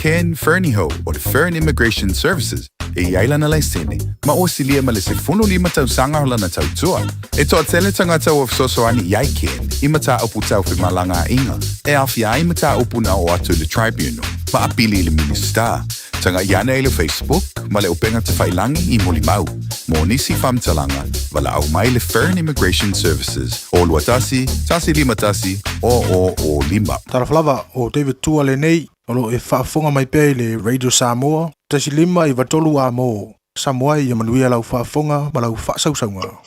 Ken Ferniho o Fern Immigration Services e yaila na laisene ma o silia ma le se fono lima tau sanga hola na tau tua. E toa tele tangata o fisosoani yai Ken I mata upu tau fi malanga inga e awhia I mata upu na o atu le tribunal ma apili le minister. Tanga yana e le Facebook ma le upenga te whailangi I moli mau. Mo nisi whamtalanga wala au mai le Fern Immigration Services o luatasi, tasi lima tasi o lima. Taraflava o David Tua le nei o lo e whaafonga mai pei le Radio Samoa tasi lima I watolu a mo Samoa I manuia lau whaafonga ma lau whaasausaunga.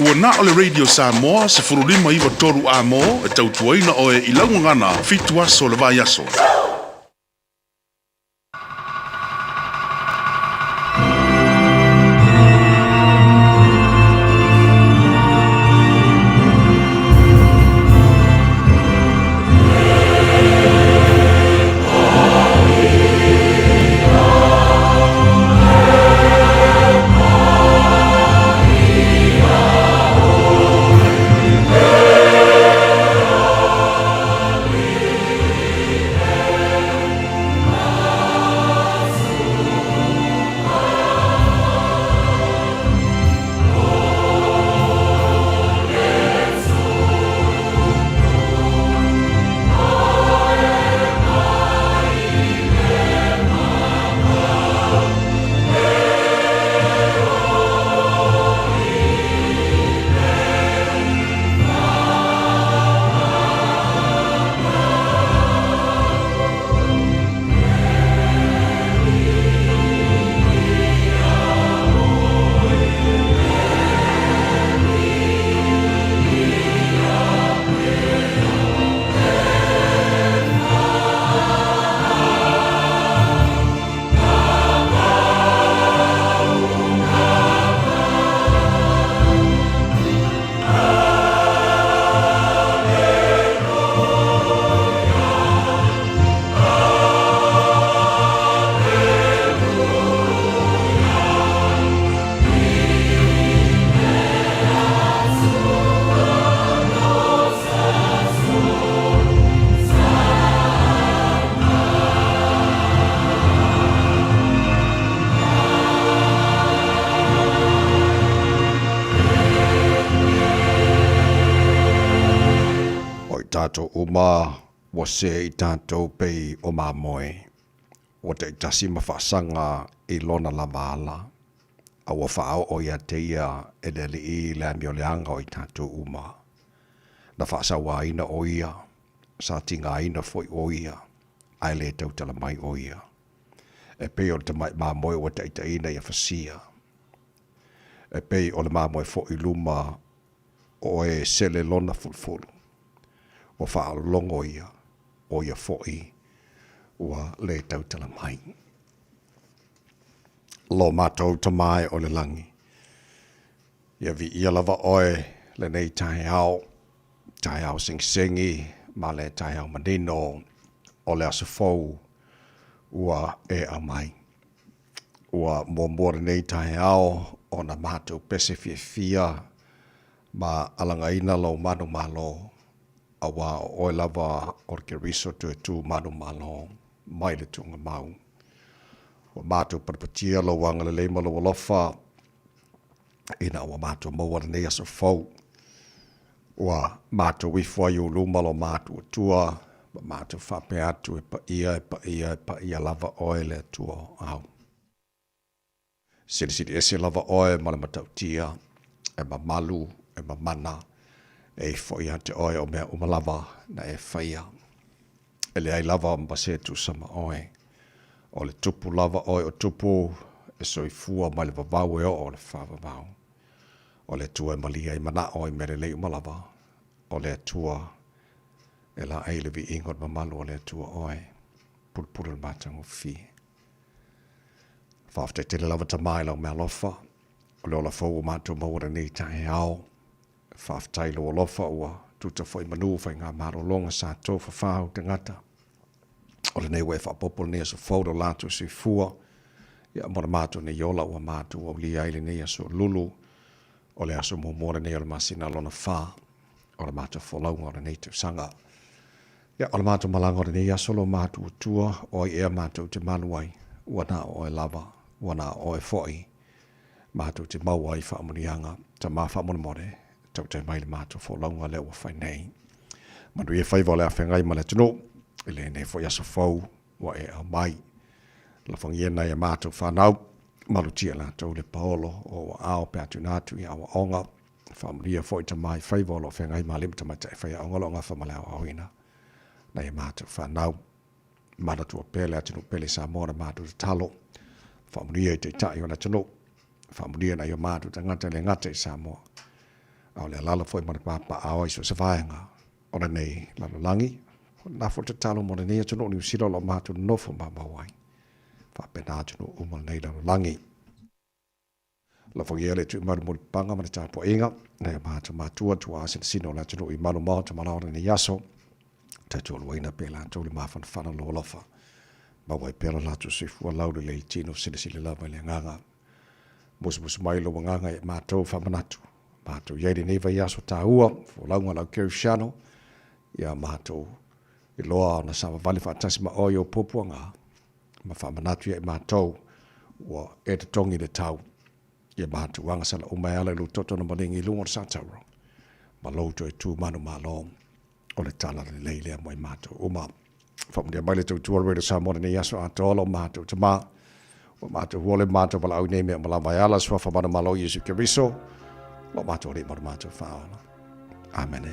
Ua na ole Radio Samoa se furulima iwa toru a mo e tautuaina o e ilangu ngana fitu aso le vai aso. mātou uma wa se I tātou pei o māmoe. O te tasi mawhaasanga I lona lava ala. A wa whaao o ia te ia e le li I le amio leanga o I tātou uma. Na whaasawa ina o ia, sa tinga ina foi o ia, ai le tautala mai o ia. E pei o le tamai māmoe o te ita ina ia whasia. E pei o le māmoe fo I luma o e sele lona fulfulu. O wha longo ia, o ia fo'i, ua le tautala mai. Lo mātou tamai o le langi. Ia vi ia lava oe le nei tahe au sing-singi, ma le tahe au manino, o le aso fau, ua e a mai. Ua mua nei tahe au, o na mātou pese fia, ma alangaina lo manu malo, awa oe lava o ke riso tu manu malo, mai le tunga mau. Wa mātou parapatia lo wanga le leima lo walofa, ina wa mātou maua nei aso fau. Wa mātou wifua yu luma lo mātou tua, ma mātou whape atu e pa ia lava oe le tua au. Siri ese lava oe ma le matau tia, e ma malu, e ma mana, e foi ante oe o mea umalava na e whaia. E le ai lava mbase tu sama oe. O le tupu lava oe o tupu e soifua mai le vavau e o le whavavau. O le tua e malia i mana oe mere le umalava. O le tua e la eile vi ingot mamalu o le tua oe. Pulpulu le matangu fi. Whafte te le lava tamai lau mea lofa. O le ola fau o mātou maura nei tahe au. Whaftai lo lofa ua tuta foi manu fai ngā maro longa sa tō whawhau te ngata. O le nei we whapopol nei aso faudo lātou si fua. Ia mora mātou nei yola ua mātou au li aile nei aso lulu. O le aso mōmora nei o le masina lona whā. O le mātou wholaunga o le nei tu sanga. Ia o le mātou malanga o le nei aso lo mātou tua o ea mātou te manuai. Ua na o e lava, ua na o e foi. Mātou te mauai whaamunianga, ta mā whaamunamore. Tau te mai le mātou wholaunga leo whai nei. Manu e whaiva le a whengai ma le tuno. Ile nei fo yaso fau wa e au mai. La whangia nei a mātou whanau. Malutia la tau le paolo o ao pe atu nātu i awa onga. Whamuria fo i ta mai whaiva lo whengai ma limta mai tai whai aonga lo ngā whamale au awina. Nei a mātou whanau. Mana tua pele atinu pele sa mora mātou te talo. Whamuria i te tai o na tuno. Whamuria nei o mātou te ngata le ngata i sa moa. Au le lala foi mana papa ao iso se vaenga. Ora nei lalo langi. Na fo te talo mo nei atu ni usiro lo mātou nofo ma mawai. Whapena atu umal nei lalo langi. La fo yele tu maru mori panga mana tāpo inga. Nei mātou mātua tua asin sino la atu i maru mao te manaora ni yaso. Te tu aluaina pela atu li mawhana whana lo lofa. Mawai pela latu sifua lauri le tino sinisili lava le nganga. Musu mai lo nganga e mātou whamanatu. Mātou yeiri neva yaso tā ua, fo launga lau keu shano, ia mātou i loa na sama vali whaatasi ma oi o pupuanga, ma whamanatu ia i mātou, ua e te tongi le tau, ia mātou wangasala o mai ala ilu toto na malingi lunga sa tauro, ma louto e tū manu ma long, o le tala le leilea mo i mātou uma. Whamundia mai le tau tua redo sa mora ni yaso a tolo mātou te mā, o mātou huole mātou wala au neme ma la mai ala sua whamana malo Yesu Keriso, lo mātou re mara mātou whaona. Amen.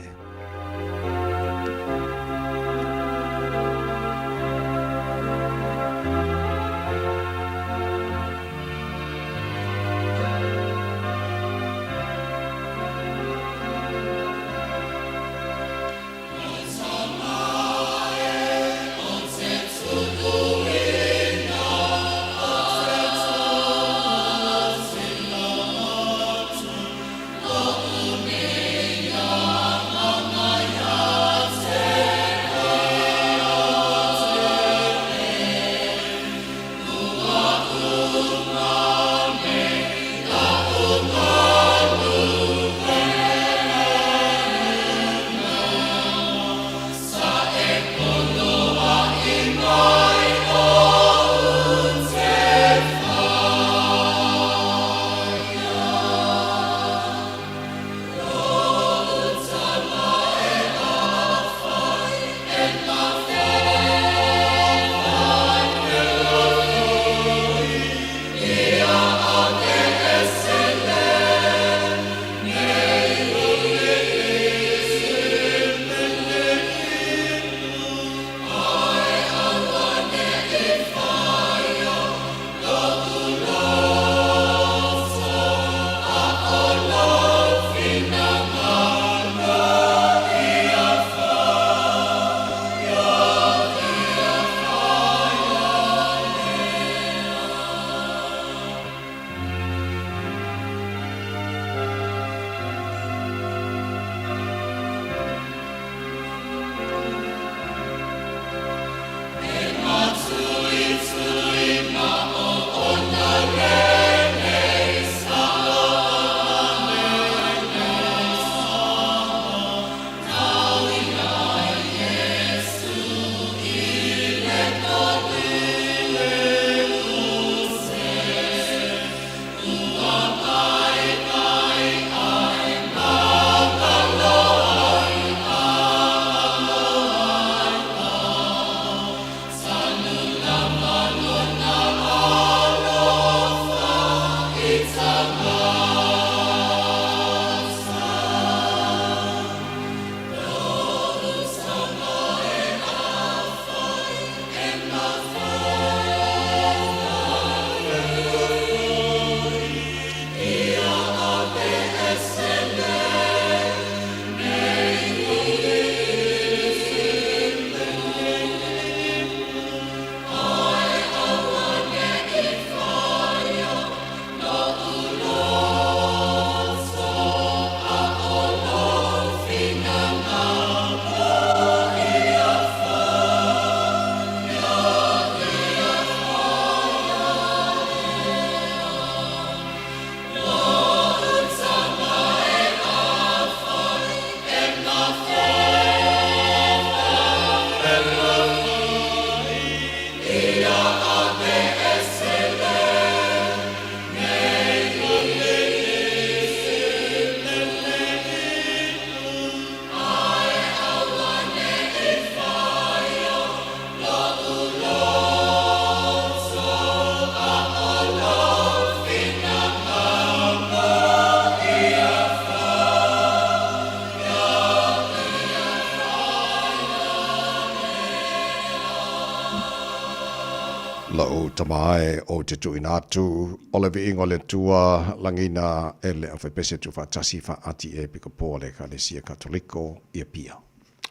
Lau tamae o te tui nātu, ole vi ingo le tua langina e le awhi pese tu whatasi wha ati e pika pōle ka le sia katoliko ia pia.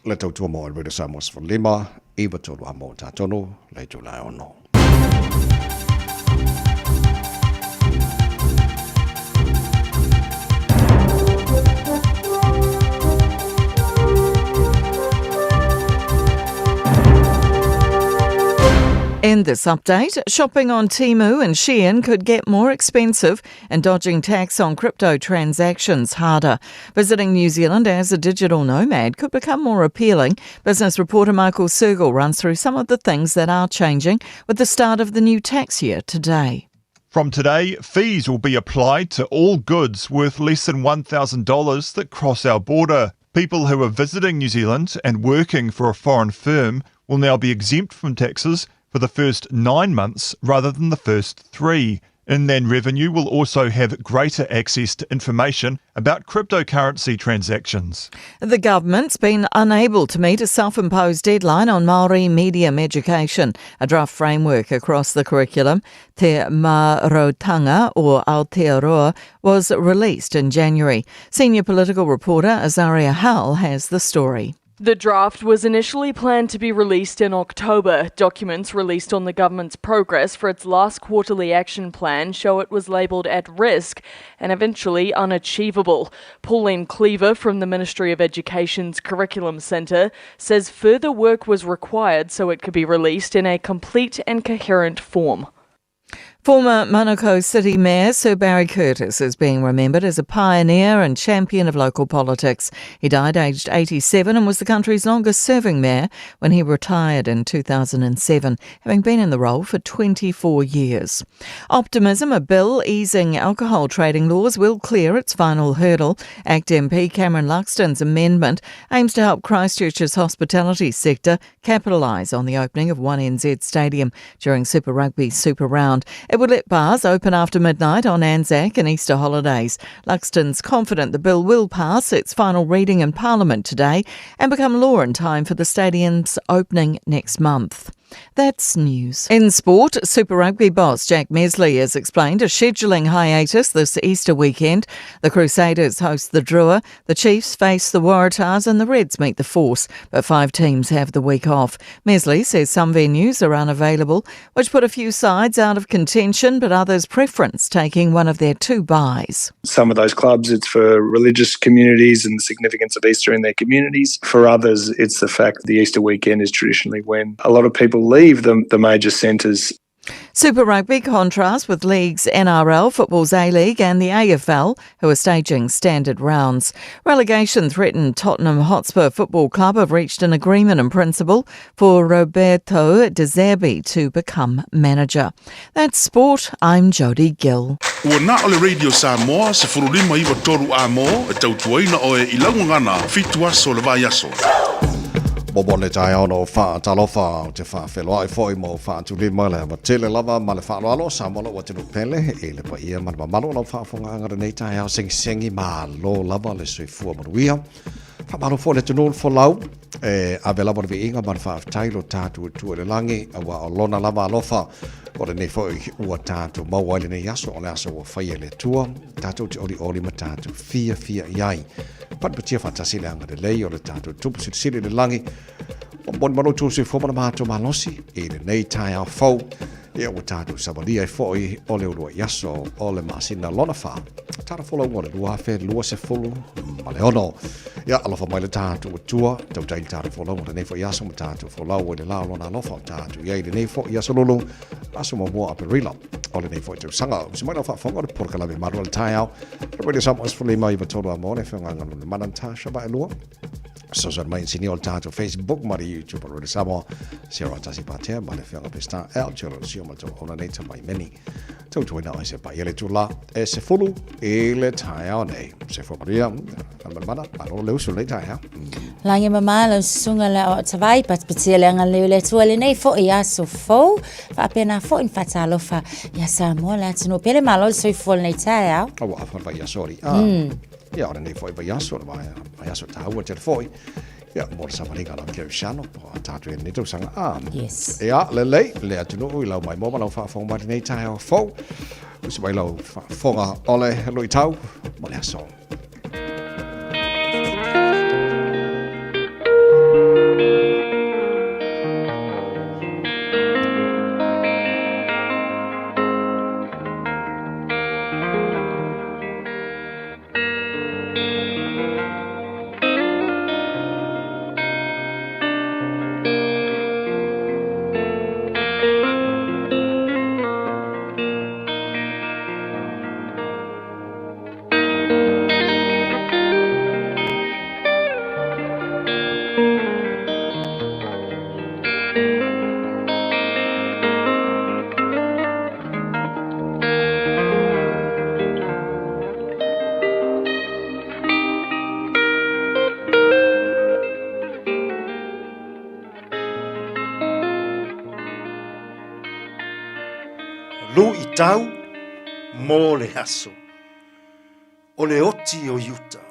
Le tau tua mo e Radio Samoa Sfalima, iwa tolu a mo tātono, le tu lai ono. In this update, shopping on Temu and Shein could get more expensive and dodging tax on crypto transactions harder. Visiting New Zealand as a digital nomad could become more appealing. Business reporter Michael Sergel runs through some of the things that are changing with the start of the new tax year today. From today, fees will be applied to all goods worth less than $1,000 that cross our border. People who are visiting New Zealand and working for a foreign firm will now be exempt from taxes for the first 9 months rather than the first 3. Inland Revenue will also have greater access to information about cryptocurrency transactions. The government's been unable to meet a self-imposed deadline on Māori medium education. A draft framework across the curriculum, Te Marotanga or Aotearoa, was released in January. Senior political reporter Azaria Howell has the story. The draft was initially planned to be released in October. Documents released on the government's progress for its last quarterly action plan show it was labelled at risk and eventually unachievable. Pauline Cleaver from the Ministry of Education's Curriculum Centre says further work was required so it could be released in a complete and coherent form. Former Manukau City Mayor Sir Barry Curtis is being remembered as a pioneer and champion of local politics. He died aged 87 and was the country's longest-serving mayor when he retired in 2007, having been in the role for 24 years. Optimism, a bill easing alcohol trading laws, will clear its final hurdle. ACT MP Cameron Luxton's amendment aims to help Christchurch's hospitality sector capitalise on the opening of 1NZ Stadium during Super Rugby's Super Round. It would let bars open after midnight on Anzac and Easter holidays. Luxton's confident the bill will pass its final reading in Parliament today and become law in time for the stadium's opening next month. That's news. In sport, Super Rugby boss Jack Mesley has explained a scheduling hiatus this Easter weekend. The Crusaders host the Drua, the Chiefs face the Waratahs and the Reds meet the Force, but 5 teams have the week off. Mesley says some venues are unavailable, which put a few sides out of contention, but others preference taking one of their 2 byes. Some of those clubs, it's for religious communities and the significance of Easter in their communities. For others, it's the fact the Easter weekend is traditionally when a lot of people leave the major centres. Super Rugby contrasts with leagues NRL, Football's A-League and the AFL, who are staging standard rounds. Relegation-threatened Tottenham Hotspur Football Club have reached an agreement in principle for Roberto De Zerbi to become manager. That's sport. I'm Jodie Gill. Ua na ole Radio Samoa, se furulima iwa toru a mo, e tautuaina o e ilangungana, fitua so le vai aso. Bobole tai ono fa talofa o te fa felo ai foi mo fa tu le mala ma tele lava ma le fa lo sa mo lo te pele e le pa ia ma malo lo fa fonga ngara nei tai au sengi ma lo lava le sui fu mo wia fa malo fo le tunu fo lau e a vela mo vi inga ma fa tai lo tatu tu le langi wa lona lava lo fa o le nei foi ua tatu mo wa le nei aso o le aso o fa le tua tatu te oli ma tatu fia iai pat patia fantasi le anga de lei o le tatu tupu sili le langi o bon mano tu se foma ma to malosi e le nei tai au fo e o tatu sabalia e foi o le ro yaso o le masina lona fa tara folo mo le lua fe lua se folo ma le ono ya alofa mai le tatu tua tau tai tara folo mo nei fo yaso mo tatu folo o le la lona alofa tatu ia le nei fo yaso lolo aso mo mo aperila o le nei fo tu sanga se mai fa fonga por kala me maru le tai au really somos for mai va todo amor e fenga ngalo mananta shaba lua so mai sini ol tatu Facebook mari YouTube really samo sira tasi patia ma le fenga pesta el chelo sio ma to ona nei mai many to ina ai se pa ele tula e se fulu e le tai au nei se fo maria mana paro le usu le tai ha Lange mama lo sunga la o tawai pat petele ngale le tuale nei fo ia so fo fa pena fo in fatalo fa ya samo la tino pele malo so fo nei tai au o fa ia sorry ya ora nei foi vai aso vai aso ta o te foi Ja, mo sa malinga lang kaya siano po tatwe nito sang Yes. Ja, le atunu ila mai mo malau fa fong mai nei tai fo. Us mai lau fonga ole lui tau. Mole so. Lu i tau, mō le haso. O le oti o Utah.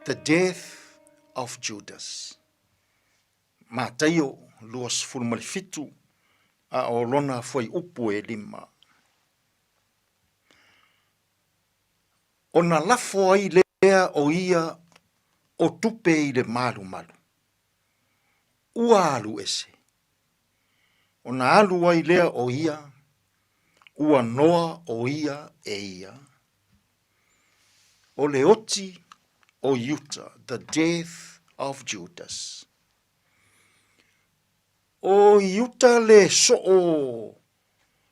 The death of Judas. Ma taio luas fulmalifitu a o lona foi upu e lima. O na lafo ai lea o ia o tupe i le malu malu. Ua alu ese. O na alu ai lea o ia, ua noa o ia e ia. O le oti o Utah, the death of Judas. O Utah le so o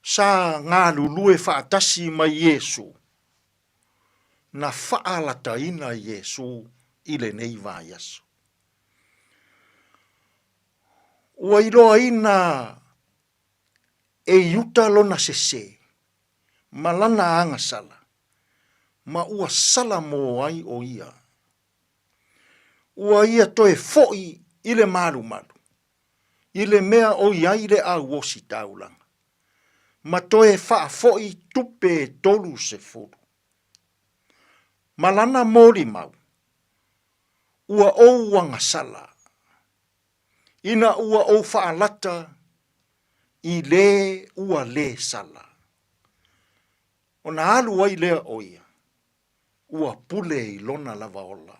sa ngā lulue whaatasi mai Yesu. Na whaalataina Yesu i le nei vāiaso. Ua iloa ina e Utah lona sese, malana anga sala, ma ua sala mo ai o ia. Ua ia toe foi i le malu malu, i le mea o ia i le au osi taulanga, ma toe faa foi tupe tolu se furu. Malana mori mau, ua o wanga sala, ina ua o faa lata, i le ua le sala. O na alu ai lea oia, ua pule i lona lava ola.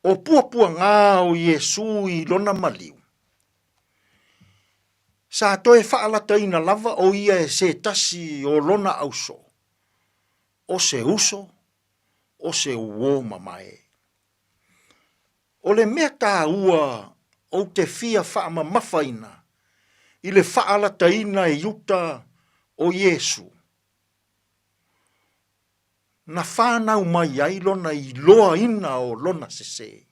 O pua ngā o Yesu i lona maliu. Sa toe whaalata ina lava o ia e se tasi o lona auso. O se uso, o se uo mamae. O le mea tā ua o te fia whaama mawhaina. I le whaalata ina e Utah o Yesu. Na whanau mai ai lona i loa ina o lona sese.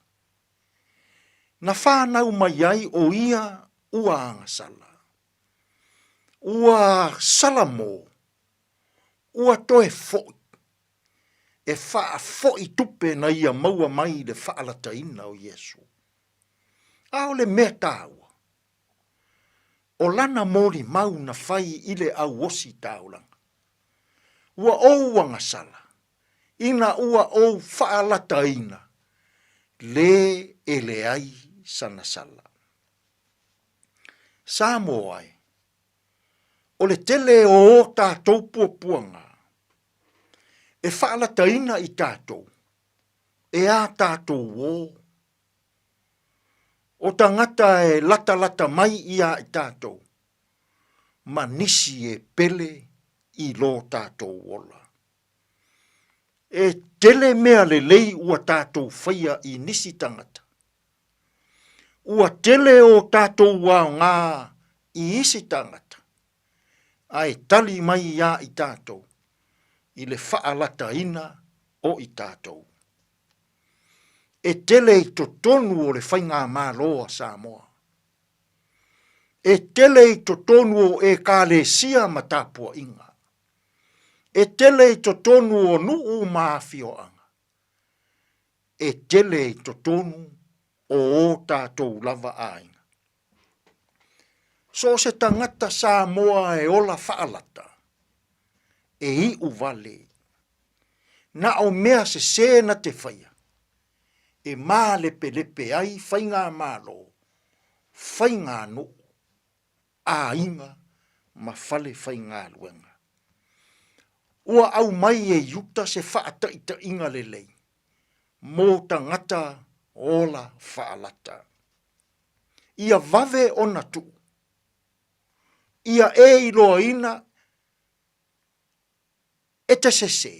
Na whanau mai ai o ia ua anga sala. Ua sala mo. Ua toe foi. E wha foi tupe na ia maua mai le whaalata ina o Yesu. A o le mea tāua. O lana mori mau na whai ile au osi taulanga. Ua ou anga sala. Ina ua ou whaalata ina. Le ele ai sana sala. Samo ai. O le tele o tātou puapuanga. E whaalata ina i tātou. E a tātou o. O tangata e lata mai ia i tātou. Ma nisi e pele i lo tātou ola. E tele mea le lei ua tātou whaia i nisi tangata. Ua tele o tātou wā ngā i isi tangata. Ai tali mai ia i tātou. I le whaalata ina o i tātou. E tele i to tonu o le whainga māloa Samoa. E tele i to tonu o e kālesia matapua inga. E tele i to tonu o nuu maafioanga. E tele i to tonu o tātou lava ainga. So se tangata Samoa e ola whaalata. E i uvale. Na o mea se na te whaia. e mā lepe lepe ai whainga mālo, whainga no, a inga, ma whale whainga luenga. Ua au mai e yuta se whaata ita inga lelei, mō tangata ola whaalata. Ia vave ona tu, ia e iloa ina, e te sese,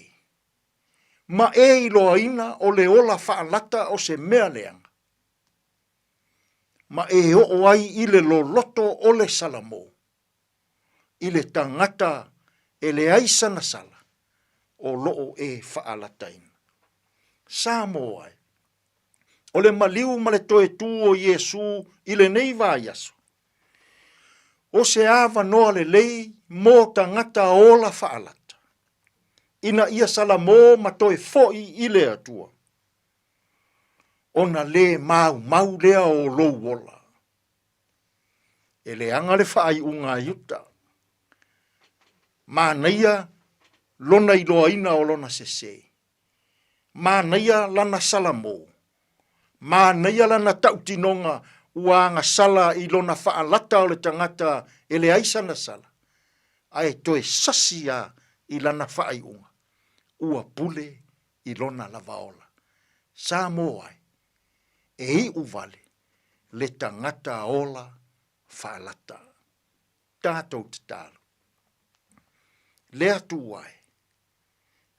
ma e iloa ina o le ola whaalata o se mea leanga. Ma e o ai i le loloto o le salamo, i le tangata e le aisa na sala, o loo e whaalata ina. Samo ai, o le maliu ma le toe tū o Iesu i le nei vā yaso. O se awa noa le lei mō tangata ola whaalata. Ina ia salamo ma toe foi i le atua. Ona le mau lea o lou ola. E le anga le whaai unga yuta. Mā naia lona i loa ina o lona sese. Mā naia lana salamo. Mā naia lana tautinonga uanga sala i lona whaalata o le tangata e le aisa na sala. Ai toe sasia i lana whaai unga. Ua pule i lona lavaola. Sa moai, e i uvale, le tangata ola whaalata. Tātou te tālu. Lea tuai.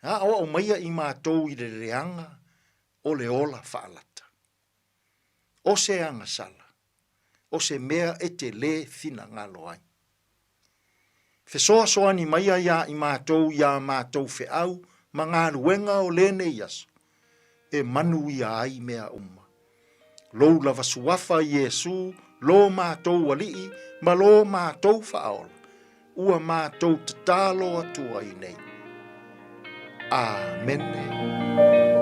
Ha o maia i mātou i le reanga o le ola whaalata. O se anga sala. O se mea e te le fina ngalo ai. Fesoa soani maia ia i mātou fe au, ma ngā ruenga o lene iaso, e manu ia ai mea umma. Lou lava suafa Iesu, lo mātou alii, ma lo mātou whaola, ua mātou tatalo atua i nei. Amene. To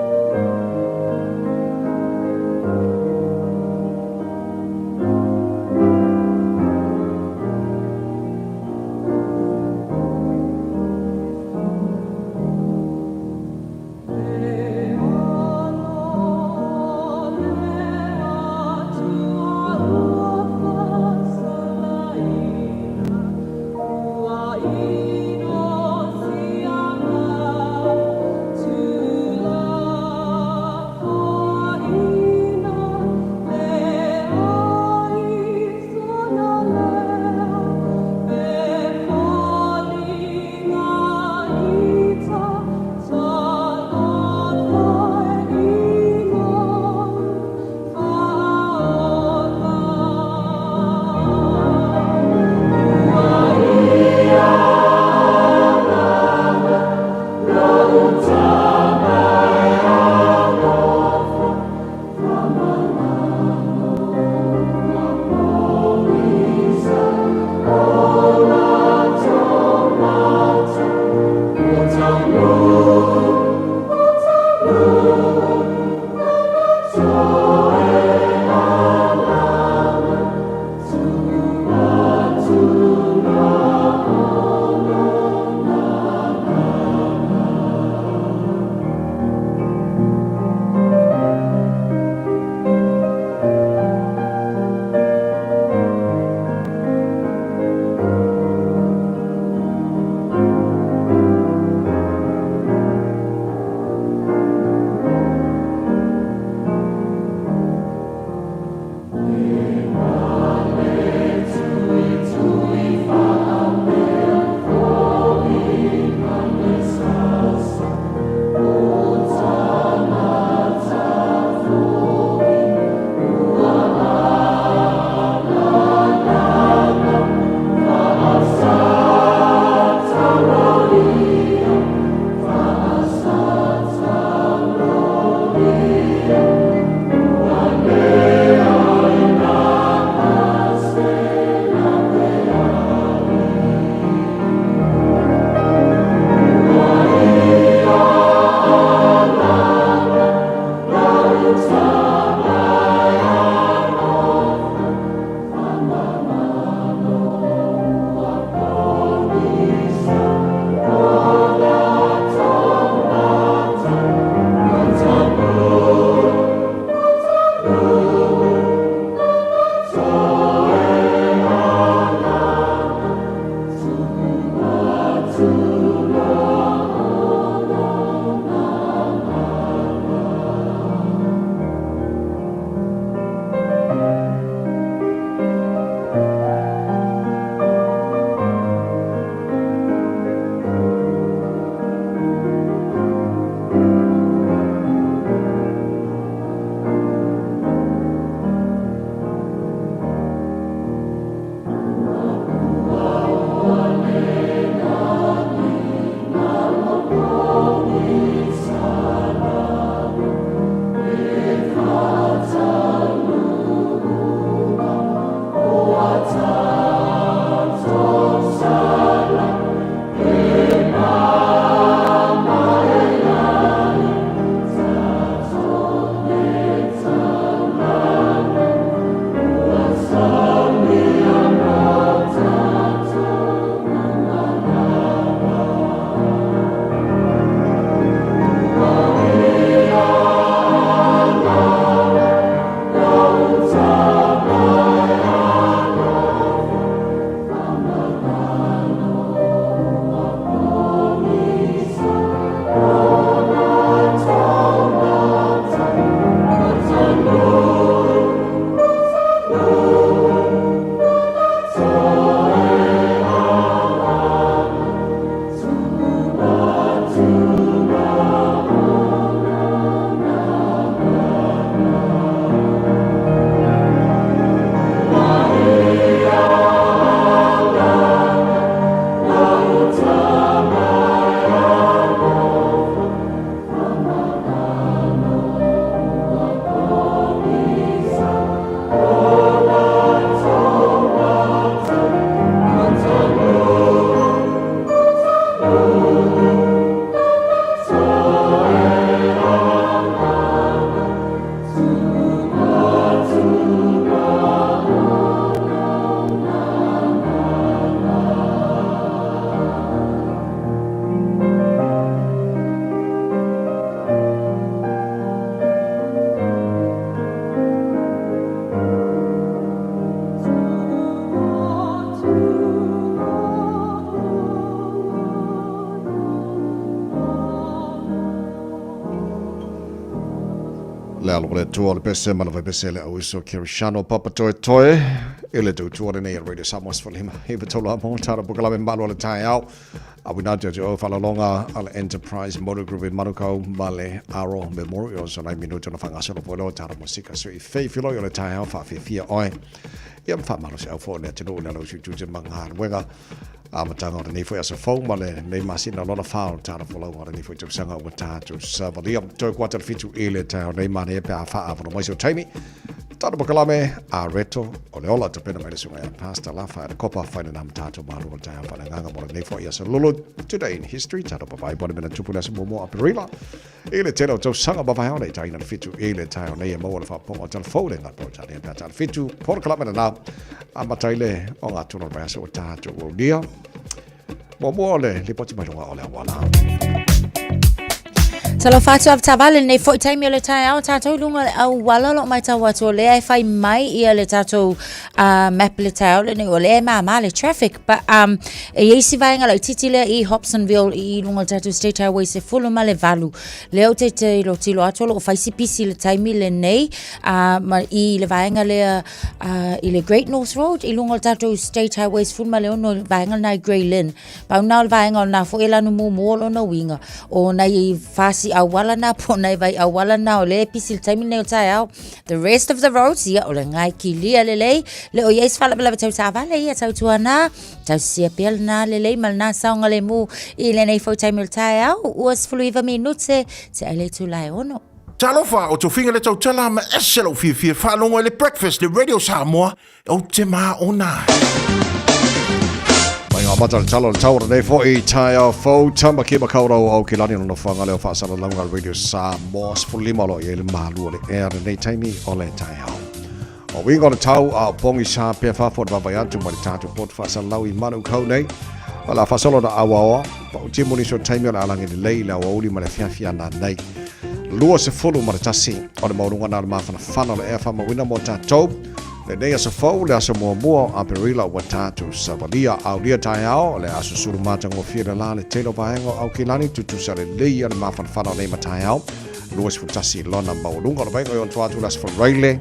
le alo le tua le pese mana vai pese le au iso Kirishano Papa Toe Toe ele tu tua de nei radio Samos for him he tola mo tara bukala me malo le tai au awina jo fala longa al Enterprise Motor Group in Manukau Male Aro Memorial so na minuto na fanga solo polo tara musika so I fe filo yo le tai au fa fia oi ia fa malo se au fo le tino le lo su tu manga wenga amatanga o nei foi asa fou male nei masina lona fao tara folau o nei foi tu sanga o tatu savalia to kwata fitu ele ta nei mane pe afa ava mo so taimi tata bakalame a reto o le ola to pena mai sunga pasta la fa copa fa na tatu malu o ta fa nganga mo nei foi asa lolo today in history tata ba bona mena tupula sa mo aperila ele telo to sanga ba vai ona ta ina fitu ele ta nei mo fa po o tal fo le na po ta le ta fitu por kalame na amataile o nga tuno ba so tatu o dia Momole, li poti mai longa ole wala. Talo fatu av tavale nei foi taimi o le tai au tatou lunga au wala lo mai tau atu le ai fai mai ia le tatou map le tai au le nei o le ma le traffic but e isi vainga lo titi le I Hobsonville I lunga tatou state highway se fulu ma le valu le o te lo tilo atu lo fai sipisi le taimi le nei ma I le vainga le I le Great North Road I lunga tatou state highways fulu ma le ono vainga na Grey Lynn pa una vainga na fo ela no mo lo no winga o na I fasi awala na po na vai awala na ole pisil taimi ne tai au the rest of the roads ia ole ngai ki lia le o yes fala bela tau sa vale ia tau tuana tau sia pel na le mal na saunga le mu I le nei fo taimi tai au was fluiva minute se ale tu lai ono Talofa o to finga le tau tala ma eselo fi fa longo le breakfast le radio Samoa o te ma ona. Nga matal talo tawra nei fo I tai au fo tamba ki makaura o ki lani no fanga le fa sala longa radio Samoa fulima lo ye le malu le air nei taimi o le tai au. O winga le tau a pongi sa pe fa fo ba ya tu mari tatu pot fa sala lau I manu kau nei. Wala fa solo da awa pa uti moni so taimi la langi le la o uli ma le fia na nei. Lua se fulu mari tasi o le maurunga na ma fa le air fa ma wina mo tatu. Le nei asa fau le asa mua a perila wa tatu savalia au dia tai au le asa suru mata ngo fira la le telo vaengo au kilani tutu sa le leia le mafana nei matai au luas futasi lona maulunga le vaengo yon tuatu las for raile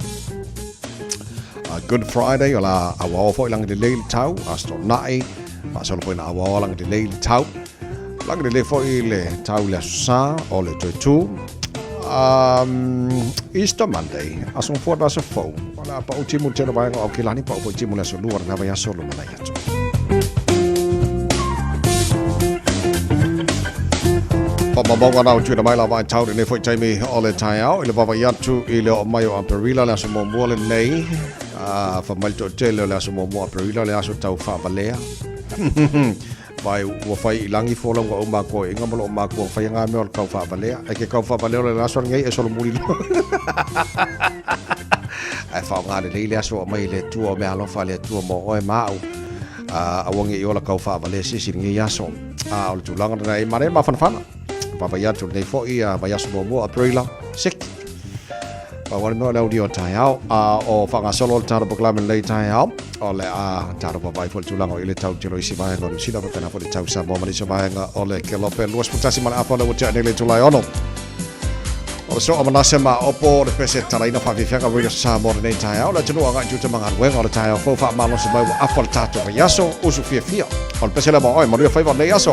Good Friday o la awa fo ilang de leil tau asto nai ma solo po na awa lang de leil tau lang de le fo le tau le sa o le tutu Easter Monday asong fo da sa fo wala pa utimu telo ba ngo kilani pa po utimu la so luar na ba ya solo na ya to pa ba na utu na mai la ba tau ne fo taimi ole tai au ile ba ya tu ile o mai o perila la so mo le nei fa mal to telo la so mo perila la so tau fa valea vai o fai langi folo o ma ko inga mo ma ko fai nga me o kau fa valea e ke kau fa valea le laso ngai e solo muri ai fa nga le le aso mai le tu o me alo fa le tu mo o ma au a wongi o la kau fa valea si ngi aso o tu langa na e mare ma fan pa ya tu nei fo ia va ya so mo aprila sik pa wal mo la audio tai au o fa nga solo tara proclaim le tai au o le tara pa vai fo tu langa ile tau tiro isi vai ngo si da pa na fo tau sa mo mari so vai nga o le ke lo pe luas putasi mal afa le tja nei tu lai ono o so amana sema opo le pese tara ina fa vifia ka radio sa mo nei tai au la tu nga ju te manga we ngo tai au fo fa malo so vai afa le tato va yaso usu fia o pese le mo oi mo rio fa va nei yaso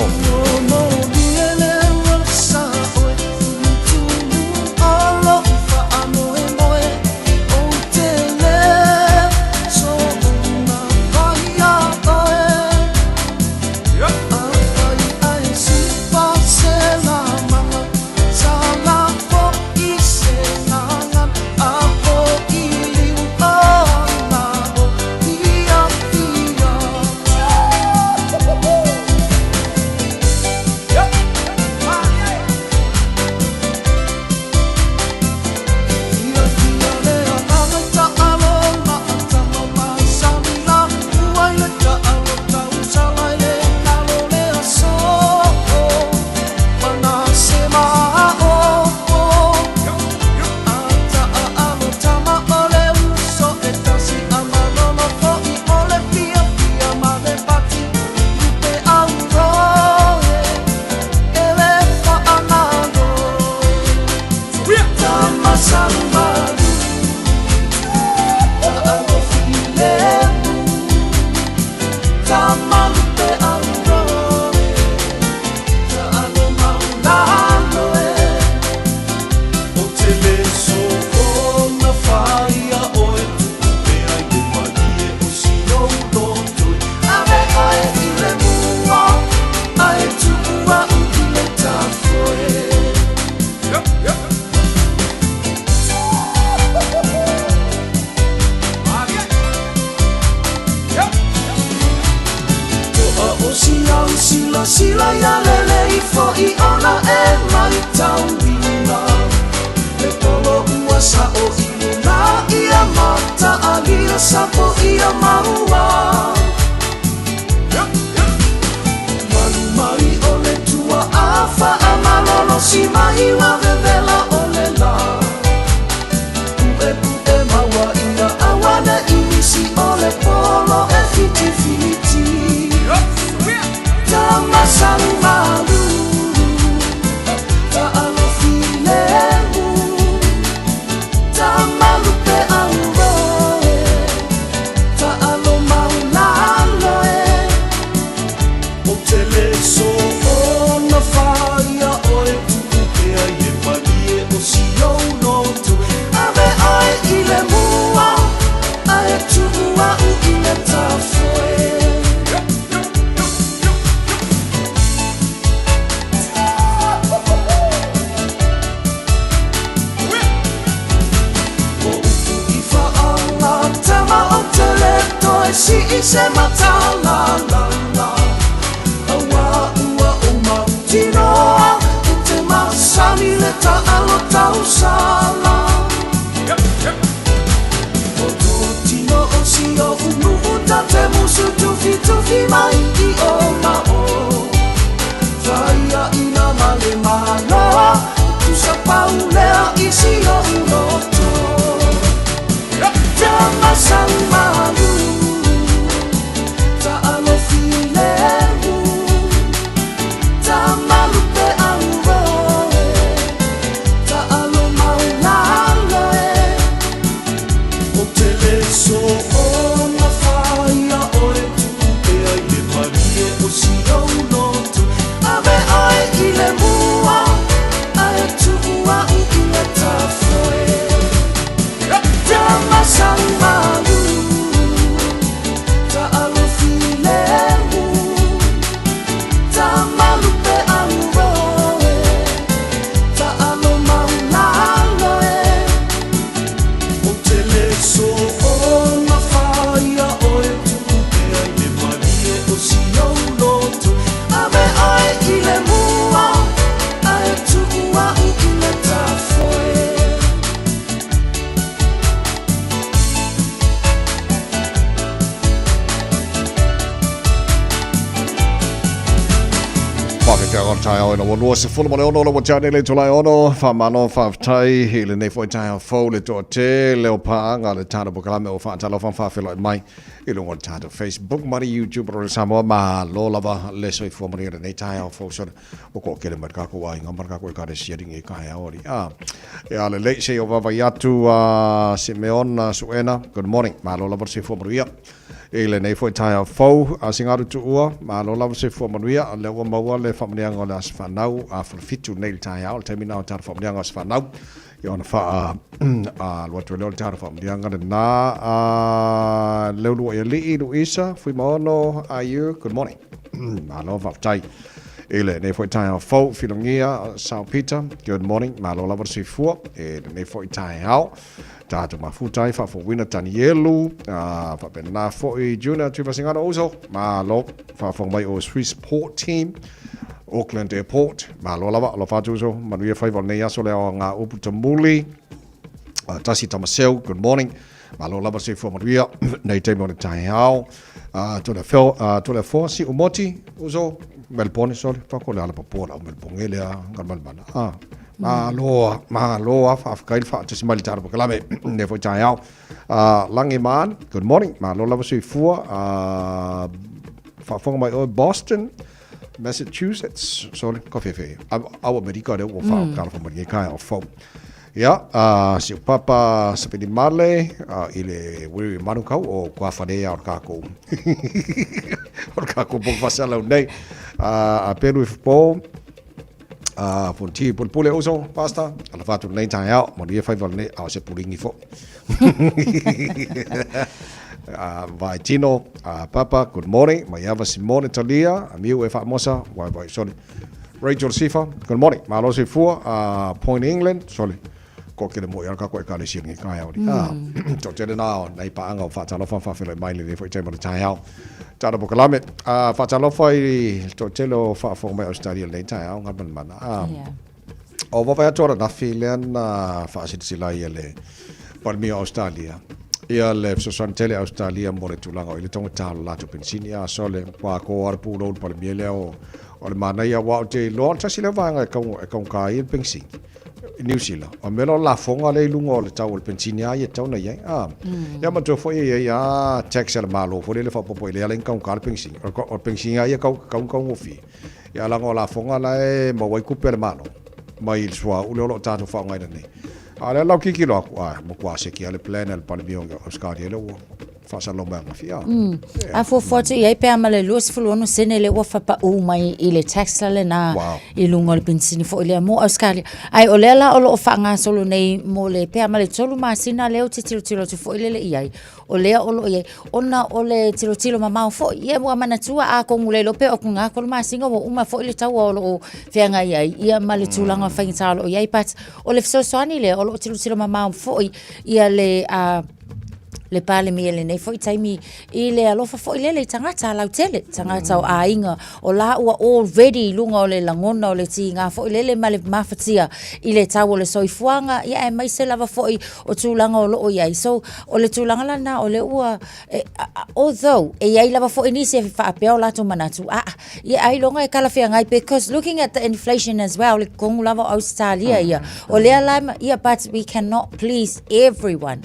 Sila ya lele ifo I ona e mai tauina E polo ua sa o iluna ia mata alia sapo ia maua Malu mai o le tua afa a malolo si mai wa vevela o le la Pue maua ina awana inisi o le polo e fiti fiti Tamasalu malu Ta'alo filemu Tamalu pe auroe Ta'alo maulaloe O tele so o na faia oe Tukupea ye malie o siyo no tu Ave ai ile mua Ae tuua u ile tafoe Si se mata la la la Awa ua o mautinoa E te masani le ta alo tau sala O tō tino o si o unu uta te musu tufi mai I o mao Whaia ina male maloa Tu sa paulea I si o unoto Te masani malu Ta'alo filemu Tamalu pe auroe Ta'alo maulaloe O tele so o na faia oe Tukupea I le marie o si au lotu Ave ai I le mua Ae tuua u I le tafoe Tamasau malu Ta'alo filemu Tamalu pe auroe Ta'alo maulaloe O tele so o na faia oe Tukupea I le marie o si au lotu Ave ai I le mua Ae tuua u I le tafoe Whakakea tai au ina wanua se fulma le ono le wachane le tulai ono whamano whaftai he le nei fwoi tai au fau le toa te leo paanga le tāna bukalame o whaatalo whawhawhilo i mai I lungo le tāna Facebook mari YouTube ro le Samoa ma lo lava le soi fuamari le nei tai au fau sona o ko kele marikako wa inga marikako I kare siaringi I kai aori e ale le se o vavai atu Simeon Suena good morning ma lo lava se fuamari e le nei foi tai au fau a singaru tu ua ma lo lava se fuamanuia a le ua maua le whamanianga o le aswhanau a whalawhitu nei le tai au le taimina o tāra whamanianga o aswhanau I ona wha a lua tu leo le tāra whamanianga le nā leulua I li Luisa fui maono a you good morning ma lo whaftai e le nei foi tai au fau Filongia Sao Peter good morning ma lo lava se fua e le nei foi tai au Tātou mafutai whawhawina Danielu, whapena Fo'i Junior Tupasingana also, malo whawhawmai o Swiss Port Team, Auckland Airport, malo lawa, alo whatu so, manuia whaiwal nei aso leo ngā upu tamuli, Tasi Tamaseu, good morning, malo lawa se fua manuia, nei teimi o ne tai hao, tole fo si umoti, uso, Melbourne, sorry, whako le ala papora, Melbourne, lea, ngarmalmana, Maloa, whafkail wha te simali tāra pakalame, ne fwoi tai au. Langi man, good morning, malo lava sui fua, whawhonga mai o Boston, Massachusetts, sorry, kawhiwhi. Awa merika reo o whao, kāra whamari kai o whau. Ia, si papa sapini male, I le wiri manukau o kua whanea o kākou. O kākou pong whasalau nei. A peru I whapō, Fonti pulpule uso pasta ala fatu nei tai au mo dia fai volne au se pulingi fo vai tino papa good morning mai ava Simone Talia amiu e fa mosa vai sorry Rachel Sifa good morning malo se fu Point England sorry ko ke mo ya ka ko ka le singi ka ya ori to te na nei pa anga fa talo fa fa le mai le foi te mo tai au Tara po kalame. Whatalo whai to telo whaafong mai Australia nei tai au ngaman mana. O wawai atora na whilean whaasitisila ia le palmi Australia. Ia le fsosantele Australia mo le tulanga o le tonga talo latu pensini a sole kwa ko arpu lo palmi le o le mana ia wa te lo tasi le vanga e kong kai pensini. New Zealand. O melo la fonga le lungo le tau le pensini ia tau na ia. Ia ma to foi ia tax le malo foi le fa popo le ale kong kai pensini. O pensini ia kong ofi. Ia la ngola fonga la e mo wai kupe le malo. Mai sua o lo tatu fa ngai nei. Ale lau kiki lo mo kwa se ki ale plan al palmio Oscar le o fa sa lo manga fia. A fo foto ia pe amale los fulono sene le o fa pa o mai ile tax le na i lungo le pensini fo ile mo Oscar. Ai o le la o lo fa nga solo nei mo le pe amale tolu masina le o tiro fo ile le ia. O lea o lo ia ona o le tiro mama fo ia mo mana tua a ko ngule lo pe o nga ko masinga o uma fo ile tau o lo fenga ia male tulanga fa ngitalo ia pat o le so soani le o lo tiro mama fo ia le pale mi ele nei foi taimi I le alofa foi le tangata lau tele tangata o ainga o la ua already lunga o le langona o le tinga foi le male mafatia I le tau o le soifuanga ia e mai se lava foi o tulanga o loo iai so o le tulanga lana o le ua although e iai lava foi nisi e whaapea o lato manatu ia ai longa e kalawhia ngai because looking at the inflation as well le kongu lava Australia ia o lea laima ia but we cannot please everyone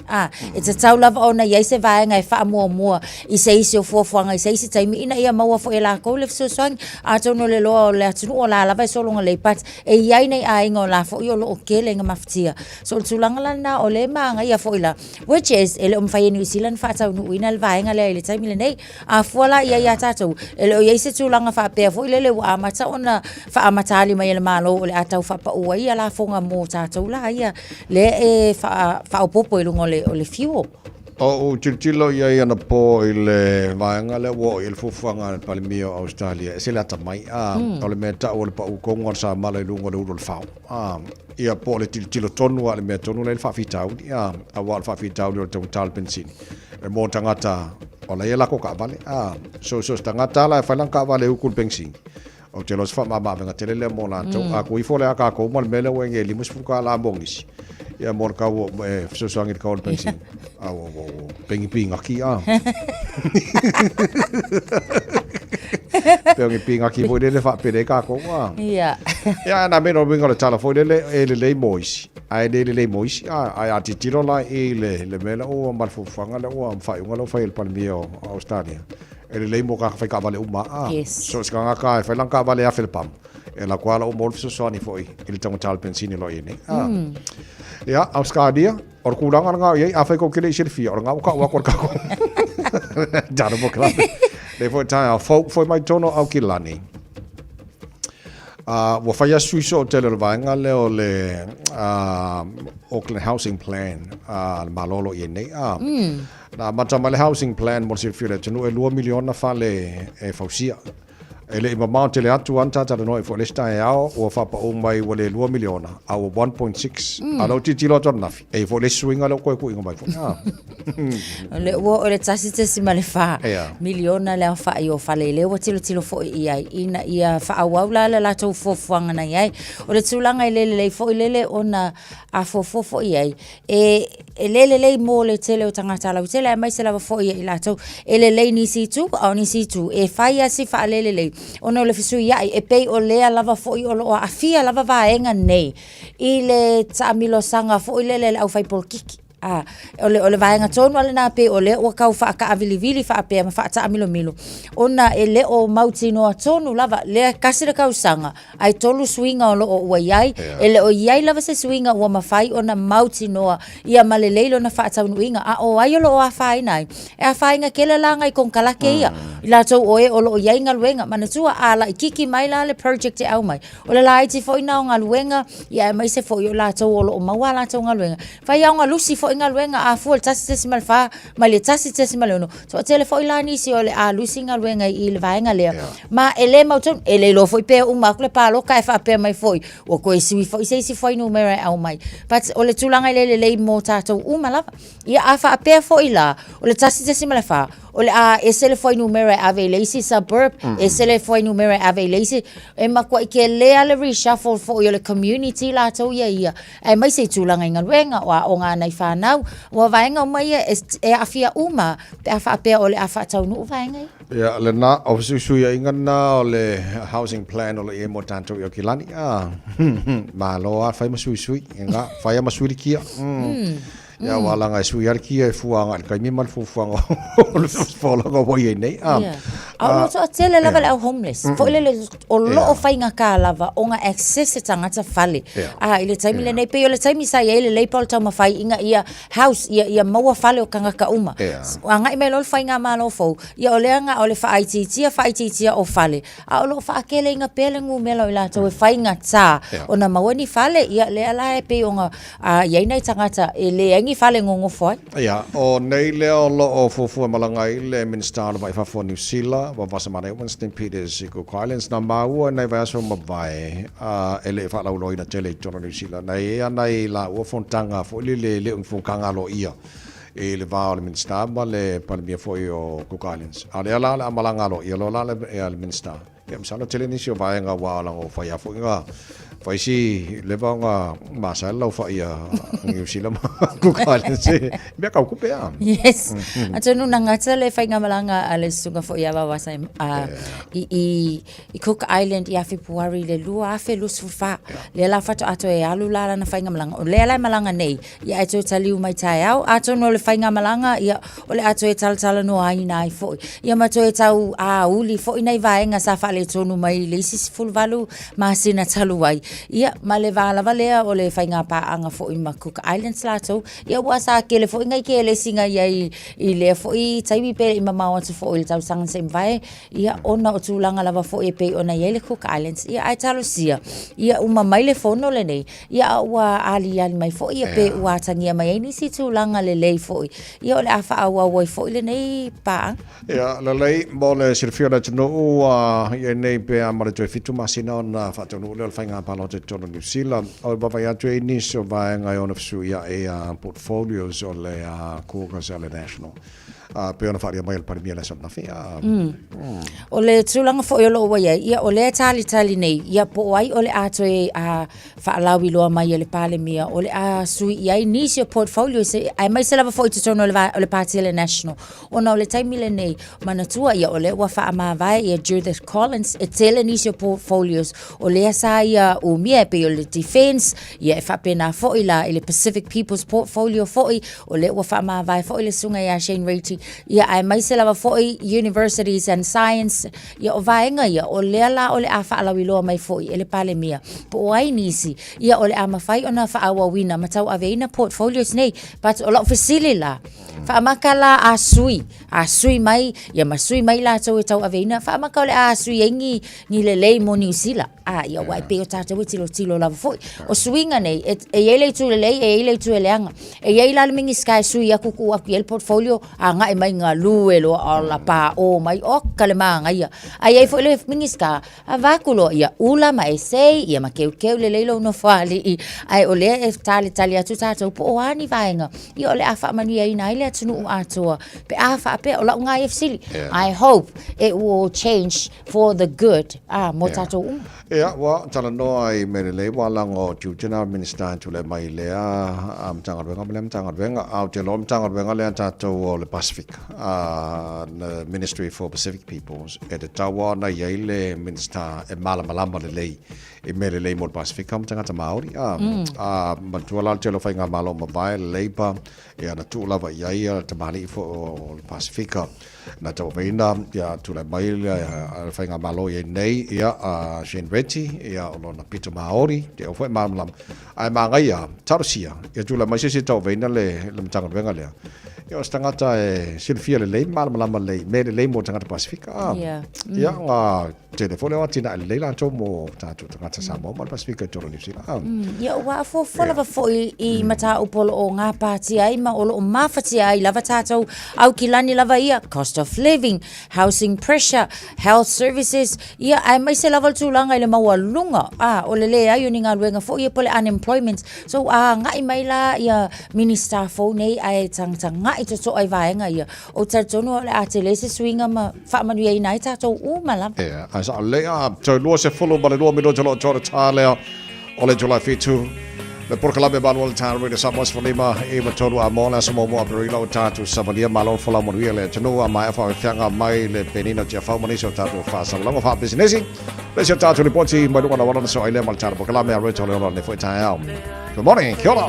it's a tau lava o na ia se vai ngai fa mua I se isi o fuafuanga I se isi taimi ina ia maua fo e la kou le fsoswang a tono le loa o le atunu o la lava so longa le pat e iai nei a inga o la fo I o lo o kele nga maftia so le tulanga lana o le maanga ia fo ila which is ele o mwhai New Zealand fa atau nu ina le vai nga le taimi le nei a fuala ia tatou ele o ia se tulanga fa pea fo ile le wa amata ona fa amata ali mai le malo o le atau fa pa ua ia la fonga mo tatou la ia le e fa o popo I lungo o le fuel O tilo ia na po ile vaanga le wo il fufuanga palmio Australia se la tamai o le meta o le pa u kongo sa mala lungo le ul fau ia po le tilo tonu ale meta tonu le fa fitau a wa fa fitau le total benzini e mo tangata o la ia ko ka vale so tangata la fa lan ka vale u kul benzini o te los fa mama venga tele le mo la to a ko I fole aka ko mo mele wenge limus fuka la bongis ia mor ka wo so sangi ka ol pensin wo pengi pinga ki pengi pinga ki bo le fa pede ka ko ia na me no venga le tala fo le mois ai le mois ai ati tiro la le mela o mar fu fanga le o fa un lo fa el palmio Australia le mo ka fa ka vale uma so ska ka fa lan ka vale a felpam e la quale o molto so ni foi il tamo tal pensini lo ini ya Australia or kulangan nga ye a fa ko kile selfie or nga ka wa ko ka ko jaro mo kla le foi ta foi mai tono au kilani wa fa ya suiso tele vanga le o le Auckland housing plan malolo yene na matama le housing plan mo se fira tunu e 2 milion na fa le e fausia ele mama tele atu anta ta no e fo le sta ao o fa pa o mai wole 2 miliona au 1.6 alo titilo tornafi e fo le swinga lo ko ingo mai fo le o le tasite si male fa miliona le fa io fa le o tilo fo ina ia fa au la to fo fuanga na ia o le tulanga le fo le ona a fo ia e le mo le tele o tangata la tele mai se la fo ia la to ele le ni si tu au ni si tu e fa ia si fa le ono le fisu ia e pei o le lava fo I o lo afia lava vaenga nei I le tamilo sanga fo le au fai pol kiki ole vaenga tonu ale na pe ole o kau fa ka avili fa pe ma fa ta milo ona ele o mauti no tonu lava le kasira kau sanga ai tolu swinga o o iai ele o iai lava se swinga o ma fai ona mauti no ia maleleilo na fa ta winga o ai lo a fai nai e fai nga kele langa I kon kala ke ia la to o lo iai nga luenga mana tua ala kiki mai la le project e au mai ole la iti foi na nga luenga ia mai se foi la to o lo mawala to nga luenga fai nga lusi fo fo inga luenga a full tasi tesi malfa mali tasi tesi malono so tele fo ilani si ole a lusinga luenga I le vaenga lea ma ele mauton ele lo fo pe uma kle pa lo kai fa pe mai fo o ko si fo si fo no mera au mai but ole tulanga le mo tato uma lava ia afa pe fo ila ole tasi tesi malfa ole a esele foi numero ave leisi suburb esele foi numero ave leisi e makwa ke le ale reshuffle for your community la to ia e mai se tulanga ngawenga wa o nga nai fanau wa vaenga mai e afia uma te afa pe ole afa tau no vaenga ya le na ofisu ya ingana ole housing plan ole e mo tanto yo kilani ma lo a fai masui nga fai masui kia ya wala ngai suiar ki e fuanga kai mi mal fuanga fola go boy nei au so tele level au homeless fo le o lo o fainga ka lava o nga access tanga ta fale ile taimi le nei pe le taimi sai ile le pol tama fai inga ia house ia maua fale o kanga ka uma anga me lo fainga malo fo ia ole anga ole fa IT o fale a lo fa kele inga pele ngu melo ila to fainga ta ona mawani fale ia le ala e pe o nga ia nei tanga ta ile fale ngongo foi ya o nei le o lo o fufu malanga ile minister vai fa for New Zealand wa vasa mane Winston Peters ko Islands na mau nei va so mavai ele fa la loina tele to New Zealand nei la o fontanga fo le un kanga lo ia e le va al minister ma le pa mia foi o Cook Islands ale la malanga lo ia lo la le minister ya msana tele ni sio va nga wa la o fa ya fo nga fai si leva nga masa lau fa ia New Zealand ku kale se me ka ku pe yes atonu nanga tele fai nga malanga ale sunga fo ia wa sa I Cook Island ia February le lua fe lusufa le la fa ato e alu la na fai nga malanga le la malanga nei ia ato taliu mai tai au atonu le fai nga malanga ia ole ato e tal no ai nai fo ia mato e tau uli fo inai vai nga sa fa le tonu mai le sis full valu ma sina talu ai ia male vala valea o le fainga pa anga fo I Cook Islands lato ia wasa kele fo ngai kele singa ia I le fo I taimi pe I mama watu fo il tau sanga sem vai ia ona o tulanga lava fo e pe ona ia le Cook Islands ia ai talo sia ia uma mai le fo no le nei ia wa ali mai fo ia pe wa tangia mai ni si tulanga le fo ia o le afa awa woi fo le nei pa ia le lei mo le sirfia na tino ia nei pe amare to fitu masina na fa tonu le fainga pa lo New Zealand o bava ya trainee so va ngai ona fsu ya portfolios o le Caucus le national pe ona faria mai par mia la sona fia o le tulanga fo yo lo wa ia o le tali nei ia po ai o le ato e fa lawi lo mai le pale mia o le sui ia ni se portfolio se ai mai se lava fo to no le party le national ona o le time le nei manatua ia o le wa fa ma vai ia Judith Collins e tele ni se portfolios o le sa ia o mia pe o le defense ia fa pena fo ila le Pacific People's Portfolio fo o le wa fa ma vai fo le sunga ia Shane Rati ia ai mai se lava fo universities and science ia o vaenga ia o le ala o le afa ala wilo mai fo ele pale mia po ai nisi ia o le ama fai ona fa awa wina matau aveina portfolios nei but o lo facility la fa makala asui mai ia masui mai la tau tau aveina fa makala asui ngi ni le mo New Zealand ia wai pe o tata we tilo lava fo o swinga nei e ele tu le ele tu le anga e ele la mingi sky sui aku ku aku el portfolio anga e mai nga luelo ala pa o mai o kalema nga ia ai fo le mingi ska avakulo ia ula mai sei ia ma keu le leilo no fali ai ole e tali atu tata po ani vaenga ia ole afa mani ai nai le tunu atoa pe afa pe ola nga ifsili I hope it will change for the good mo tato ia wa tala no ai merele wala ngo tu general minister tu le mai le tangar venga au te lom tangar venga le tato o le Pacific the Ministry for Pacific Peoples e te tawa na ile minister e malama le lei e merele mo Pacific kam tanga Maori mantuala te lo fainga malo mobile labor e na tu lava ia te mali fo le Pacifica na tau veina ia tu le mai le fainga malo e nei ia Shane Reti ia o na Peter Maori te o foi malam ai manga ia tarosia ia tu le mai se tau veina le mtanga venga le ia stangata e Silfia le malama le me le mo tanga Pacific ya nga telefone wa tina le la tomo tatu tanga sa mo Pacific to New Zealand ya wa fo lava fo I mata upolo o ngā pāti ai ma olo o mawhati ai lava tātou au ki lani lava ia cost of living, housing pressure, health services ia ai mai se lava tūlanga I le maua lunga o le le ai uni ngā luenga fo ia pole unemployment so ngai mai la ia minister fo nei ai tangta ngai to so ai vaenga ia o tartono le atele se swinga ma fa manu ia nai tātou malama ai sa le to lo se folo ba le lo mi do to tale o le July fitu le porkala be balwal tan re sa mos folima e ma tolu a mola sa mo aperilo tatu sabalia malon fola mo le tonu a mai fa fianga mai le penino je fa moni so tatu fa sa longo fa business le se tatu le poti ma do na wala so ile mal tan porkala me re tolu le foi tan good morning kia ora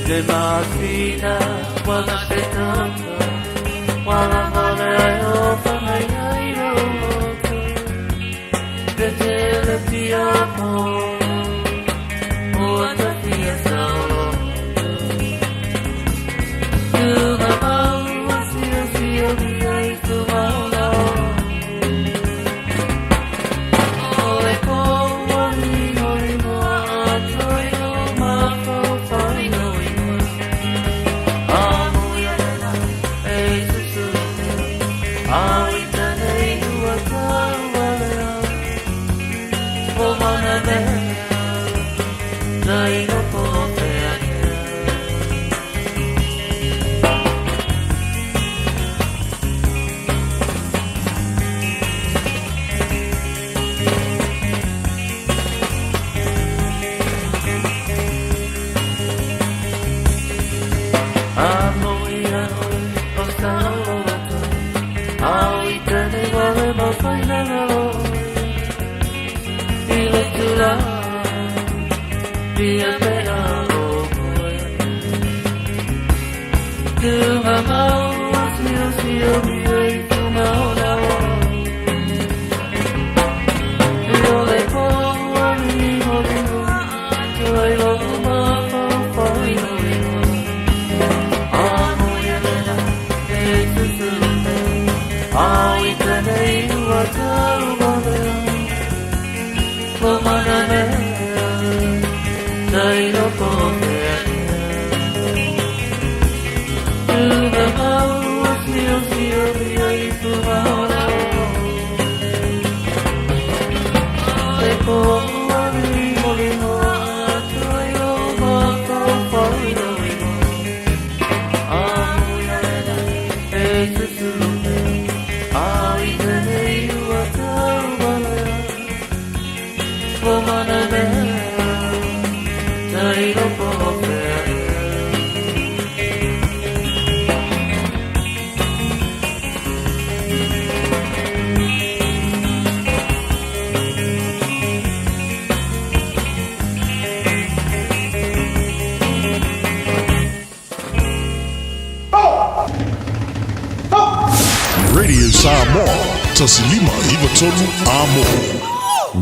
Demasiada wala se tanta wala wala yo fangai yo desde el tiempo o hasta día solo tu mamá si y tu mamá ole como ni no soy no más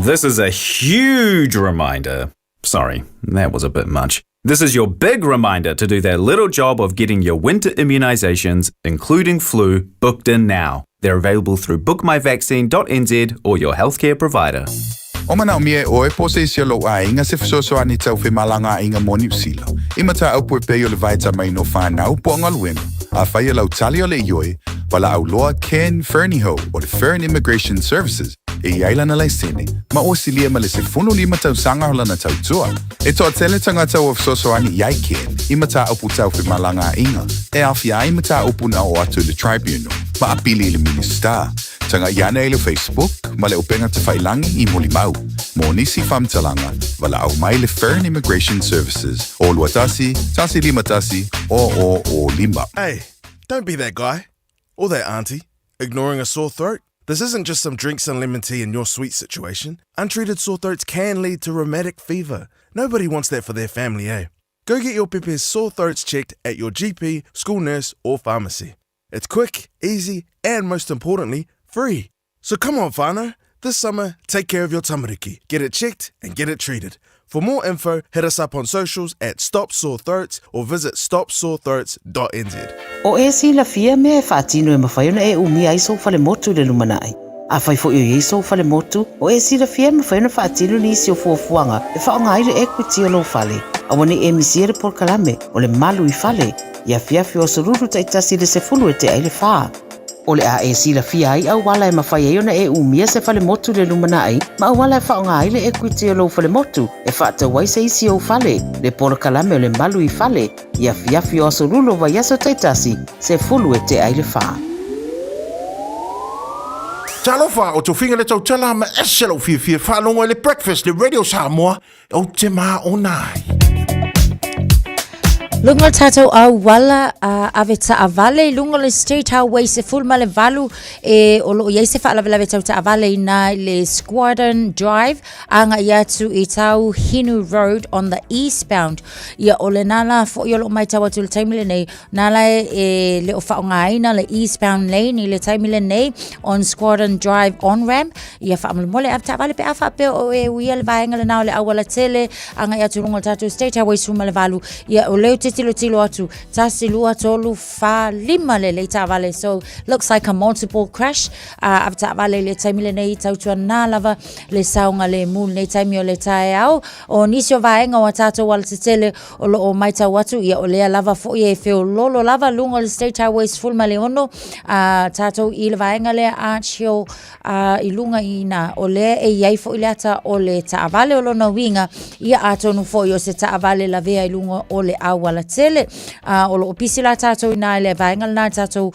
This is a huge reminder. Sorry, that was a bit much. This is your big reminder to do that little job of getting your winter immunisations, including flu, booked in now. They're available through bookmyvaccine.nz or your healthcare provider. O mana o mie o e pose isi alo a inga se fisoso ani tau whi malanga inga mo New Zealand. Ima ta au pue peo le vaita mai no whanau po anga luenga. A whai lau tali o le ioi, wala au loa Ken Fernieho o the Fern Immigration Services e yailana laisene, ma o silia ma le 15 tausanga hola na tautua. E toa tele tangata o Fesoasoani iai ken, I mata upu tau whimalanga inga, e awhia I mata upu na o atu le tribunal, ma apili le minister. Tanga iana e le Facebook, ma le upenga te whailangi I Molimau. Mo nisi whamtalanga, wala au mai le Fern Immigration Services, o luatasi, tasi limatasi, o lima. Hey, don't be that guy, or that auntie, ignoring a sore throat. This isn't just some drinks and lemon tea in your sweet situation. Untreated sore throats can lead to rheumatic fever. Nobody wants that for their family, eh? Go get your Pepe's sore throats checked at your GP, school nurse, or pharmacy. It's quick, easy, and most importantly, free. So come on, whānau. This summer, take care of your tamariki. Get it checked and get it treated. For more info, hit us up on socials at Stop Sore Throats or visit stopsorethroats.nz. O e si la fia me e whaatino e mawhaiona e umia i so fale motu le lumanai. A whai fo i so fale motu, o e si la fia me whaiona whaatino ni si o fuafuanga e whaonga aire equity o lo fale. A wane e misiere por kalame o le malu I fale. Ia fiafi o sururu taitasi le se fulu e te aile whaa. O le a e si la fia ai au wala e mawhaiona e umia se fale motu le lumanai, ma au wala e whaonga aile equity o lo fale motu e whaata waise isi o fale. Le por kalame o le malu I fale. Ia fiafi o sururu wa yaso taitasi se fulu e te aile whaa. Talofa o to finga le tau tala ma eselo fia whanonga le breakfast le Radio Samoa o te maa o nai. Lunga tato au wala aveta avale lunga le State Highway se fulma le valu e o lo yese fa la vela veta avale na le Squadron Drive anga yatu I tau Hinu Road on the eastbound ia o le nala fo yo lo mai tawa tu le taimile nei nala e le o fa ngaina le eastbound lane I le taimile nei on Squadron Drive on ramp ia fa mole aveta avale pe afa pe o e wi le vaenga le na le awala tele anga yatu lunga tato State Highway suma le valu ia o le tilo atu tasi lua tolu fa lima le ta vale so looks like a multiple crash avta vale le taimile nei tautua na lava le saunga le mul nei taimio le tae au o nisio vaenga wa tato wal tele o lo o maita watu ia o le lava fo e feo lolo lava lunga le State Highways full male ono tato I le vaenga le achio I lunga ina o le e iai fo I le ata o le ta vale o lo na winga ia atonu fo yo se ta vale la vea I lunga o le awala tele o lo pisi la tatou ina le vaenga na tatou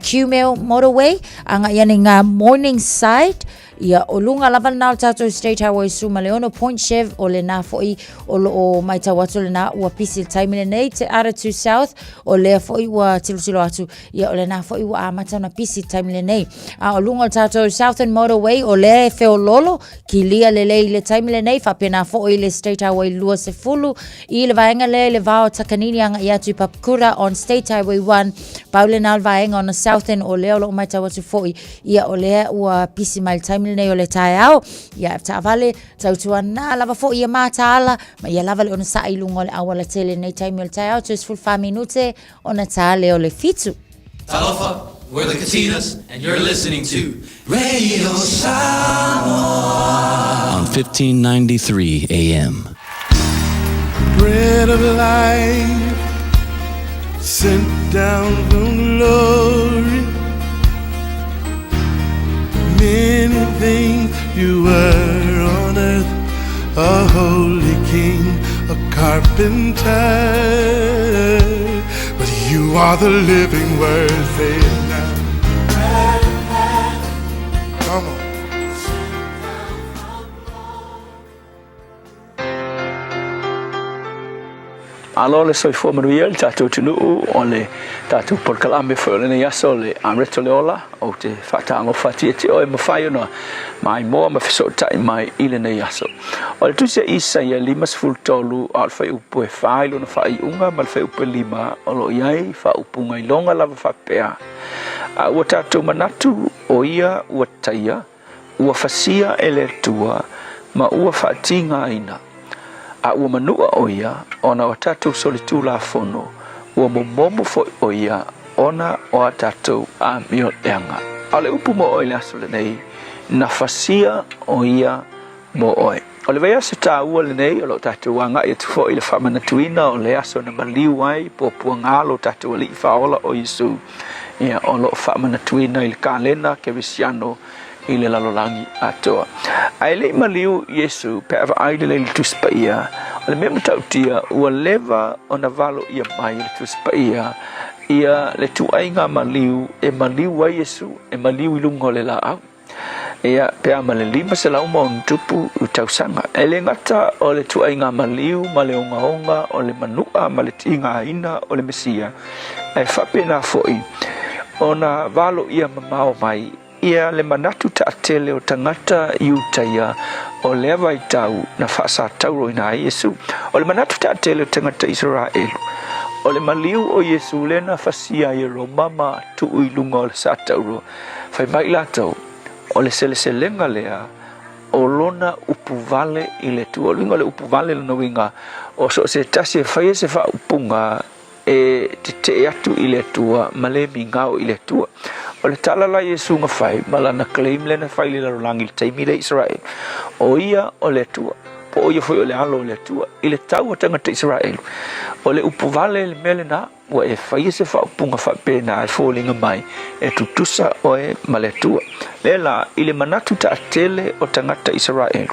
Qmail motorway anga yani nga Morningside ia o lunga lava na tatou State Highway suma leono Point Chev o le na foi o lo o mai tawatu le na ua pisi taimile nei te Aratu South o le foi ua tilusilo atu ia o le na foi ua amata na pisi taimile nei o lunga tatou Southern Motorway o le feo lolo ki lia le le taimile nei fa pena foi le State Highway lua se fulu I le vaenga le vao takanini anga ia tu Papakura on State Highway 1 paule na vaenga on the Southern o le o lo mai tawatu foi ia o le ua pisi mai taimile nei o le tae au ia ta vale tautua na lava fo ia mataala ma ia lava le ona sa ilunga le awala tele nei taimi o le tae au just full 5 minute ona tale o le fitu Talofa, we're the Katinas and you're listening to Radio Samoa on 1593 AM. Bread of life sent down from glory. Many things you were on earth, a holy king, a carpenter, but you are the living word. Say it now. Come on. Alo le soifua manuia le tātou tunuu o le tātou porkalame whaole nei aso le amreto le ola o te whataango whatia te oe mawhai ona mai moa ma wheso tai mai ile nei aso. O le tusia isa ia 5 al whai upu e whai lona whai unga ma le whai upu 5 o lo iai wha upu ngai longa lava whapea. Ua tātou manatu o ia ua taia, ua whasia e le tua ma ua whatinga aina. A ua manua o ia, ona o tātou solitu la fono, ua momomo fo o ia, ona o a tātou a mio leanga. A le upu mo oi le aso le nei, na fasia o ia mo oi. O le vea se tā ua le nei, o lo tātou anga i atu fo i le whamana tuina o le aso na maliu ai, po pua ngalo tātou ali i whaola o Isu. Ia o lo whamana tuina i le kālena ke visiano, i le lalolangi atoa. Ai le maliu Yesu pe ava ai le tuspa ia. O le mea matautia ua leva o na valo ia mai le tuspa ia. Ia le tuainga maliu e maliu wa Yesu e maliu i lungo le la au. Ia pe ama le lima se lau mo ntupu u tausanga. E le ngata o le tuainga maliu ma le onga o le manua ma le tinga ina o le mesia. E whape na foi. O na valo ia mamao mai. Ia le manatu ta atele o tangata iutaia o le vai tau na whasa tauro ina Yesu. O le manatu ta atele o tangata Israelu. O le maliu o Yesu le na fasia i Romama tu uilunga o le sa tauro. Fai mai latau. O le seleselenga lea o lona upuvale i le tua. O linga le upuvale le winga o so se tasi e whaia se wha upunga e te atu i le tua ma le mingao i le tua. O le talala Yesu nga whai ma lana claim le na whai le larolangi le taimi le Israel. O ia o le tua. Po o ia whai o le alo o le tua. I le tau o tangata Israel. O le upuvale le mele na wa e whaia se wha upunga wha pēna e fōlinga mai e tutusa o e ma le tua. Lela, i le manatu ta atele o tangata Israel.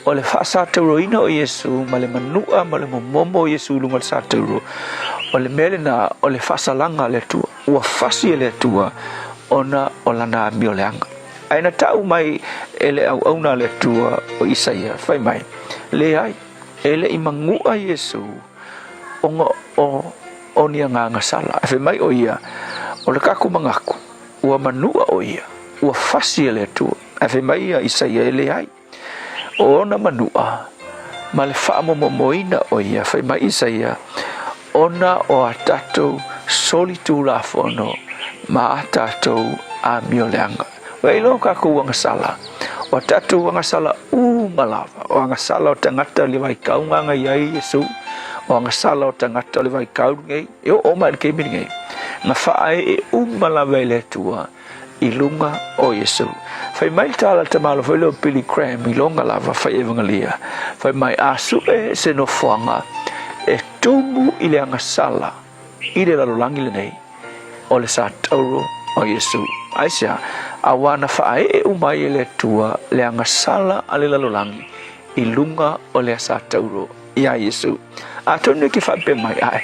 O le whaasa tauroina o Yesu, ma le manua, ma le momomo o Yesu lunga le sa tauro. O le mele na, o le whaasa langa le tua. Ua whasi e le tua, ona o lana mio leanga. Aina tau mai e le au auna le tua o Isaia, whai mai. Le ai, e le i mangua Yesu, onga o nia nganga sala. E whai mai o ia, o le kaku mangaku, ua manua o ia. Ua fasi e le tua. E whai mai ia Isaia e le ai. O ona manua. Ma le whaamomomoina o ia. Whai mai Isaia. Ona o a tatou solitu la fono. Ma a tatou a mio leanga. Wai lo kaku wanga sala. O a tatou wanga sala malava. O anga sala o tangata le vai kaunganga iai Yesu. O anga sala o tangata le vai kaungai. E o mai ke miringai. Nga whae e malava e le tua. Ilunga o Yesu. Fai mai tala te malo fai leo Billy Graham ilonga lava fai evangelia. Fai mai asu e se no fuanga e tumu i le anga sala i le lalolangi le nei o le sa tauro o Yesu. Aisea, awana fai e umai e le tua le anga sala a le lalolangi ilunga o le sa tauro i a Yesu. A tonu ki fai pe mai ai.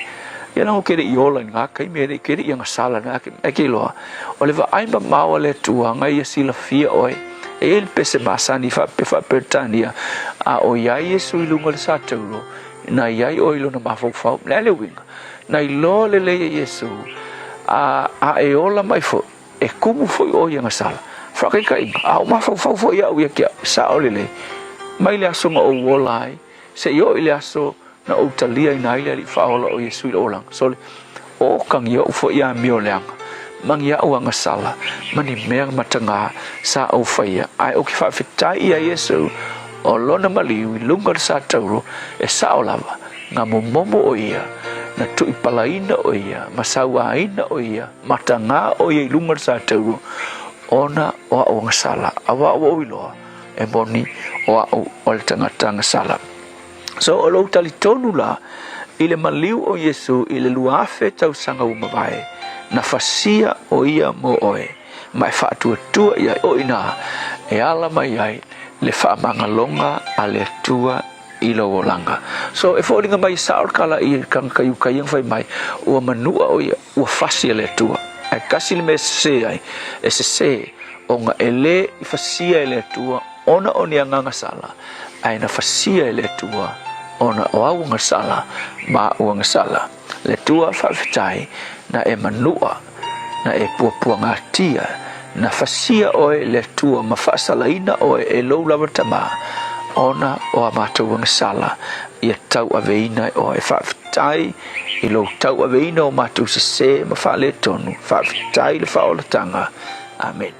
Ia nang kere iola nga kai mere kere ia ngasala nga ke loa o le va aima mawa le tua nga ia sila fia oi e el pese masani fa pertania a o ia Yesu ilunga le sa tauro na ia o ilo na mafau le winga na ilo le Yesu a e ola mai fo e kumu fo o ia ngasala fra kai a o mafau fo ia o ia kia sa o le mai le aso nga o wolai se yo ile aso na o talia ina ile li faola o Yesu ile olang so o kang ia ufo ia mio leanga mang ia o anga sala mani mea matanga sa o faia ai o ki fa fitai ia Yesu o lona mali lunga sa tauro e sa o lava nga momomo o ia na tu ipalaina o ia masawa ina o ia matanga o ia lunga sa tauro ona o anga sala awa o iloa e boni o le tangata sala. So o lo tali tonu la ile maliu o Yesu ile luafe tau sanga umawai na fasia o ia mo oe mai fatua tua ia o ina e ala mai ai le fa mangalonga ale tua ilo wolanga. So e fo dinga mai saul kala i kan kayu kayang fai mai o manua o ia o fasia le tua e kasi le mese ai e se o nga ele i fasia le tua ona o ni nganga sala ai na fasia le tua ona o au ngasala ma o ngasala le tua fafitai na e manua na e puapua ngatia na fasia oe le tua mafasalaina oe e lou lava tama ona o amata ngasala ia tau aveina o e fafitai i lou tau aveina o matu se mafale tonu fafitai le faolatanga. Amen.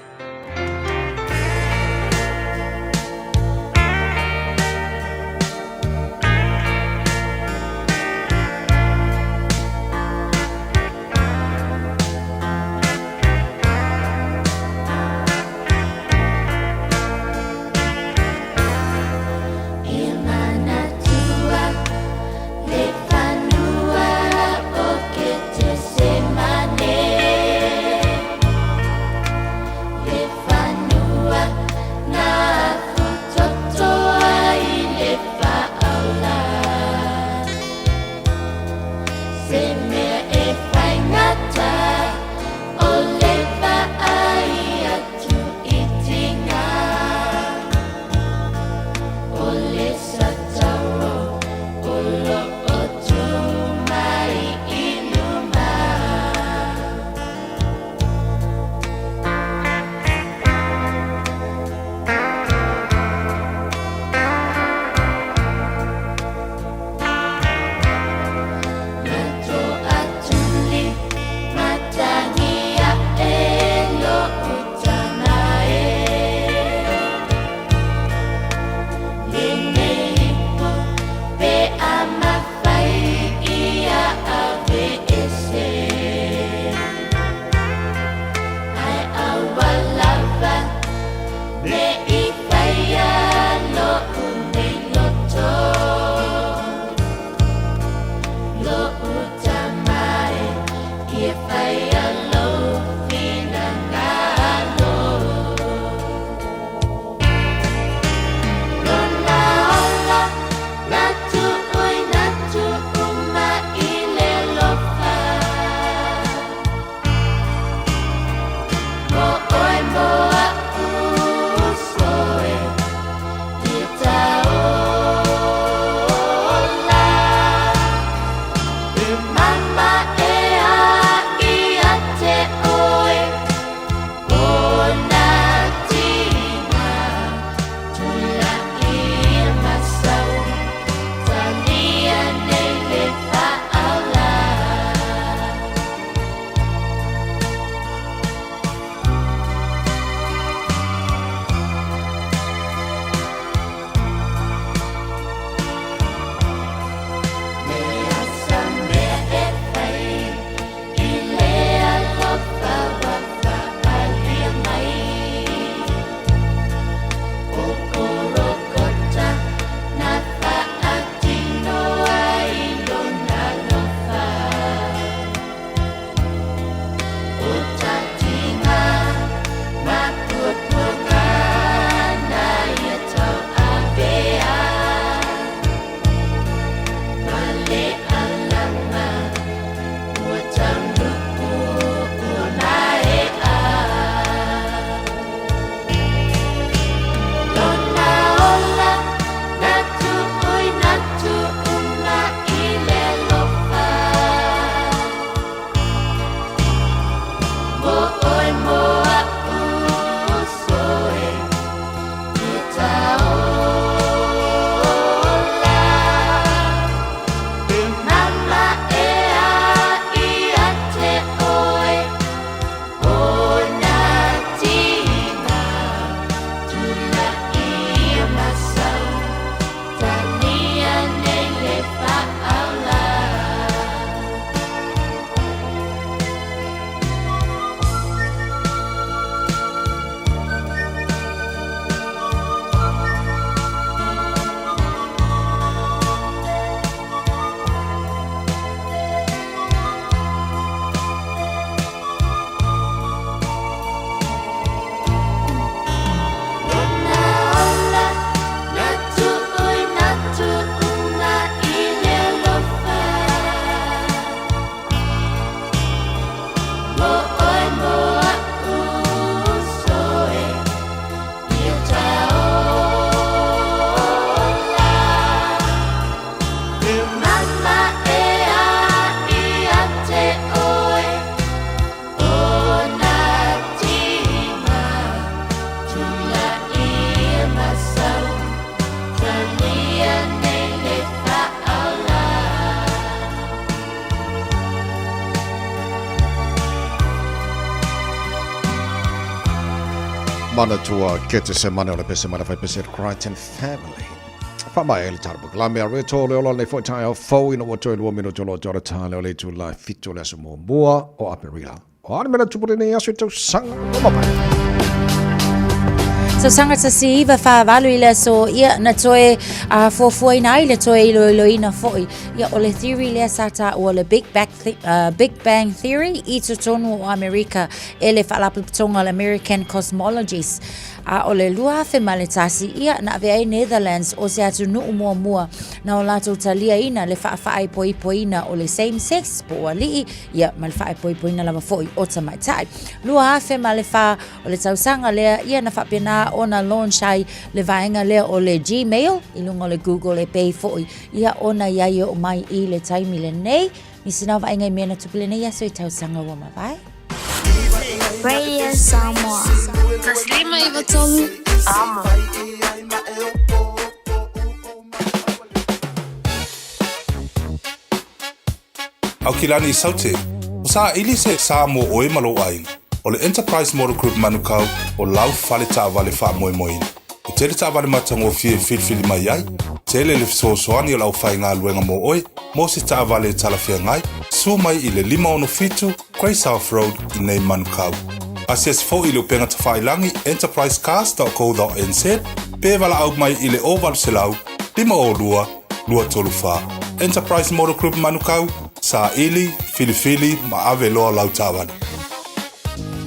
Mana tua kete semana ole pese mana fai pese Crichton family. Whamai ele tarabuk. La mea reto le ola le fo tai au fau ina wato lua mino tolo jora tale ole tu la fito le asumo mua o aperila. O ane mena tupure ne asu tau sanga o mapai. So sanga sa si iwa whaavalu ila so ia na toe fuafua ina ile toe ilo ina foi. Ia ole theory lea sata o le Big Bang Theory i to tonu o Amerika ele whaalaputonga le American Cosmologists. O le lua fe maletasi ia na vea Netherlands o se atu nuu mua na o lato talia ina le whaafai poipoina o le same sex po a lii ia ma le whaai poipoina lava foi o tamaitai. Lua fe male wha o le tausanga lea ia na whapena ona launch ai le vaenga lea o le Gmail i lunga le Google e pay foi ia ona iai o mai i le taimi le nei ni sina vaenga i mena tupile nei aso i tausanga ua mawai. Radio Samoa. Taslima Ivatolu. Ama. Au kilani saute. Sa ili se Samoa oe malo ai. O le Enterprise Motor Group manukau o lau fale taavale wha moe moe. O tele taavale matango fie filfili mai ai. Tele le fisosoani o lau whai ngā luenga mo oe. Mo se taavale talafia ngai. Sua mai i le 5 Grey South Road i nei manukau. Asias fo i le penga tawhailangi enterprisecars.co.nz pe wala au mai i le oval selau 5 lua tolu wha. Enterprise Motor Group manukau sa ili, filifili ma ave loa lau tawani.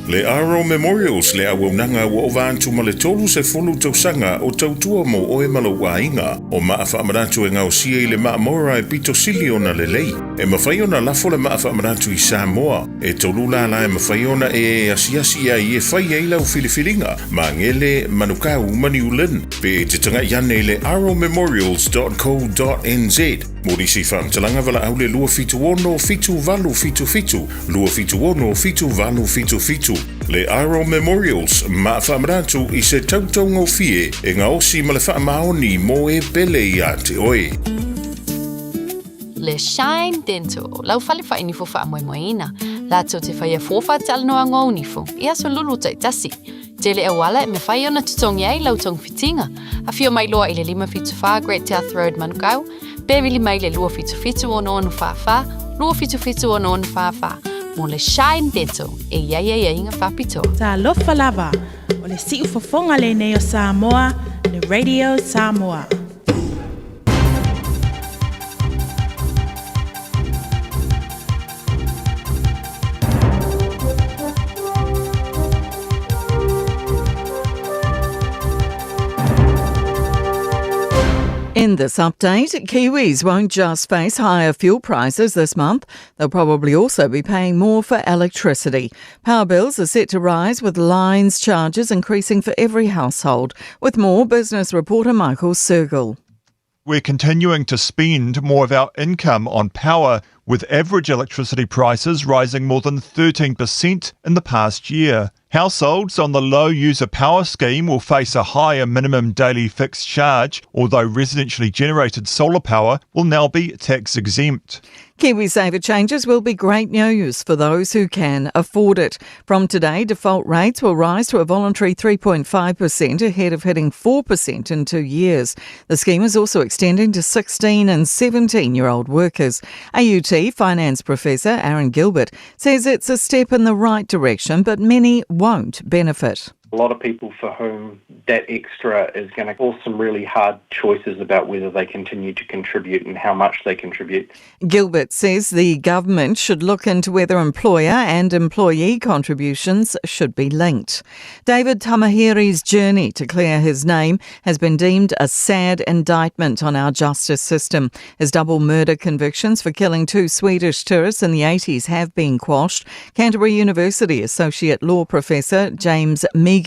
Le Arrow Memorials le awaunanga wa ovantu ma le tolu se fulu tausanga o tautua mo oe malawainga o maa whaamaratu e ngau sia i le maa mora e pito siliona le lei. E mawhaiona lafo le maa whaamaratu i Samoa. E tolu la e mawhaiona e asiasi a i e whai eila u filifilinga ma ngele manukau maniulin. Pe te tanga iane le arrowmemorials.co.nz. Morisi whaamtalanga wala au le lua fitu ono fitu valu fitu fitu. Lua fitu ono fitu valu fitu fitu. Le Aro Memorials ma whaamaratu I se tautau ngau fie e ngā osi ma le whaamaoni mo e pele ia te oe. Le Shine Dental, lau whale whaini fo whaamoemoeina. Lato te whaia fōwha tala noa ngau nifo, ia so lulu tai tasi. Te le awala me whai ona tutongi ai lau tong fitinga. A fio mai loa I le 5.5 Great South Road Manukau, Bevili mai le lua fitu ono onu whawha, lua fitu ono onu whawha. Mo le Shine Dental, e ia inga whapito. Ta lofa lava, o le siu fofonga le neo Samoa, le Radio Samoa. In this update, Kiwis won't just face higher fuel prices this month, they'll probably also be paying more for electricity. Power bills are set to rise with lines charges increasing for every household. With more, business reporter Michael Sergel. We're continuing to spend more of our income on power, with average electricity prices rising more than 13% in the past year. Households on the low user power scheme will face a higher minimum daily fixed charge, although residentially generated solar power will now be tax exempt. KiwiSaver changes will be great news for those who can afford it. From today, default rates will rise to a voluntary 3.5% ahead of hitting 4% in 2 years. The scheme is also extending to 16 and 17-year-old workers. AUT finance professor Aaron Gilbert says it's a step in the right direction, but many won't benefit. A lot of people for whom that extra is going to cause some really hard choices about whether they continue to contribute and how much they contribute. Gilbert says the government should look into whether employer and employee contributions should be linked. David Tamahiri's journey to clear his name has been deemed a sad indictment on our justice system. His double murder convictions for killing 2 Swedish tourists in the 80s have been quashed. Canterbury University Associate Law Professor James Meagan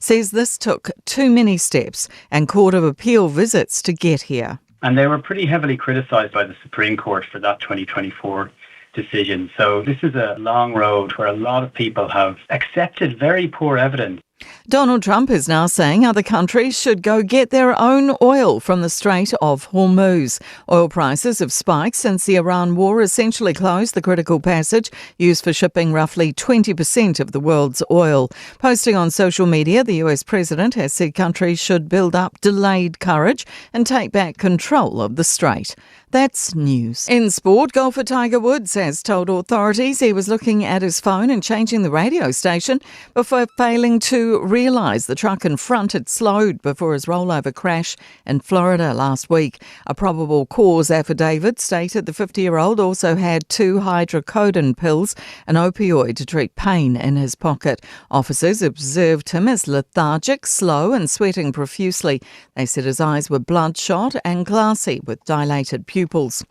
says this took too many steps and Court of Appeal visits to get here. And they were pretty heavily criticised by the Supreme Court for that 2024 decision. So this is a long road where a lot of people have accepted very poor evidence. Donald Trump is now saying other countries should go get their own oil from the Strait of Hormuz. Oil prices have spiked since the Iran war essentially closed the critical passage used for shipping roughly 20% of the world's oil. Posting on social media, the US president has said countries should build up delayed courage and take back control of the strait. That's news. In sport, golfer Tiger Woods has told authorities he was looking at his phone and changing the radio station before failing to realise the truck in front had slowed before his rollover crash in Florida last week. A probable cause affidavit stated the 50-year-old also had 2 hydrocodone pills, an opioid to treat pain, in his pocket. Officers observed him as lethargic, slow and sweating profusely. They said his eyes were bloodshot and glassy with dilated pupils.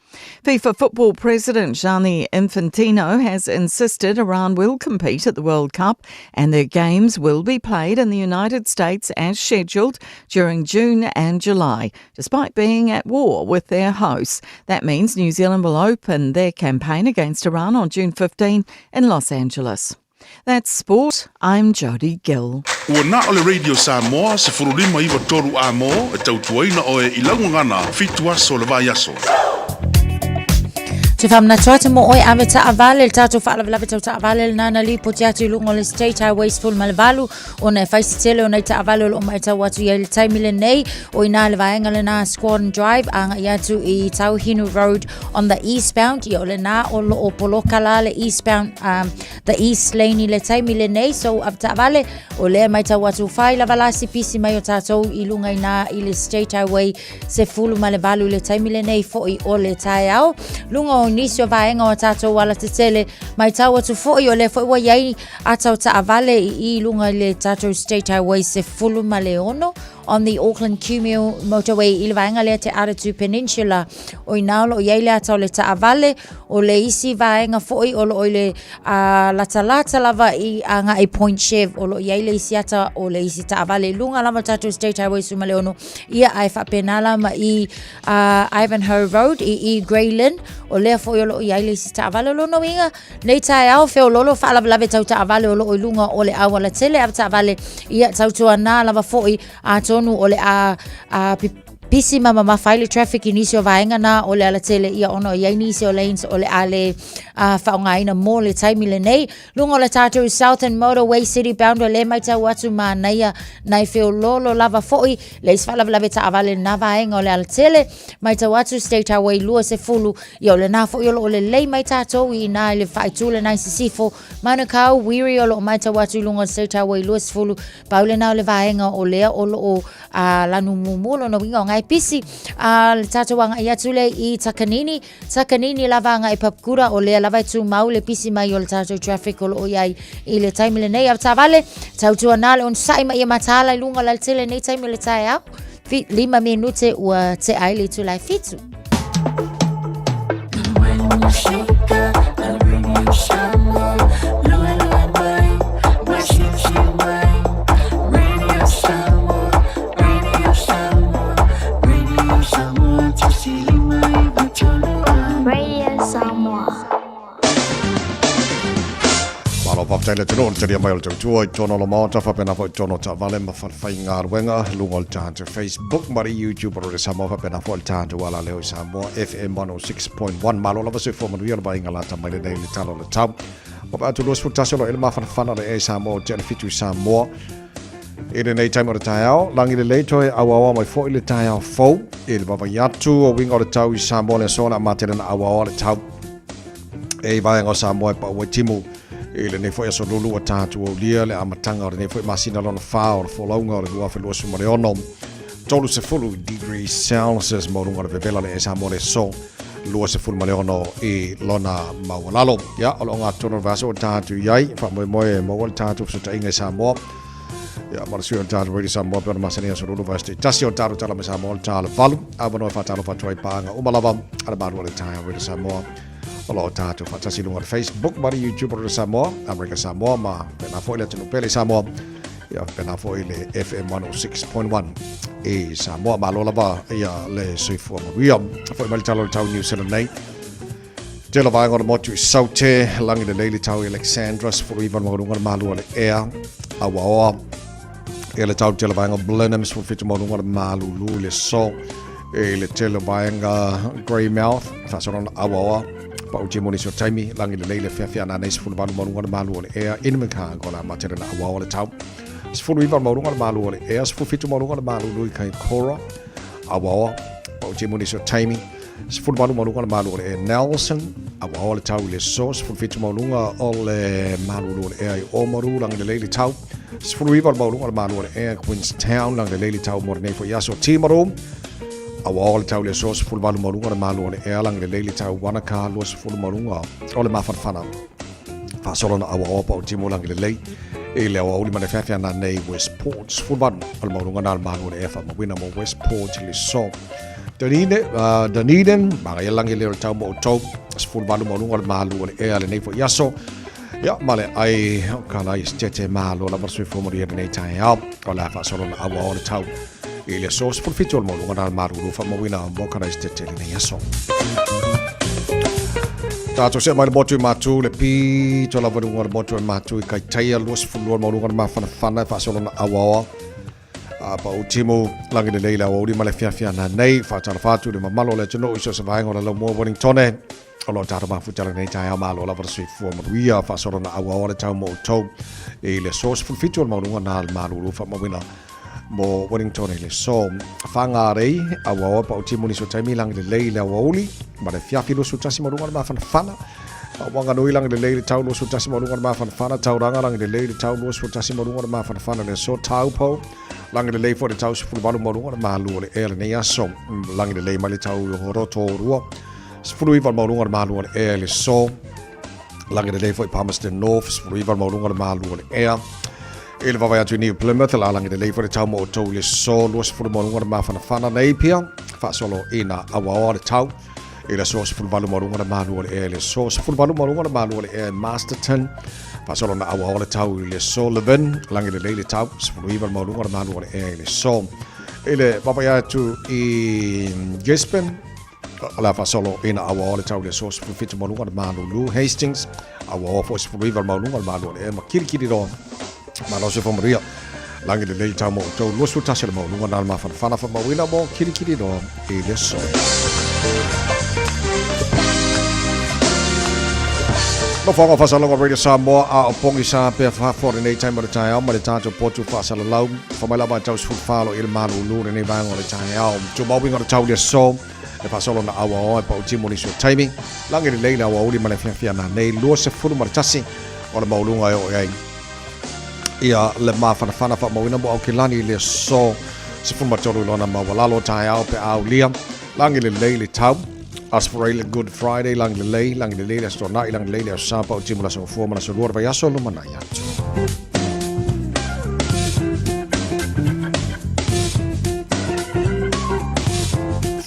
FIFA football president Gianni Infantino has insisted Iran will compete at the World Cup and their games will be played in the United States as scheduled during June and July, despite being at war with their hosts. That means New Zealand will open their campaign against Iran on June 15 in Los Angeles. That's sport. I'm Jody Gill. Ua na ole Radio Samoa se furulima iwa toru a mo e tautuaina o e ilangungana fitua so le vai aso. Te whamna tuata mo oi ame ta avale, tato whaalavalave tau ta avale nana li po tiatu lungo le State Highways full malevalu, o nei whaisi tele o nei ta avale o mai tau watu i le taimile nei, o i nā le vaenga le nā Squadron Drive, anga i atu i Tauhinu Road on the eastbound, i o le nā o lo o Polokala le eastbound, the east lane i le taimile nei, so av ta avale, o le mai tau watu whai la valasi pisi mai o tātou i lunga i nā i le State Highway se fulu malevalu le taimile nei fo i o le tai au, lunga o nisi o vaenga o tātou wala te tele mai tau atu fōi o le fōi wa iai atau ta avale i lunga le tātou State Highway se fulu ma le ono on the Auckland Cumule motorway i le vaenga lea te Aratu Peninsula. O inao lo iei lea tau le taavale o le isi vaenga foi o lo le lata lava i anga i Point Chev o lo iei le isi ata o le isi taavale lunga lama tatu State Highway Sumaleono ia ai whapenala ma i Ivanhoe Road i Greyland o lea foi o lo iei le isi taavale lo no inga nei tae au feo lolo whaalawalawe tau taavale o lo o lunga o le awala tele av taavale ia tau tua nā lava foi a tonu o le pisi mama mawhaile traffic inisio vaenga na o le ala tele ia ono ia inisio lanes o le ale whaongaina mō le taimi le nei. Lungo le tātou Southern Motorway City bound o le mai tau atu mā naia nai whio lolo lava foi le iswhalawalawe ta avale na vaenga o le ala tele mai tau atu State Highway lua se fulu ia o le nā foi o le lei mai tātou i nā le whaitule nai se sifo Manukau Wiri o lo mai tau atu lungo State Highway lua se fulu paule nā o le vaenga o lea o lo lanu mumulo no winga o ngai pisi le tātou anga i atule i Takanini lavanga i Papkura o lea lava tu mau le pisi mai o le tātou traffic o lo iai i le taimi le nei av tavale tautua nā le on saima i matala i lunga la tele nei taimi le tae au 5 minute ua te ai le tulai fitu. Taile te nōna te ria mai o te utua i tono lo maota whapena fo i tono ta vale ma whai ngā ruenga lungo le tātou Facebook mari YouTube o re Samoa whapena fo i tātou ala leo i Samoa FM 106.1 malo lava se fo manuia lava inga lata mai le nei le talo le tau wapa atu luas futasi lo ele mawhanawhana le e Samoa o tēna fitu i Samoa e le nei taimo le tae au langi le leitoe awawa mai fo i le tae au fau e le wawa yatu o winga o le tau i Samoa le sona matele na awawa le tau e vaenga o Samoa e pa ua timu e le nei foi aso lulu a tātou o lia le amatanga o le nei foi masina lona whā o le wholaunga o le hua whelua sumare ono tolu se fulu degrees Celsius maurunga le vevela le e Samoa le so lua se fulu mare ono i lona maualalo ia o longa tono vaso o tātou iai whamoe maua le tātou so tainga i Samoa ia marasui o tātou ready Samoa pēna masina aso lulu vaso te tasi o tātou tala me Samoa le tāla valu awanoe whatalo whatuai pāanga umalava ana mātua le tāia ready Samoa Olo tātou whatasi lunga le Facebook, mari YouTube o Samoa, America Samoa, ma pena fo ile tino pele Samoa, ia pena fo ile FM 106.1 e Samoa, ma lola ba ia le soifua maria, fo imali talo le tau New Zealand nei. Te la vaenga o le motu i saute, langi le leili tau i Alexandra, sifuru iwan maurunga le malua le ea, awaoa, e le tau te la vaenga o Blenheim, sifuru fitu maurunga le malulu le so, e le te la vaenga Greymouth, fasoron awaoa, pa uti moni so taimi langi le leile fea na nei sifulu malu marunga le malu o le ea inumika ko la matere na awa o le tau sifulu iwa marunga le malu o le ea sifulu fitu marunga le malu lui kai Cora awa pa uti moni so taimi sifulu malu marunga le malu o le ea Nelson awa o le tau le so sifulu fitu marunga o le malu o le ea i Omaru langi le leile tau sifulu iwa marunga le malu o le ea Queenstown langi le leile tau mo nei fo yaso Timaru awa o le tau le so sifulu malu marunga le malu o le ea langi le leile tau Wanaka lua sifulu marunga o le mawhanawhana whaasolo na awa o pa o timo langi le lei e le awa uli mane whawhia na nei Westport sifulu malu o le marunga na le malu o le ea whamawina mo Westport le so Dunedin maga ia langi le o le tau mo o tau sifulu malu marunga le malu o le ea le nei fo yaso ia male ai kala i stete malu o la varsui fomori e nei tai au o la whaasolo na awa o le tau e le so sifulu fitu o le marunga na le malu o whamawina mo kara i stete le nei yaso Tātou se mai le motu i mātu le pi to la varunga le motu i mātu i kai taia lua sifulu o marunga le mawhanawhana e whaasolo na awaoa pa o timu langi le leila o uri ma le fiafia na nei whaatara whātu le mamalo le tino iso sa vaenga o le lau mua Wellingtone o lo tātou mawhutara nei tai au malo o la varasui fua maruia whaasolo na awaoa le tau mo o tau e le so sifulu fitu o marunga na le maru rufa mawina mo Wellington le so whanga rei awaoa pa o timu niso taimi langi le leila o uli ma le fiafi lo sutasi marunga le mawhanawhana wanga nui langi le leili tau lo sutasi marunga le mawhanawhana tauranga langi le leili tau lo sutasi marunga le mawhanawhana le so taupo langi le lei fo le tau sifulu walu marunga le malu o le ea le nei aso langi le lei ma le tau i horoto rua sifulu iwa marunga le malu o le ea le so langi le lei fo i Palmerston North sifulu iwa marunga le malu o le ea Ele vava atu ni Plymouth la langi de leifo de tau mo tau le so luas fulu mo lunga ma fana nei pia fa solo ina awa de tau ele so fulu valu mo lunga ma lu ele so fulu valu mo lunga ma lu ele Masterton fa solo na awa de tau le so leven langi de leile tau fulu ival mo lunga ma lu ele so ele vava atu I Gisborne ala fa solo ina awa de tau le so fulu fitu mo lunga ma lu Hastings awa fo fulu ival mo lunga ma lu ele ma kirikiri do ma lo se fo maria langi de lei tamo to lo su tasel mo lunga dal ma fana fa mawina mo kiri do e le so no fonga fa sala radio Samoa a pongi sa pe fa for nei time mo tai ma le tato potu fa sala lau fa mai la ba tau su falo il malu lu nei ba ngore tai au to mo winga tau le so e fa solo na awa o pa timo ni so timing langi de lei na wa uli ma le fia na nei lo se fu ma tasi o le maulunga o ai ia le mafana fa mawina mo Aukilani le so se fuma tolu lona ma walalo tai au pe au liam langi le leile tau aspirate Good Friday langi le leile sto na langi le leile sa pa timula so fo mana so lor va yaso lo mana ya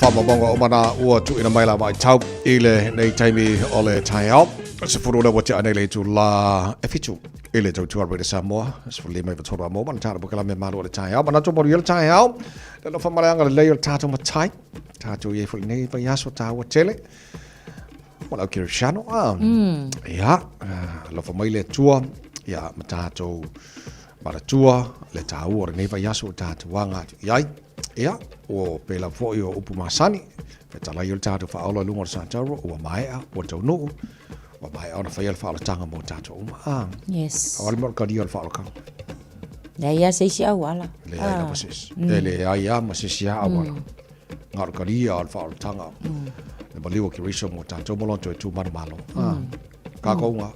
fa bongo o mana o tu ina mai la vai tau ile nei taimi ole tai au se furu le wati ane le tu la efitu ele tau tuar de Samoa se le mai vatora mo man tara bukala me malo le tai au mana to moriel tai au le lo famala nga le tato matai tato ye ful nei va yaso ta wa tele wala kirshano ya lo famile tua ya matato para tua le tau or nei va yaso tato wanga yai ya o pela foi o upumasani petala yol tato fa olo lungo sa taro o mai a o tau no wa mai ona fa yel fa la tanga mo tato yes awal mo ka diol fa ka ya se sia wala le ya masis ele ya masis ya awal ngar ka dia al fa tanga le baliwo ki riso mo tato mo lo tu mar malo ka ko nga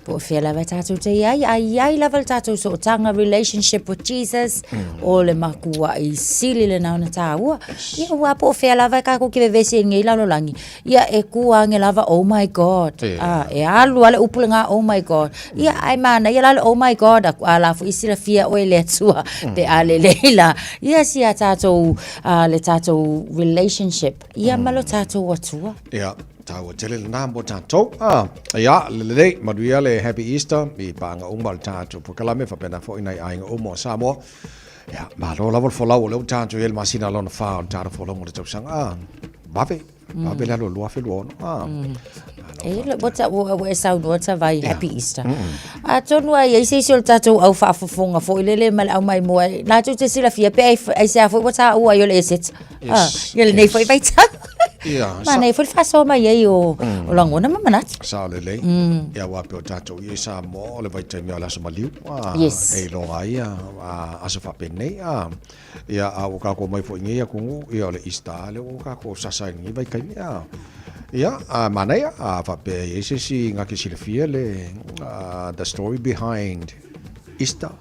po fia la tato te ai level tato so tanga relationship with Jesus o le makua I sili le na taua ia wa po fia la ka ko ke vese ngi la lo langi ia e kua nge lava oh my god e alu ale upulanga oh my god ia ai mana ia la oh my god ala fu isila fia o le tsua pe ale leila ia si tato le tato relationship ia malo tato watua ia tawa tele na mo tato ya le maduia le happy Easter mi panga umbal tato pokala me fa pena fo ina ai o mo Samoa ya ma lo la vol fo la o tato el masina lon fa tato fo lo mo tato sanga babe la lo fe lo le bota o sound what's vai happy Easter a tonu ai se sul tato au fa fonga fo le mal au mai mo na tu te sila fia pe ai se fo bota o ai le set ye nei foi vai ta ma nei foi fa so mai ai o langona mamanat sa le ya wa pe tato ye sa mo le vai te mi ala so maliu e lo ai a so fa pe nei ya o ka ko mai fo ngi ya ku ya le Easter le o ka ko sa sa ngi vai kai ya manaya fa pe ese si ngaki sile fiele the story behind Easter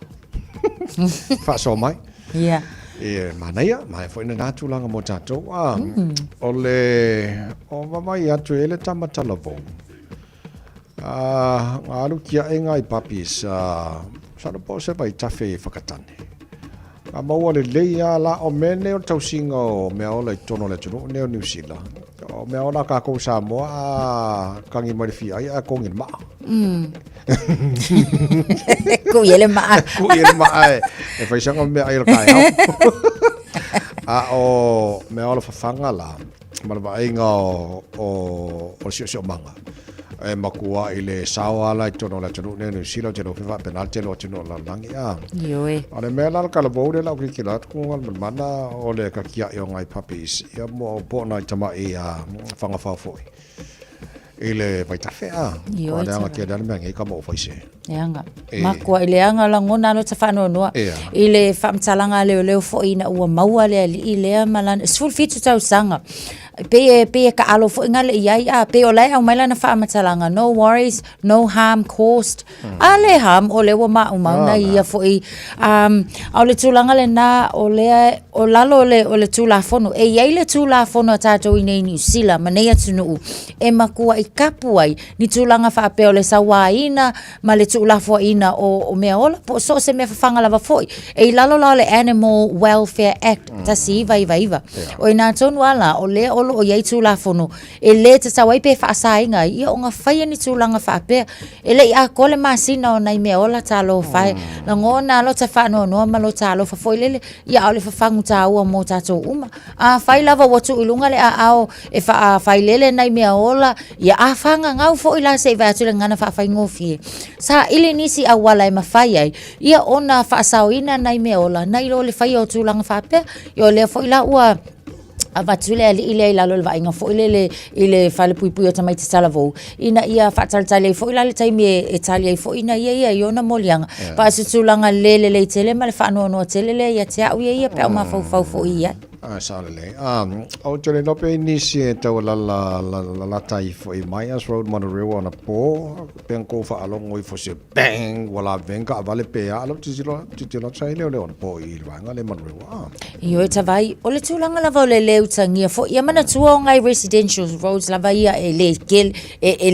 fa so mai manaya mai foi na tu langa mo tato ole o mama ya tu ele tamata lavo alu kia enga I papis sa no po se vai tafe fakatane mau le leia la o mene o tausinga me o le tono le tono ne New Zealand o me ona ka ko Samoa kangi mai fi ai a kongin ma ko yele ma e fai sanga me ai ka o me ola fa fanga la ma ba inga o sio manga e makua ile sawa la tono la tono ne silo tono fa penalti lo tono la langi yoe ale me la ka bo de la ki kilat ko ngal mana ole ka kia yo ngai papis ya mo bo na tama e fanga fa foi ile vai ta fe o da ma ke da me ngai ka mo foi se yanga makua ile anga la ngona no ta fa no ile fam talanga le foi na ua maua le ile malan sul fitu tau sanga pe ka alo fo ngale ia pe o lai au mai lana fa matalanga no worries no harm caused ale ham o le wa ma na ia fo au le tulanga le na o le o lalo le o le tula fono e ia le tula fono tato i nei New Zealand manea tunu e makua i kapu ai ni tulanga fa pe o le sawaina ma le tula fo ina o mea ola po so se me fanga lava foi e lalo le Animal Welfare Act ta si vai o ina tonu ala o le olo o ia tula fono e le te sawai pe fa sainga ia o nga fai ni tulanga fa pe e le a kole masina o nai mea ola talo fai na ngona lo ta fa no ma lo talo fa foi le ia o le fa fangu ta o mo tato uma a fai lava watu ilunga le a ao e fa fai lele nai mea ola ia a fanga ngau foi la se va tu ngana fa fai ngofi sa ile nisi a wala e mafai ai ia ona fa sauina nai mea ola nai lo le fai o tulanga fa pe yo le foi la ua avatule ile la lo va inga fo ile fale pui o tamai te salavo ina ia fatal tale fo ile taimi e Italia fo ina ia yona molianga pa se tulanga le tele ma le fa no tele le ia tia ia pe ma fo ia Salele. O tole no pe nisi e tau la tai fo I Myers Road Monorail on a po pen ko fa along fo se bang wala venga vale pe alo titilo sai le on po I vanga le Monorail. Io e tavai o le tulanga la vole le utangia fo ia mana tua ngai residential roads la vai e le kel e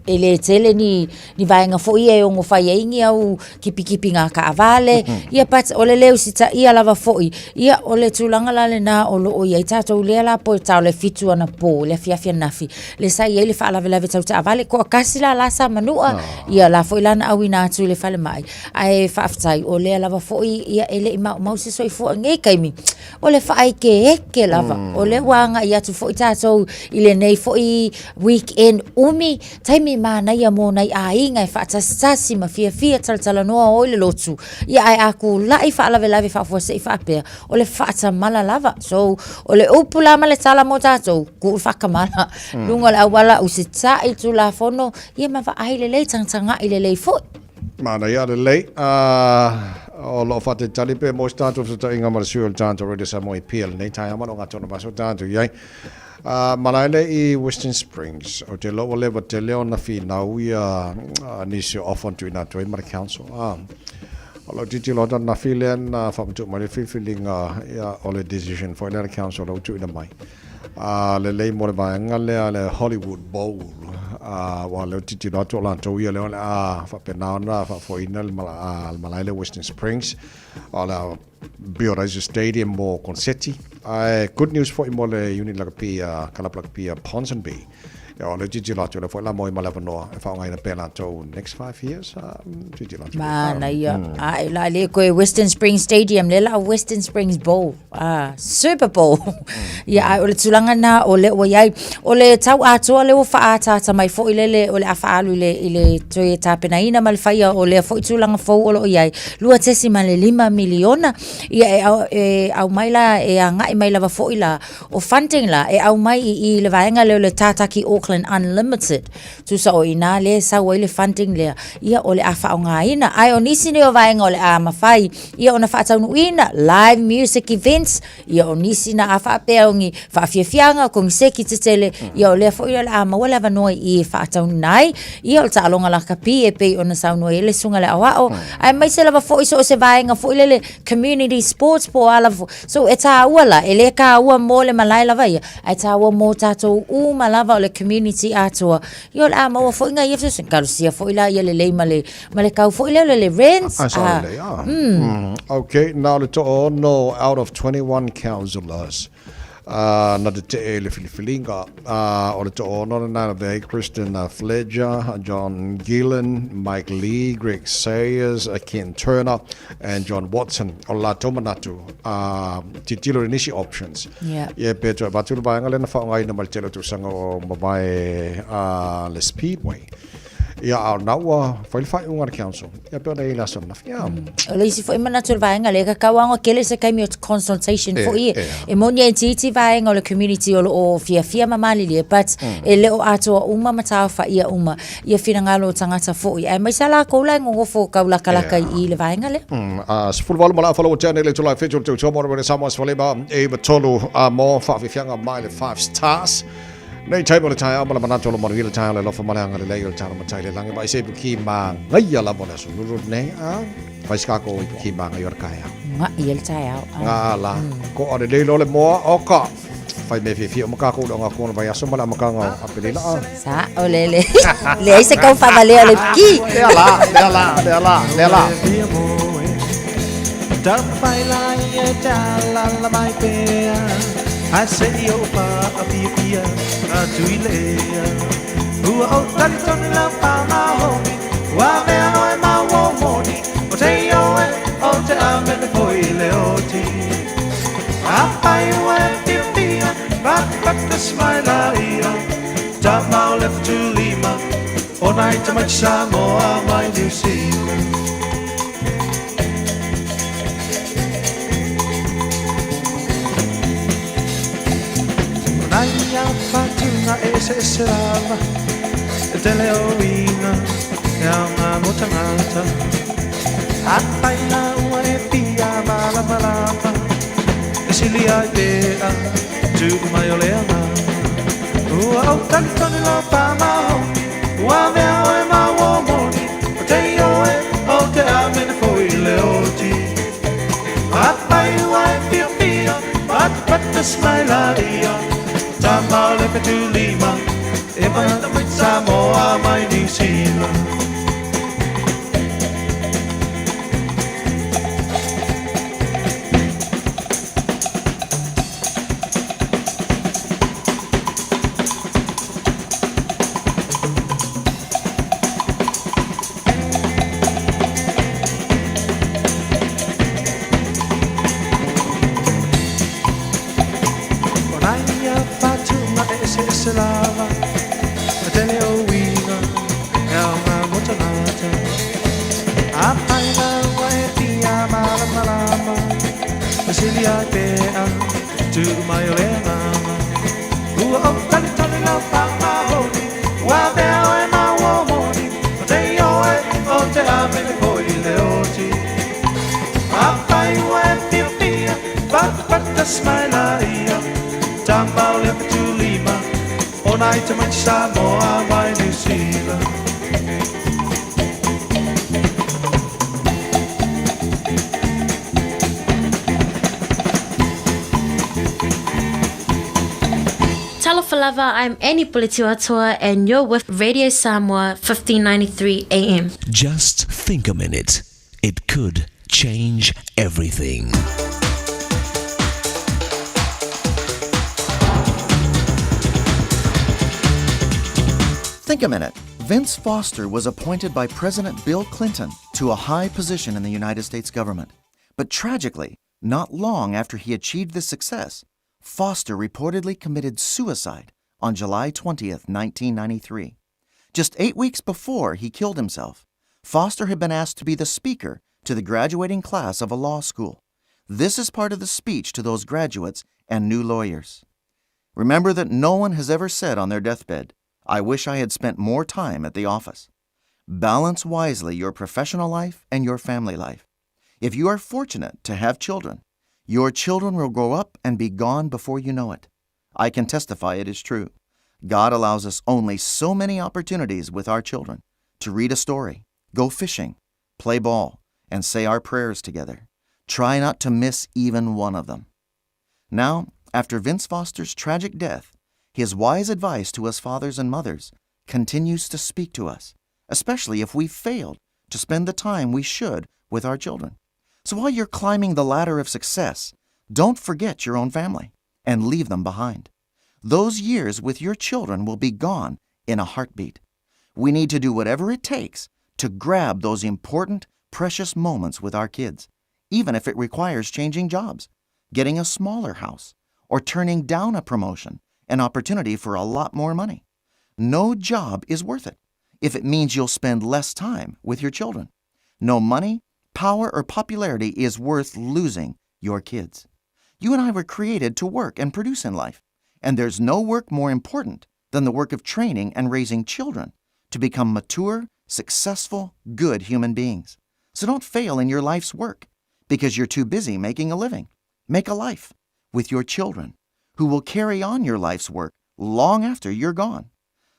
le tele ni vainga fo ia o fa ingi au kipi nga ka vale ia pat o le usita ia lava fo ia o le tulanga la na o lo o ia tato le la po tau le fitu ana po le fiafia nafi le sai ele fa la vela tau ta vale ko kasila la sa manua ia la fo ilana awina tu le fale mai ai fa aftai o le lava fo ia ele mau se soi fo ngai kaimi o le fa ai ke lava o le wanga ia tu fo tato ile nei fo weekend umi taimi mana ia mo nai ai ngai fa tasasi ma fia tala no o le lotu ia ai aku la I fa la vela fa fo se fa pe o le fa ta mala lava so o le upula ma le tala mo tatou ku whakamana lunga le awala o se ta I tula fono ia ma wa ai le tanga I le fo Mana ia le o lo fate talipe mo start of the inga marsuel tanto already some appeal nei tai ama nga tona baso tanto ia malaile I Western Springs o te lo le te leo na fi na ia nisi off on to ina to in council Alo titi lota na filen na famtu mari feeling ya ole decision for the council lo tu ina mai le mo ba ngale le Hollywood Bowl wa le titi lota la to ia le fa pena na fa for inal malai Western Springs ala Bioraise Stadium mo concerti good news for mo le unit la pia kala plak pia Ponsonby Ja, le titi lato le la moi malava no fa ngai na pela to next 5 years titi lato mana ia ai la le ko Western Springs Stadium le la Western Springs Bowl Super Bowl ia ai o le tulanga na o le o le tau ato le o fa ata mai fo ile o le afaalu ile to e tapena ina mal faia o le fo tulanga fo o ia lua tesi male 5 miliona ia au mai la e ngai mai lava fo ila o funding la e au mai I le vaenga le tataki Auckland Unlimited tu sa o ina le sa o ile funding le ia o le afa o ngaina ai o nisi ne o vaenga o le a mafai ia ona fa tau ina live music events ia o nisi na afa peongi fa fiafianga ko seki tele ia o le fo ia la ma wala vanoi I fa tau nai ia o ta longa la kapi e pe ona sa no ele sunga le awao ai mai se lava fo iso se vaenga fo ile community sports po ala so eta wala ele ka ua mo le malai lava ia ai ta ua mo tato u malava o le community atua yo la ma fo nga ia se karusia fo ila ia le male kau fo ila le rents okay now le to no out of 21 councillors na de te le filifilinga o le to no na de Kristen Fletcher, John Gillen, Mike Lee, Greg Sayers, Ken Turner and John Watson o la tomanatu titilo initial options ye petro batul ba ngale na fa ngai na maltelo tu sango babae le Speedway Ia au naua whailwhai unga council. Ia pēr nei la sona fia. O le isi fo imana tu vaenga le ka kawango kele se kaimi o consultation fo i. E moni e titi vaenga o le community o fia mamali le but e le o ato uma matao fa ia uma. Ia fina ngalo tangata fo i. E mai sala koula ngongo fo kaula kalaka i le vaenga le. Sifulu walu mala follow channel le tulai feature tu chomo re Samoa Swaleba e batolu mo fa fianga mai le 5 stars. Nei chai mo le chai amala manato lo mo le chai le lofa malanga le le chai mo chai le langa ba se buki ma ngai la bona su lu ne a vai ska ko buki ma ngai or kaya nga il chai au nga la ko o le lo le mo o ka fai me fi mo ka ko nga ko vai aso mala mo ka nga apeli la sa o le le se ka fa vale le buki le la da fai la ia ta la mai pe I say yo pa a pia a tuilea o tali toni la pa ma homi wa me no ma wo moni o te yo o te ame te foi le oti a pai wa pia but the smile io da ma left to Lima o night to my Samoa my New Zealand. Naya fatunga ese lava te leoina nga motangata apaina ua e pia malama esilia idea tu mai olea ua au talitoni lo pama ua mea oe ma uomoni o te ioe o te amene foi leoti apai ua e pia but the smile ia Samoa lepe tu Lima, e mana mai Samoa mai New Zealand. Lava, tele o wina, elma motanata. Apaina wae pia malama, silia pea, tu mai olema. Ua o tali tali la pama honi, wa bea o e ma uomoni, o te ioe o te ame me koi leoti. Apai wae pia, but the smile ia, tamba o lepe tu Lima. All night to my Samoa, my New Zealand. Talofalava, I'm Annie Politiwatua and you're with Radio Samoa 1593 AM. Just think a minute. It could change everything. Think a minute. Vince Foster was appointed by President Bill Clinton to a high position in the United States government. But tragically, not long after he achieved this success, Foster reportedly committed suicide on July 20th, 1993. Just 8 weeks before he killed himself, Foster had been asked to be the speaker to the graduating class of a law school. This is part of the speech to those graduates and new lawyers. Remember that no one has ever said on their deathbed, I wish I had spent more time at the office. Balance wisely your professional life and your family life. If you are fortunate to have children, your children will grow up and be gone before you know it. I can testify it is true. God allows us only so many opportunities with our children to read a story, go fishing, play ball, and say our prayers together. Try not to miss even one of them. Now, after Vince Foster's tragic death, his wise advice to us fathers and mothers continues to speak to us, especially if we've failed to spend the time we should with our children. So while you're climbing the ladder of success, don't forget your own family and leave them behind. Those years with your children will be gone in a heartbeat. We need to do whatever it takes to grab those important, precious moments with our kids, even if it requires changing jobs, getting a smaller house, or turning down a promotion, an opportunity for a lot more money. No job is worth it if it means you'll spend less time with your children. No money, power, or popularity is worth losing your kids. You and I were created to work and produce in life, and there's no work more important than the work of training and raising children to become mature, successful, good human beings. So don't fail in your life's work because you're too busy making a living. Make a life with your children who will carry on your life's work long after you're gone.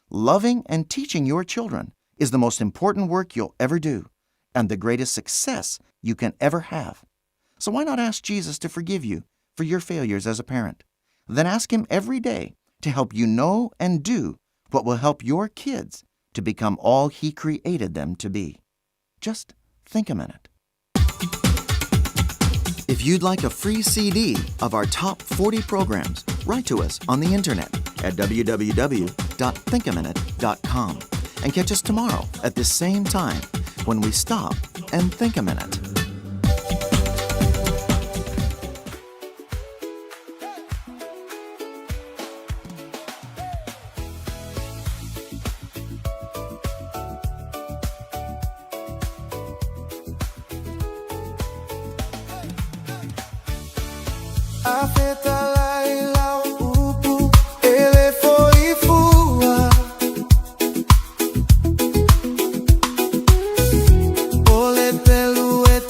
Loving and teaching your children is the most important work you'll ever do and the greatest success you can ever have. So why not ask Jesus to forgive you for your failures as a parent? Then ask Him every day to help you know and do what will help your kids to become all He created them to be. Just think a minute. If you'd like a free CD of our top 40 programs, write to us on the internet at www.thinkaminute.com and catch us tomorrow at this same time when we stop and think a minute. Ole pelu et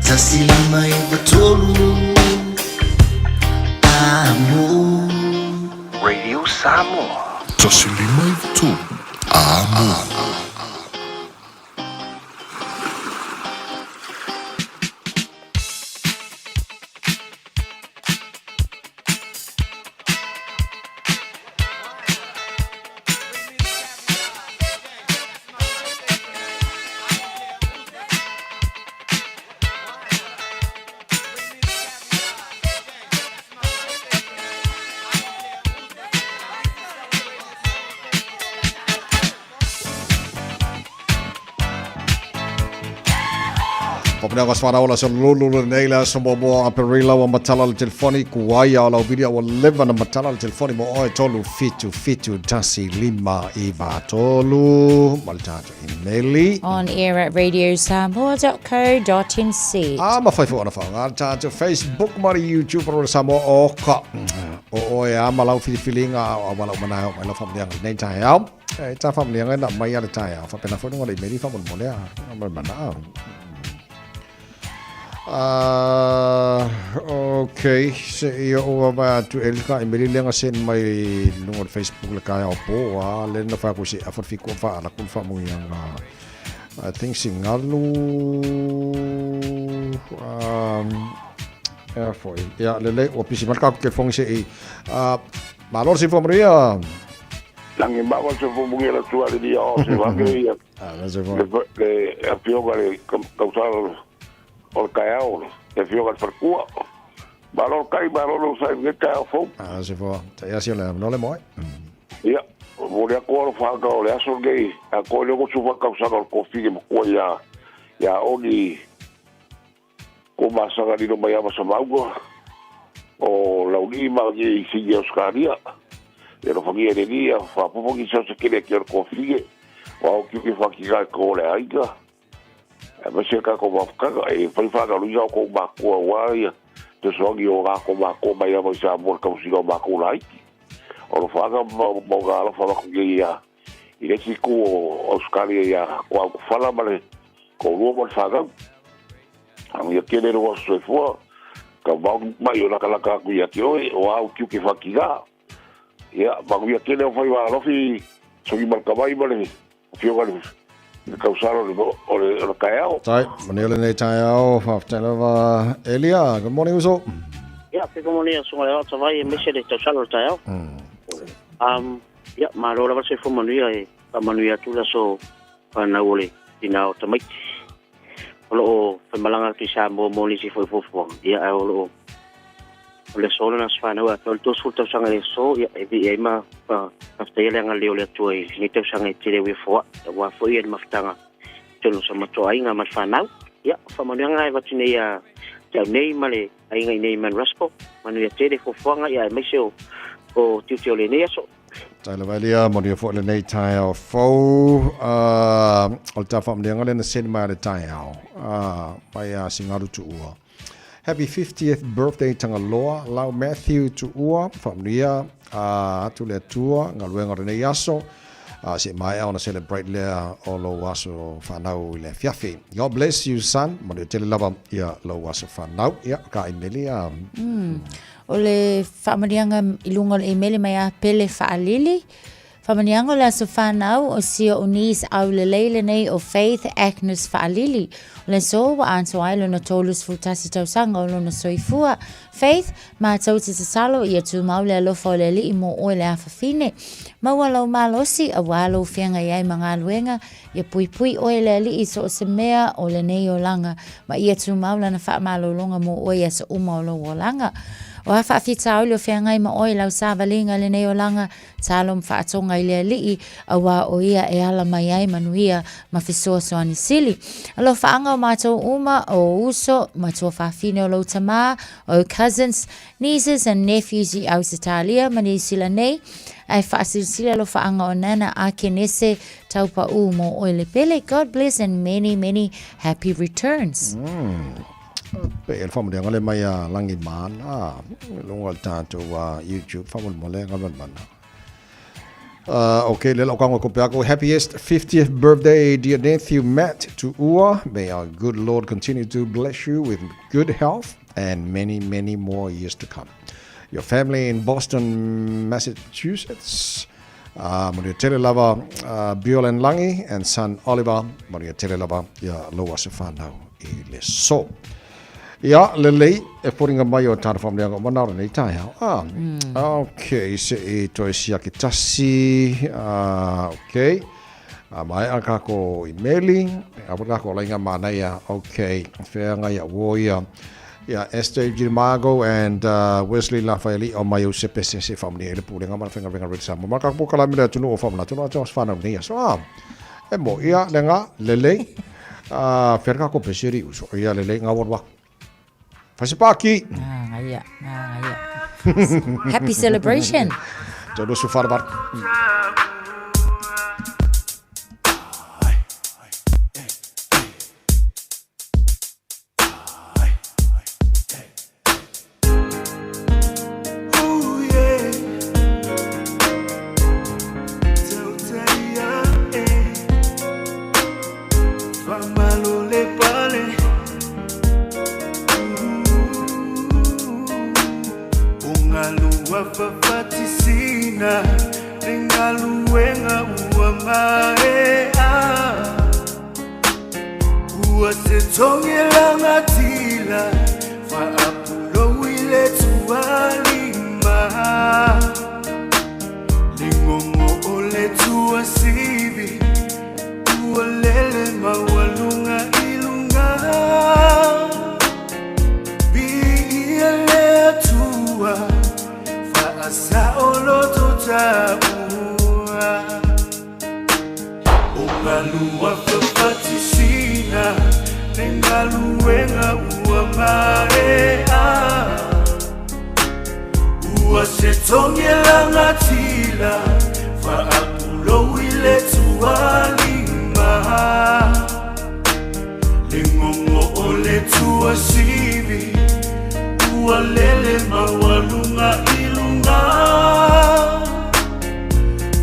Tasi lima ibatolu Amo Radio Samoa. Tasi lima ibatolu Amo. Pagpinang kaswara wala sa lulu nila sa mo aperila wa matala al telefoni kuwaya wala video wa live na matala al telefoni mo oi tolu fitu tasi lima iba tolu maltato emaili on air at radiosamoa.co.nz. Mafaifu na fa ngata Facebook mari YouTube ro samo o ka o ya malau filifilinga o malau mana malau family ang nei tai ao ta family ang na mai ya tai ao fa pena fo ngole meri fa mon mo le mana okay, iyo ba tu elka imili lenga sen mai lungod Facebook la kaya po len na fa ko si afot fi ko fa la kun fa mo yang I think singalu for ya lele o pisi marka ke fong se malor si fomria langi bawa se fomria la tua di o se va que ya le apio vale causar o caeo e fio gal percua valor kai valor sai que caeo fo se fo ya si no le moi ya volia ko fa ga o le aso gay a ko le ko su fa causa ko kofi mo ko ya oni ko masa ga dino mai ama samaugo o la ulima gi si Oscaria e lo famiglia de dia fa poco che se che le kofi o ki fa ki ga ko le aiga ma se ka ko ka e fa ga lu ya ko ba ko wa ya te so gi o ga ko ba ko ba ya mo sa mo ka si go ba ko lai o fa ga mo ga lo fa ko ya ile si ko Oscaria ya ko fa la male ko lu mo fa ga am ya ke le ro so fo ka ba ma yo la ka ku ya ki o au ki fa ki ga ya ba ya ke le fa va lo fi so gi mal ka ba i male fio ga causaron o caeo. Tai, manele nei taeo, faftelava Elia. Good morning, Uso. Yeah, good morning. So I also vai messe de tausalo taeo. Yeah, ma lo va se fo manuia e pa manuia tu la so pa na ole ina o tamai. Lo fa malanga ki sa mo ni si fo fo. Yeah, lo le solo na sfa na wa to sul to sanga le so ya e ma pa after le nga le le tu e ni to sanga ti le we fo wa fo ye ma ftanga to lo sama to ai nga ma fa na ya fa mo nga e va tine ya ja nei male ai nga nei man raspo manu ya te de fo fo nga ya me so o ti le ne so tai la valia mo dia fo le nei tai o fo alta fam le nga le na sen ma le tai ao pa ya singaru tu ua. Happy 50th birthday Tangaloa, Lau Matthew to Ua, familia, to le tua, Ngaluenga Rene Yaso, si mai on celebrate le Olo Waso Fanau le Fiafi. God bless you, son. Mone tele lava ya Lo Waso Fanau, ya ka Emilia. Ole famarianga ilunga le Emeli mai a pele faalili. Famaniango la sofanau o sio unis au le leile nei o Faith Agnes Faalili. Le so wa anso ai lona tolus futasi tausanga o lona soifua. Faith, ma tauti te salo ia tu maule alofa o le li mo o le afafine. Mawalo malosi a walo fianga iai mga luenga ia pui o le li so se mea o le nei o langa. Ma ia tu maula na wha malolonga mo o ia sa uma o lo o langa. O hafa afitau leo whiangai ma oi lau sāwalinga le nei o langa tālom whaatonga i lea lii a wā o ia e ala mai ai manuia ma whisoa soani sili. Alo whaanga o mātou uma o uso, mātou whawhine o lau tamā, o cousins, nieces and nephews i Ausitalia, mani sila nei, ai whaasilisila lo whaanga o nana a kenese taupa u mo oi le pele. God bless and many, many happy returns. Pe el famu dia ngale mai langi man lungal tanto wa YouTube famu mole ngaban man Okay, Lelo Kangwa Kopiako. Happiest 50th birthday, dear nephew Matt to Ua. May our good Lord continue to bless you with good health and many, many more years to come. Your family in Boston, Massachusetts. Maria Telelava, Biol and Langi, and son Oliver. Maria Telelava, ya loa se whanau I le so. Ia, lelei, e poringa mai o tāna whamleanga o manaura nei tai hao. Okay, se e toi siaki tasi. Okay. Mai a kako I meli. A kako lainga manaia. Okay. Whea ngai a woia. Yeah, Esther Gilmago and Wesley Lafaeli o mai o se pese se whamni e le pūrenga mana whenga red sama. Maka pukala mira tunu o whamna. Tunu a tōs whanau nia. So, e mo ia lenga lelei. Whenga ko peseri uso. Ia lelei ngā warwa. Fasipaki. Happy celebration. Todo su farbar. Fafatisina Ringaluenga uamaea Uasetongela tila Fa apulo wile tualima Lingongo ole tuasibi Ualele mawalunga ilunga Biile tua Asa oloto tabua Ungalua fafatisina Nengaluenga uamaea Uasetongela ngatila Fa apulo wile tualima Lingongo ole tuasibi Ualele mawalunga ilunga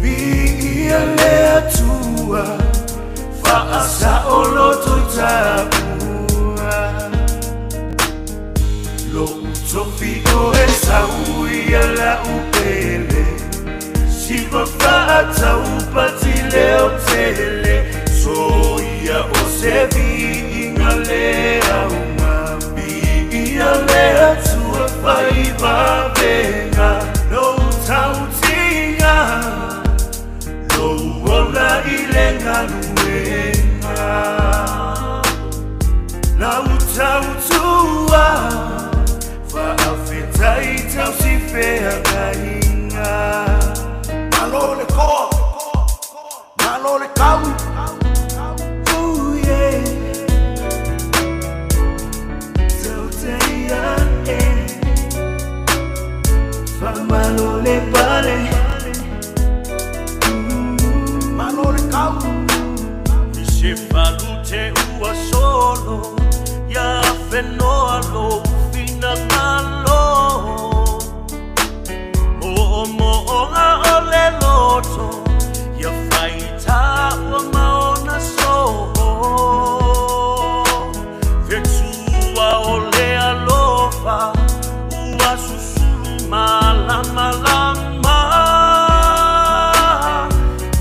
Biile atua Faasa oloto tabua Lo utofi o esa uia la upele Siva fata upatile otele Soia o sevi ingalea Lea tua whaiva venga No tautinga No ola I lenga nuenga Na utautua Whaafeta I tau si whea kainga Malole ko Malole kau Malole pale Malole kau Se falute ua solo Ya feno alo fina malo Mo ole loto Ya faita ua maona so Vetua ole alofa Ua susulu malama lama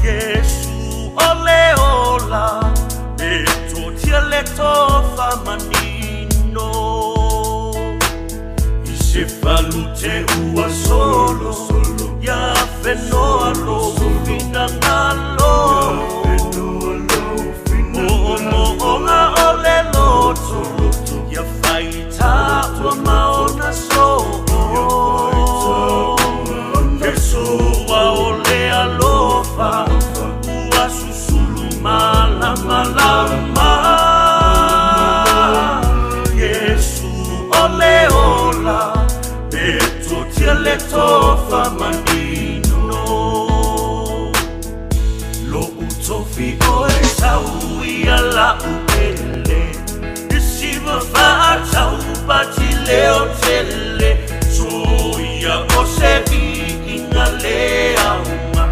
Yesu ole ola Beto tieleto famanino Ise falute ua solo Ya feno alo fina ngalo Onga ole loto Ya faita ua maona so Pessoa ole alofa Ua susulu malama lama Yesu ole ola Beto tieleto famanino Lo utofi oe sauia la upele Isiva fata upati leo tele Soia o sebi ingalea uma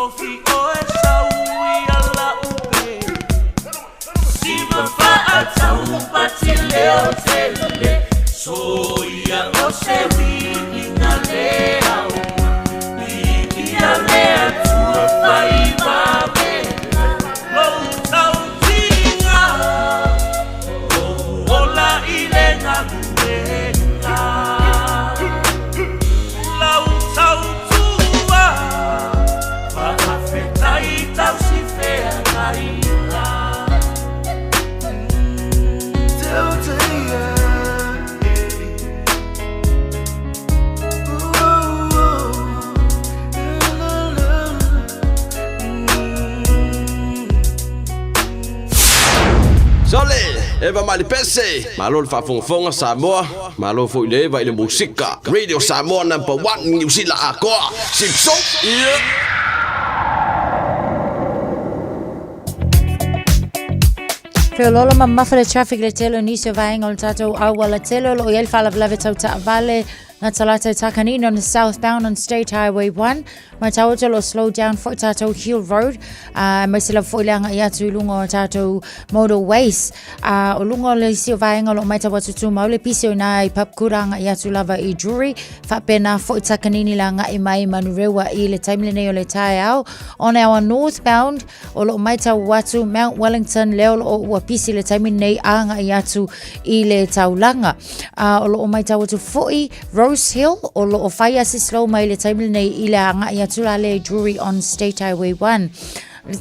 kofi o e saui ala upe Si mafa atau pati leo tele So ia o se wini na lea Ia lea tua whai wawe Lou tau tinga Ola i le na luenga Lau tau tua Whakawhetai tau si whea kaina Tau teia Sole, eva mali pese. Malo le fafonga Samoa, malo fo ile va ile musika. Radio Samoa #1 New Zealand akoa. Simpson. Yeah. Feololo ma mafale traffic le telo niso vaenga o tato awala telo lo yel fala vlave tau ta vale na talata takanini on the southbound on State Highway 1. Ma tau lo slow down for tato Hill Road. Ma sila fo ilanga iatu lungo tato motorways. O lungo le sio vaenga lo mai tawa tutu maule pisio na I pap kuranga iatu lava I jury. Fa pena fo takanini langa I mai manurewa I le time le le tai au. On our northbound o lo mai tawa watu Mount Wellington leo o pisi le taimi nei anga I atu I le taulanga. O lo o mai tawa tu foi Rose Hill o lo o whai asi slow mai le taimi nei I le anga I atu la le jury on State Highway 1.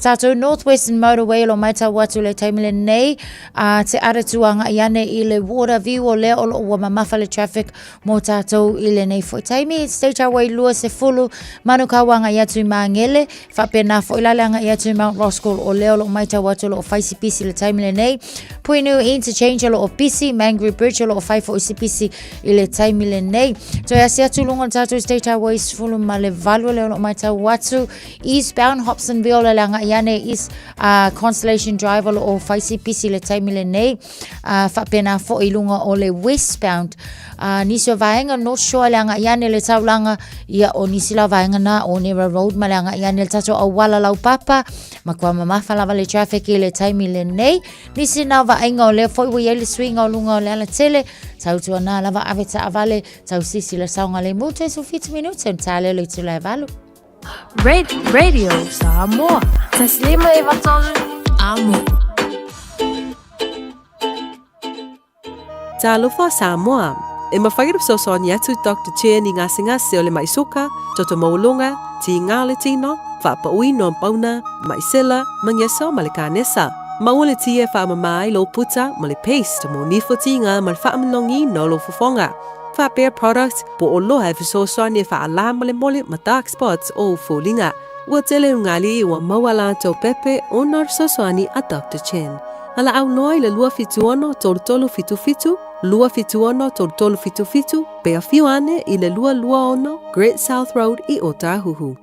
Tato Northwestern Motorway lo mai tawa tu le taimi nei te aratuanga iane I le water view o le o lo o mamafa le traffic mo tato I le nei fo taimi State Highway lua se fulu manukawanga I atu mangele fa pena fo ilalanga I atu Mount Roskill o le o lo mai tawa tu lo o whaisi pisi le taimi nei Puinu interchange o lo o pisi Mangere Bridge o lo o whai fo isi pisi I le taimi nei so asi atu lunga tato State Highway fulu ma le valu le o lo mai tawa tu eastbound Hobsonville le langa iane is Constellation Drive o lo o whaisi pisi le taimi nei fa pena fo ilunga o le westbound Nisio vaenga North Shore langa iane le taulanga ia o nisila vaenga na o Nera Road malanga iane le tato awala lau papa makwa mamafa lava le traffic I le taimi nei nisi na vaenga o le foi wi ele swing o lunga o le ala tele tau tua na lava aveta avale tau sisi le saunga le mute so 50 minutes en tale le tula valu Radio Samoa. Taslima ivatolu amo. Talofa Samoa. E mawhairu sosoni atu Dr. Chen I ngasi o le maisoka, toto maulunga, ti ngā le tino, whapa ui no pauna, maisela, mangeso ma le kānesa. Maua le tia whaamamai lo puta ma le paste mo nifoti ngā ma le whaamalongi no lo fufonga. Whapea products po o loha e sosoni e whaala ma le mole ma dark spots o fulinga. Ua tele ungali I ua mawala tau pepe o nar sosoni a Dr. Chen. Ala au noi le lua fituono tolu fitu fitu, lua fituono tolu fitu fitu, pea fiuane I le lua ono, Great South Road I Otahuhu.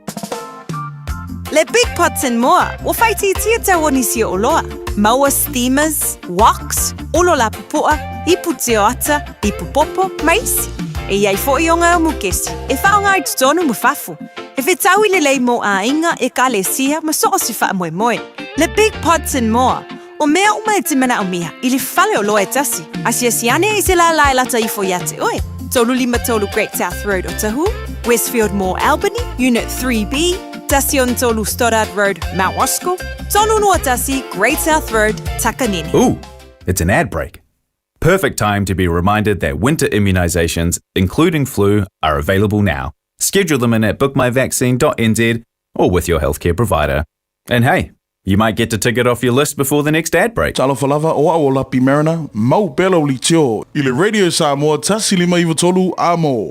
Le Big Pots and More, o whaiti tia tau onisi o loa. Maua steamers, woks, olo la pupua, I putio ata, I pupopo, maisi. E iai fo I o ngā mukesi, e whaonga I tutonu mufafu. E whetau I le lei mo a inga e ka le sia ma soo si wha moe moe. Le Big Pots and More, o mea uma e te mana o miha, I le whale o loa e tasi. Asia siane I se la lata I fo iate oe. Tolu lima tolu Great South Road o Tahu, Westfield Mall Albany, Unit 3B, Tasion tolu Stoddard Road, Mount Roskill, tolu nuatasi Great South Road, Takanini. Ooh, it's an ad break. Perfect time to be reminded that winter immunisations, including flu, are available now. Schedule them in at bookmyvaccine.nz or with your healthcare provider. And hey, you might get to tick it off your list before the next ad break. Talofa lava o a o lapi marina, mau belo li tio. I le Radio Samoa tasilima iwa tolu amo.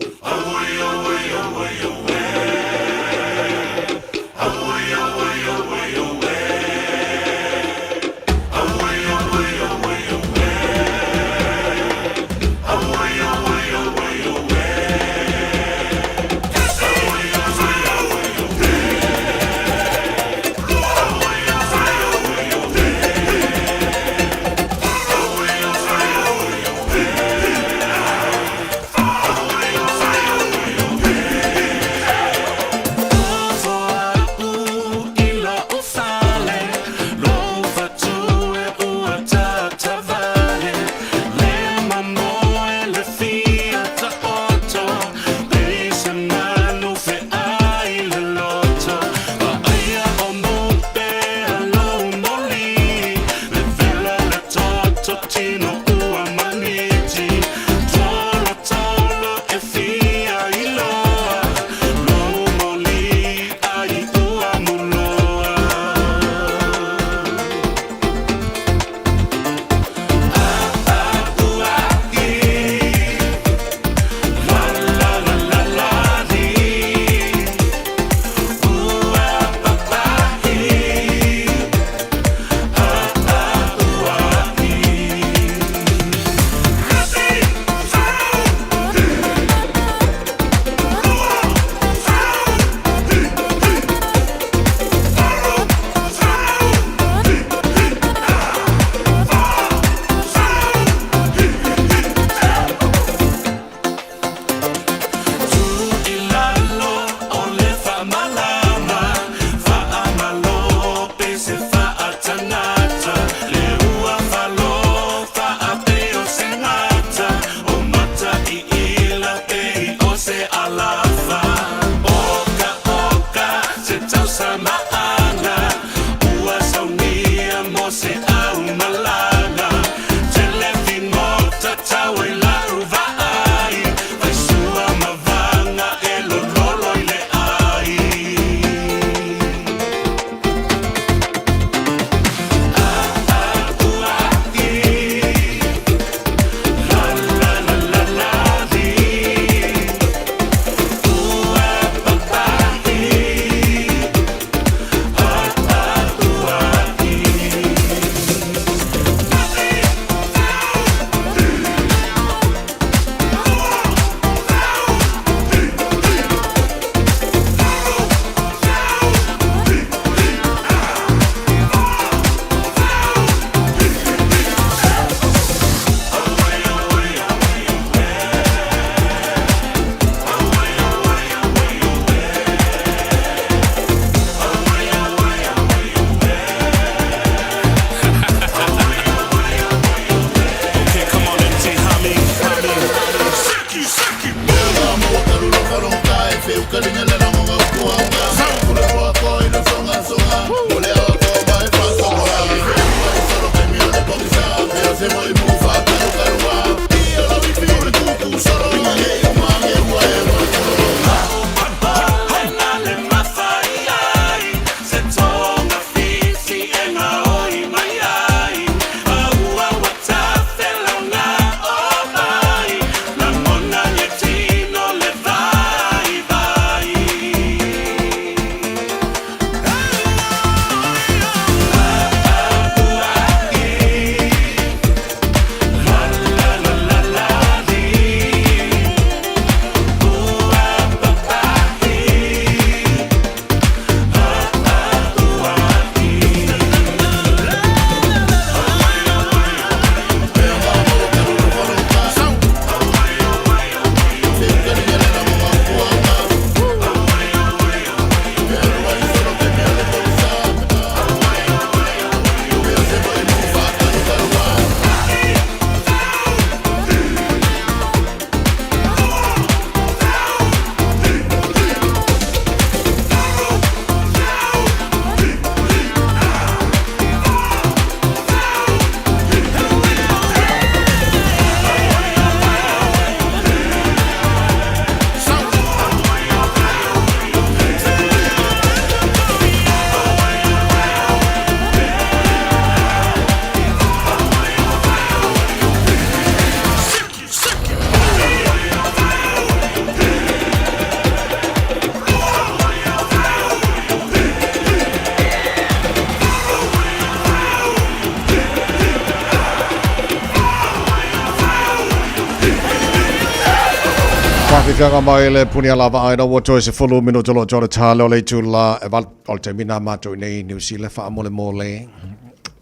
Kanga mai le punia lava ai no woto se fulu minuto lo jole talo le tula e val o te mina mato nei New Zealand fa mole mole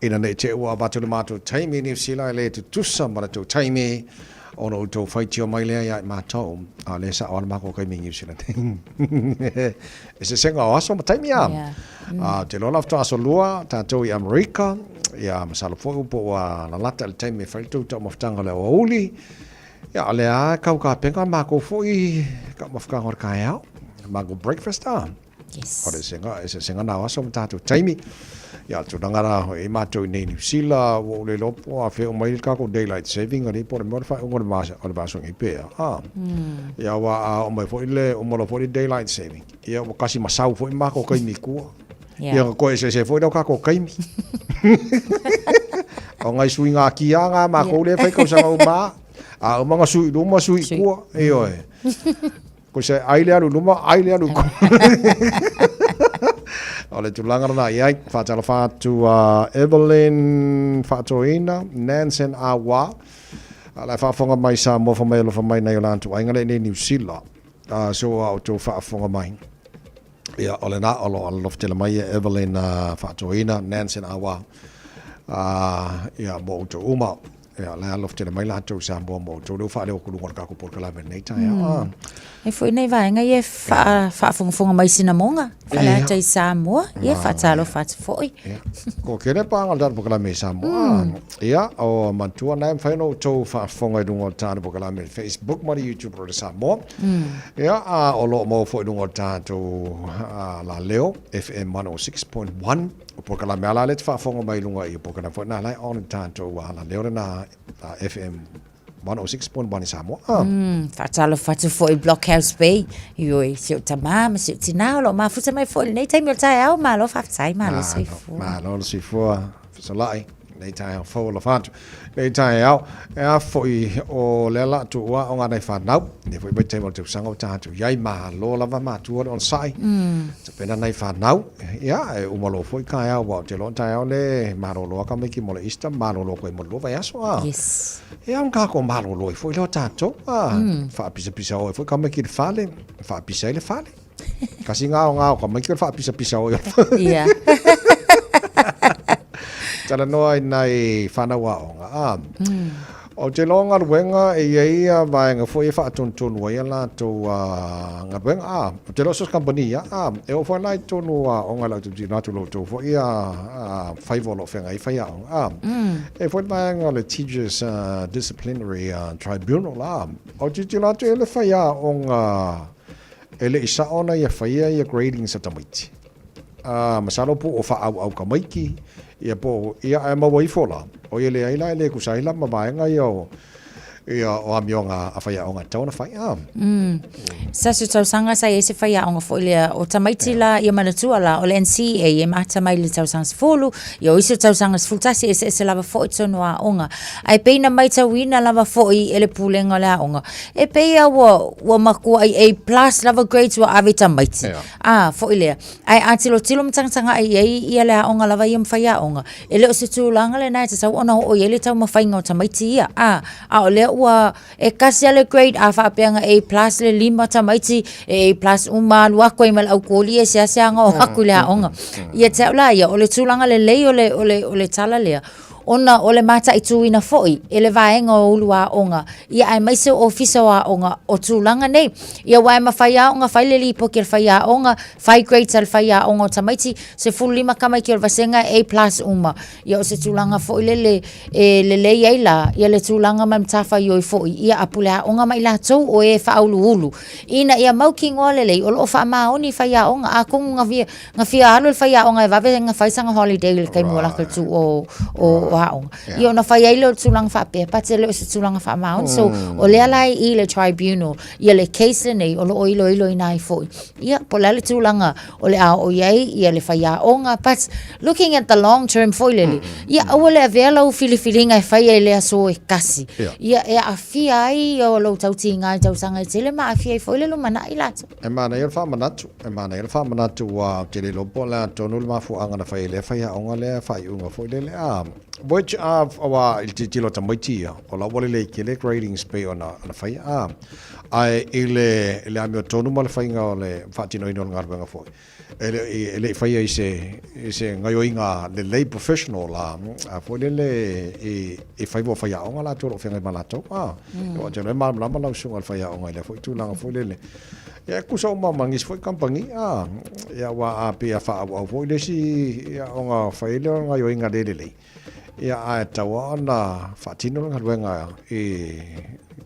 ina ne te ua bato le mato taimi New Zealand le tu tusa mana tu taimi ono to fight mai le ya mato a le sa ona mako kai New Zealand e se senga aso ma taimi am a te lo lafto aso lua tato i America ya masalo fo po la lata le taimi fa tu to maftanga le oli ya ale a kau ka penga mako foi ka mafka ngor kaya mako breakfast yes ore senga na waso mtatu taimi ya tu dangara ho e mato nei New Zealand wo le lopo a fe o mai ka ko daylight saving ari por mo fa ngor masa ore baso ngi pe ya wa o mai foi le o mo lo foi daylight saving ya o kasi masau foi mako kai mi ku ya ko se foi do ka ko kai mi o ngai suinga kia nga mako le fai ko sa ma a mga sui luma sui ko e oi ko se aile alu luma aile alu ko ole tu langar na ia fa tala fa tu Evelyn Fatoina Nansen Awa ala fa fonga mai sa mo fa mai lo fa mai na yola tu ai ngale ni New Zealand so auto fa fonga mai ia ole na olo lof tele mai Evelyn Fatoina Nansen Awa ia mo tu uma ya la lof tele mai la tu sa mo tu do fa le ku ngor ka ko por kala ben nei ta ya e foi nei vai nga ye fa fonga mai sina monga fa la tai sa mo ye fa talo fa foi ko kere pa ngal dar por kala me sa mo ya o mantua na fa no to fa fonga du ngor ta por kala me Facebook mo YouTube ro sa mo ya o lo mo foi du ngor ta to la leo FM 106.1 por kala me ala let fa fonga mai lunga i por kala fo na lai on ta to la leo na FM 106.1 Samoa. Fatalo fatu foi Blockhouse Bay. Yoi, se tamama, se tinao lo ma futa mai foi nei tai mil tai au ma lo fa tai ma lo sei fu. Ma lo sei fu. So lai nei tai fo lo fatu. Nei tai au e foi o le la tu wa o ngana fa nau. Ne foi be table tu sango ta tu yai ma lo lava ma tu on sai. Se pena nei fa nau. Ya e o malo foi kai au wa te lo tai au le ma lo ka me ki mo le ista ma lo ko mo lo va yaso. Yes. E un kako malo lo foi lo tanto fa pisa o foi come che fale fa pisa le fale kasi nga come che fa pisa o yeah tala no nai fana wa o te longa wenga e ia vai nga foi fa ton wa la to nga wenga o te losos compania e o foi lai tonu o nga la tu na tu lo to foi fai volo fenga i fai e foi mai nga le teachers disciplinary tribunal o te la tu le fai o nga ele isa ona ia fai ia grading sa tamiti masalo po o fa au kamaiki ia po ia e mawai fola o ele ai la le kusaila ma vai nga yo ia o amionga afaya onga tona fai sa su tau sanga sa ese fai onga fo ile o tamaiti la ia manatua la o le NCA e mata mai le tau sanga fulu ia o ise tau sanga fultasi ese lava fo tonu a onga ai peina mai tau wina lava fo i ele pulenga la onga e peia wo maku ai A+ lava grades wa ave tamaiti fo ile ai atilo tilo mtanga ai ia le onga lava ia fai onga ele o se tulanga le nai tau ona o ele tau mafai ngo tamaiti ia o le ua e kasi ale grade a whaapeanga A+ le 5 tamaiti A+ uma lua koe mal au koli e sia ngo haku le haonga ia te la ia o le tulanga le lei o le tala lea ona o le mata i tuina foi ele vaenga o ulua onga ia ai mai se officer wa onga o tulanga nei ia wai ma faia onga fai le lipo ke faia onga fai grades al faia onga tamaiti se full 5 kama ke vasenga A+ uma ia o se tulanga foi le ia la ia le tulanga mam tafa yo foi ia apula onga mai la tou o e fa ulu ina ia mau ki ngole le o fa ma oni faia onga a ko nga fia alu faia onga va venga fai sanga holiday le kai mo la ka tu o io na fai lo tulang fa pe patelo se tulang fa maun so o le ala I le tribunal ia le case nei o lo ilo nai foi ia po le tulanga o le a o ia le fai onga but looking at the long term foi le ia o le vela o filifilinga fai le aso e kasi ia e a fia ai o lo tautinga tau sanga tele ma fia foi le lo mana ila e mana ia fa manatu wa tele lo pola tonul ma fu anga na fai le fai onga le fai unga foi le which of our il titilo tamaiti o la wole le kele grading spe ona fai ai ele amio tonu mal fainga ole fatino ino ngarbenga foi ele fai ise ngayo inga le lay professional la a foi le e fai vo fai onga la toro fenga malato o jere mal la mal sunga fai onga le foi tu langa foi le ya ku so ma mangis foi kampangi ya wa a pe fa wa foi le si ya onga fai le ngayo inga le ya a tawa na fatino ngarbenga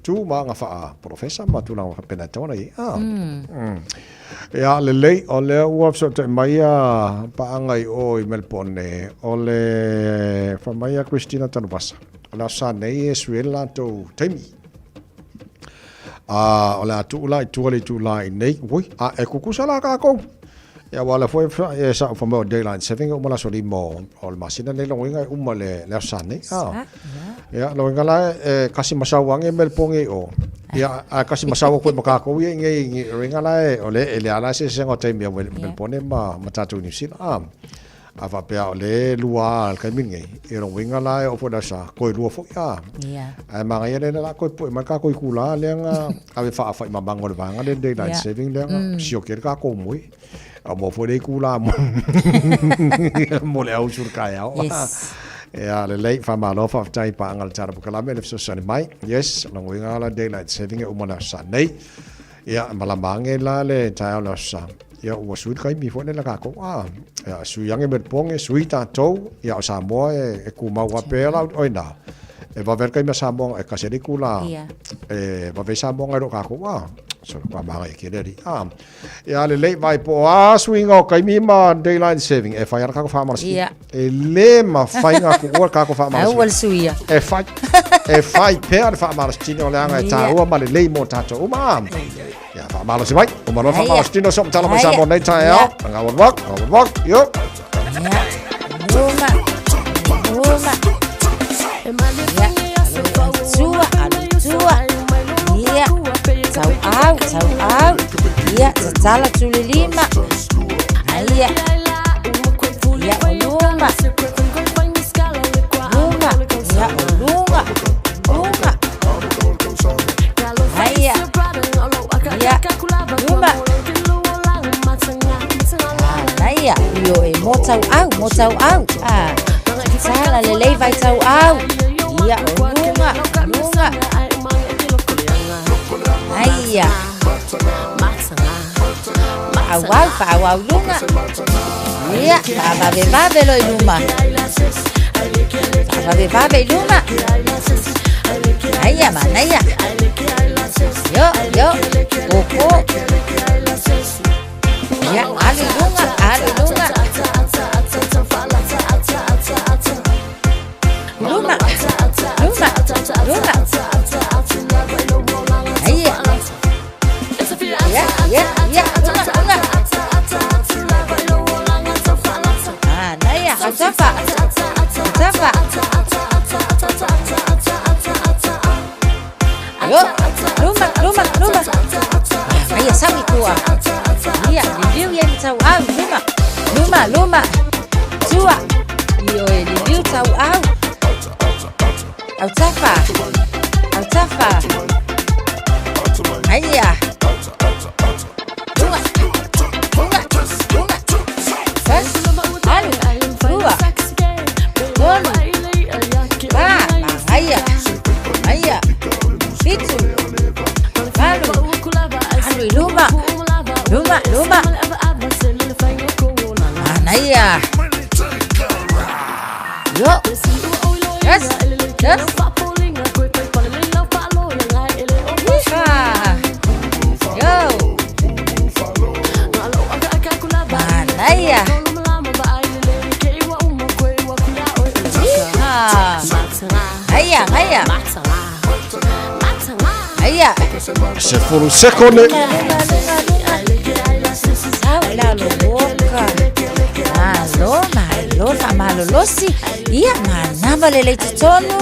tu ma nga fa professor ma tu la pena tona ya le lei o le workshop te mai pa ngai o i Melbourne o le fa mai Christina Tanubasa la sa nei Suela to temi o la tu la nei voi e ku sala ka ko ya wala foi sa fa mo daylight saving o mala so li mo o masina le lo ngai umale la sa nei ya lo ngala kasi masawange Melbourne o ya kasi masawa ko makako ngi ringala ole ele ala se ngo time Melbourne ma matatu ni sin ava pe ole lua al kamin ngi ero wingala o foda sa ko lua fo ya ma ngai le la ko ma ka ko kula le nga ave fa ma bangol banga le daylight saving le nga sio ker ka ko moi mo fo de kula mo le au surka ya ya le lei fa malo fa tai pa ngal cara bukala me so sani mai yes long winga la daylight saving e umana sa nei ya malamange la le tai la sa ya o suit kai mi fo le la ka ko ya su yang e Melbourne sui ta to ya sa mo e ku ma wa pe la oina e va ver kai ma sa mo e ka se kula e va ve sa mo ngaro ka ko so kwa ma ke ri ya le lei vai po swing o kai mi ma daylight saving e fa ya ka ko fa ma e le ma fai nga ko ka ko fa ma e fai per fa ma stino le anga ta o ma le lei mo ta to ma ya fa ma lo si vai o ma lo fa ma stino so ta lo sa mo nei ta ya nga wak yo Tau au, ia tatala tuli lima, ia olunga, ia olunga, ia luma, ia yo e mo tau au, tatala le lei vai tau au, ia olunga, ia Wow, luma. Ia, va lo luma. Va luma. Aya manaya. Yo. Koko. Ya, ali lunga. Luma. Aya. Ya. Tafa. Yo, luma. Aya sawi tua. Iya, review yang tau au luma. Tua. Yo, review tau au. Au tafa. Aya. Lunga. Aya. Itu. Luma. Anaya. Yo. Yes. Yo. Anaya. Aya. Se furu sekone. Malo losi. Ia manava lele tonu.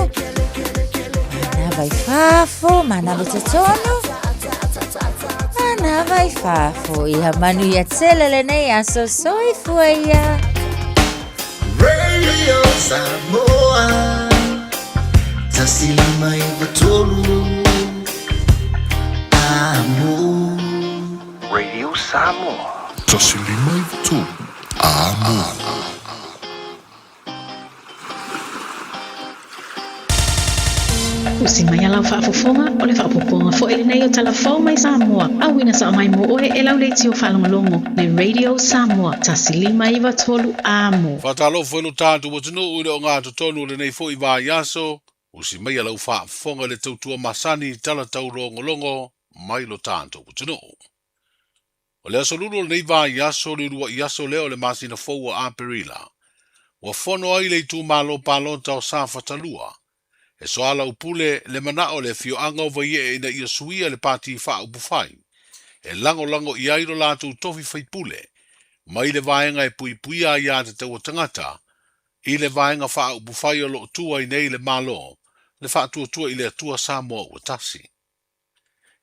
Manava ifafo, manava tonu. Manava ifafo. Ia manu ya tselele ne ya so soifuia. Radio Samoa. Tasilima ibatolu. Samoa. Radio Samoa. Tasilima i tu. Amo. Usi mai alau whaafofonga o le whaapoponga fo ele nei o talafau mai Samoa. Awina sa mai mo oe e lau leiti o whalongolongo le Radio Samoa. Tasilima iwa tolu amo. Whatalo fwelu tātu watunu ure o ngā tutonu le nei fo i wā yaso. Usi mai alau whaafonga le tautua masani tala tau longolongo mai lo tātu watunu. O le aso lulu le nei wā yaso le rua yaso leo le masina fo a Perila. Wa fono ai le tu malo palota o sa fatalua. E soala upule le manao le fio anga o vaie ina ia suia le pati wha upufai. E lango i airo lātu tofi whaipule. Mai le vaenga e pui a ia te taua tangata. I le vaenga wha upufai o lo tua i nei le malo. Le wha tua i le atua Samoa ua tasi.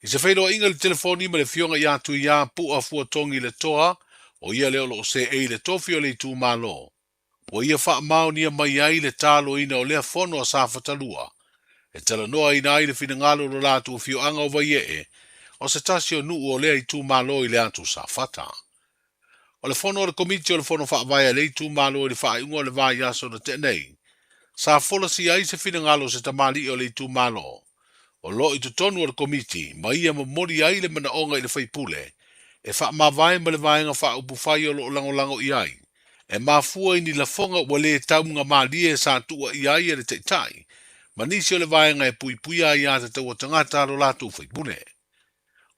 I se whairoa inga le telefoni ma le fionga ia tu ia pua fua tongi le toa. O ia leo lo se e le tofi o le tu malo. O ia wha mao nia mai ai le talo ina o lea fono a sa fatalua. E tala noa ina ai le fina ngalo lo lātu o fio anga o vaie e, o se tasi o nuu o lea i tū malo i le atu sa fata. O le fono o le komiti o le fono wha vai le i tū malo i le wha iunga o le vai aso na te nei. Sa fola si ai se fina ngalo se tamali o le i tū malo. O lo i tu tonu o le komiti, ma ia ma mori ai le mana onga i le whaipule, e wha ma vai ma le vaenga wha upu whai o lo lango i ai. E mafua ini la fonga wa le taunga maalie sa tua i ai le teitai. Ma nisi o le vaenga e pui ai a te taua tangata alo lātu whaipune.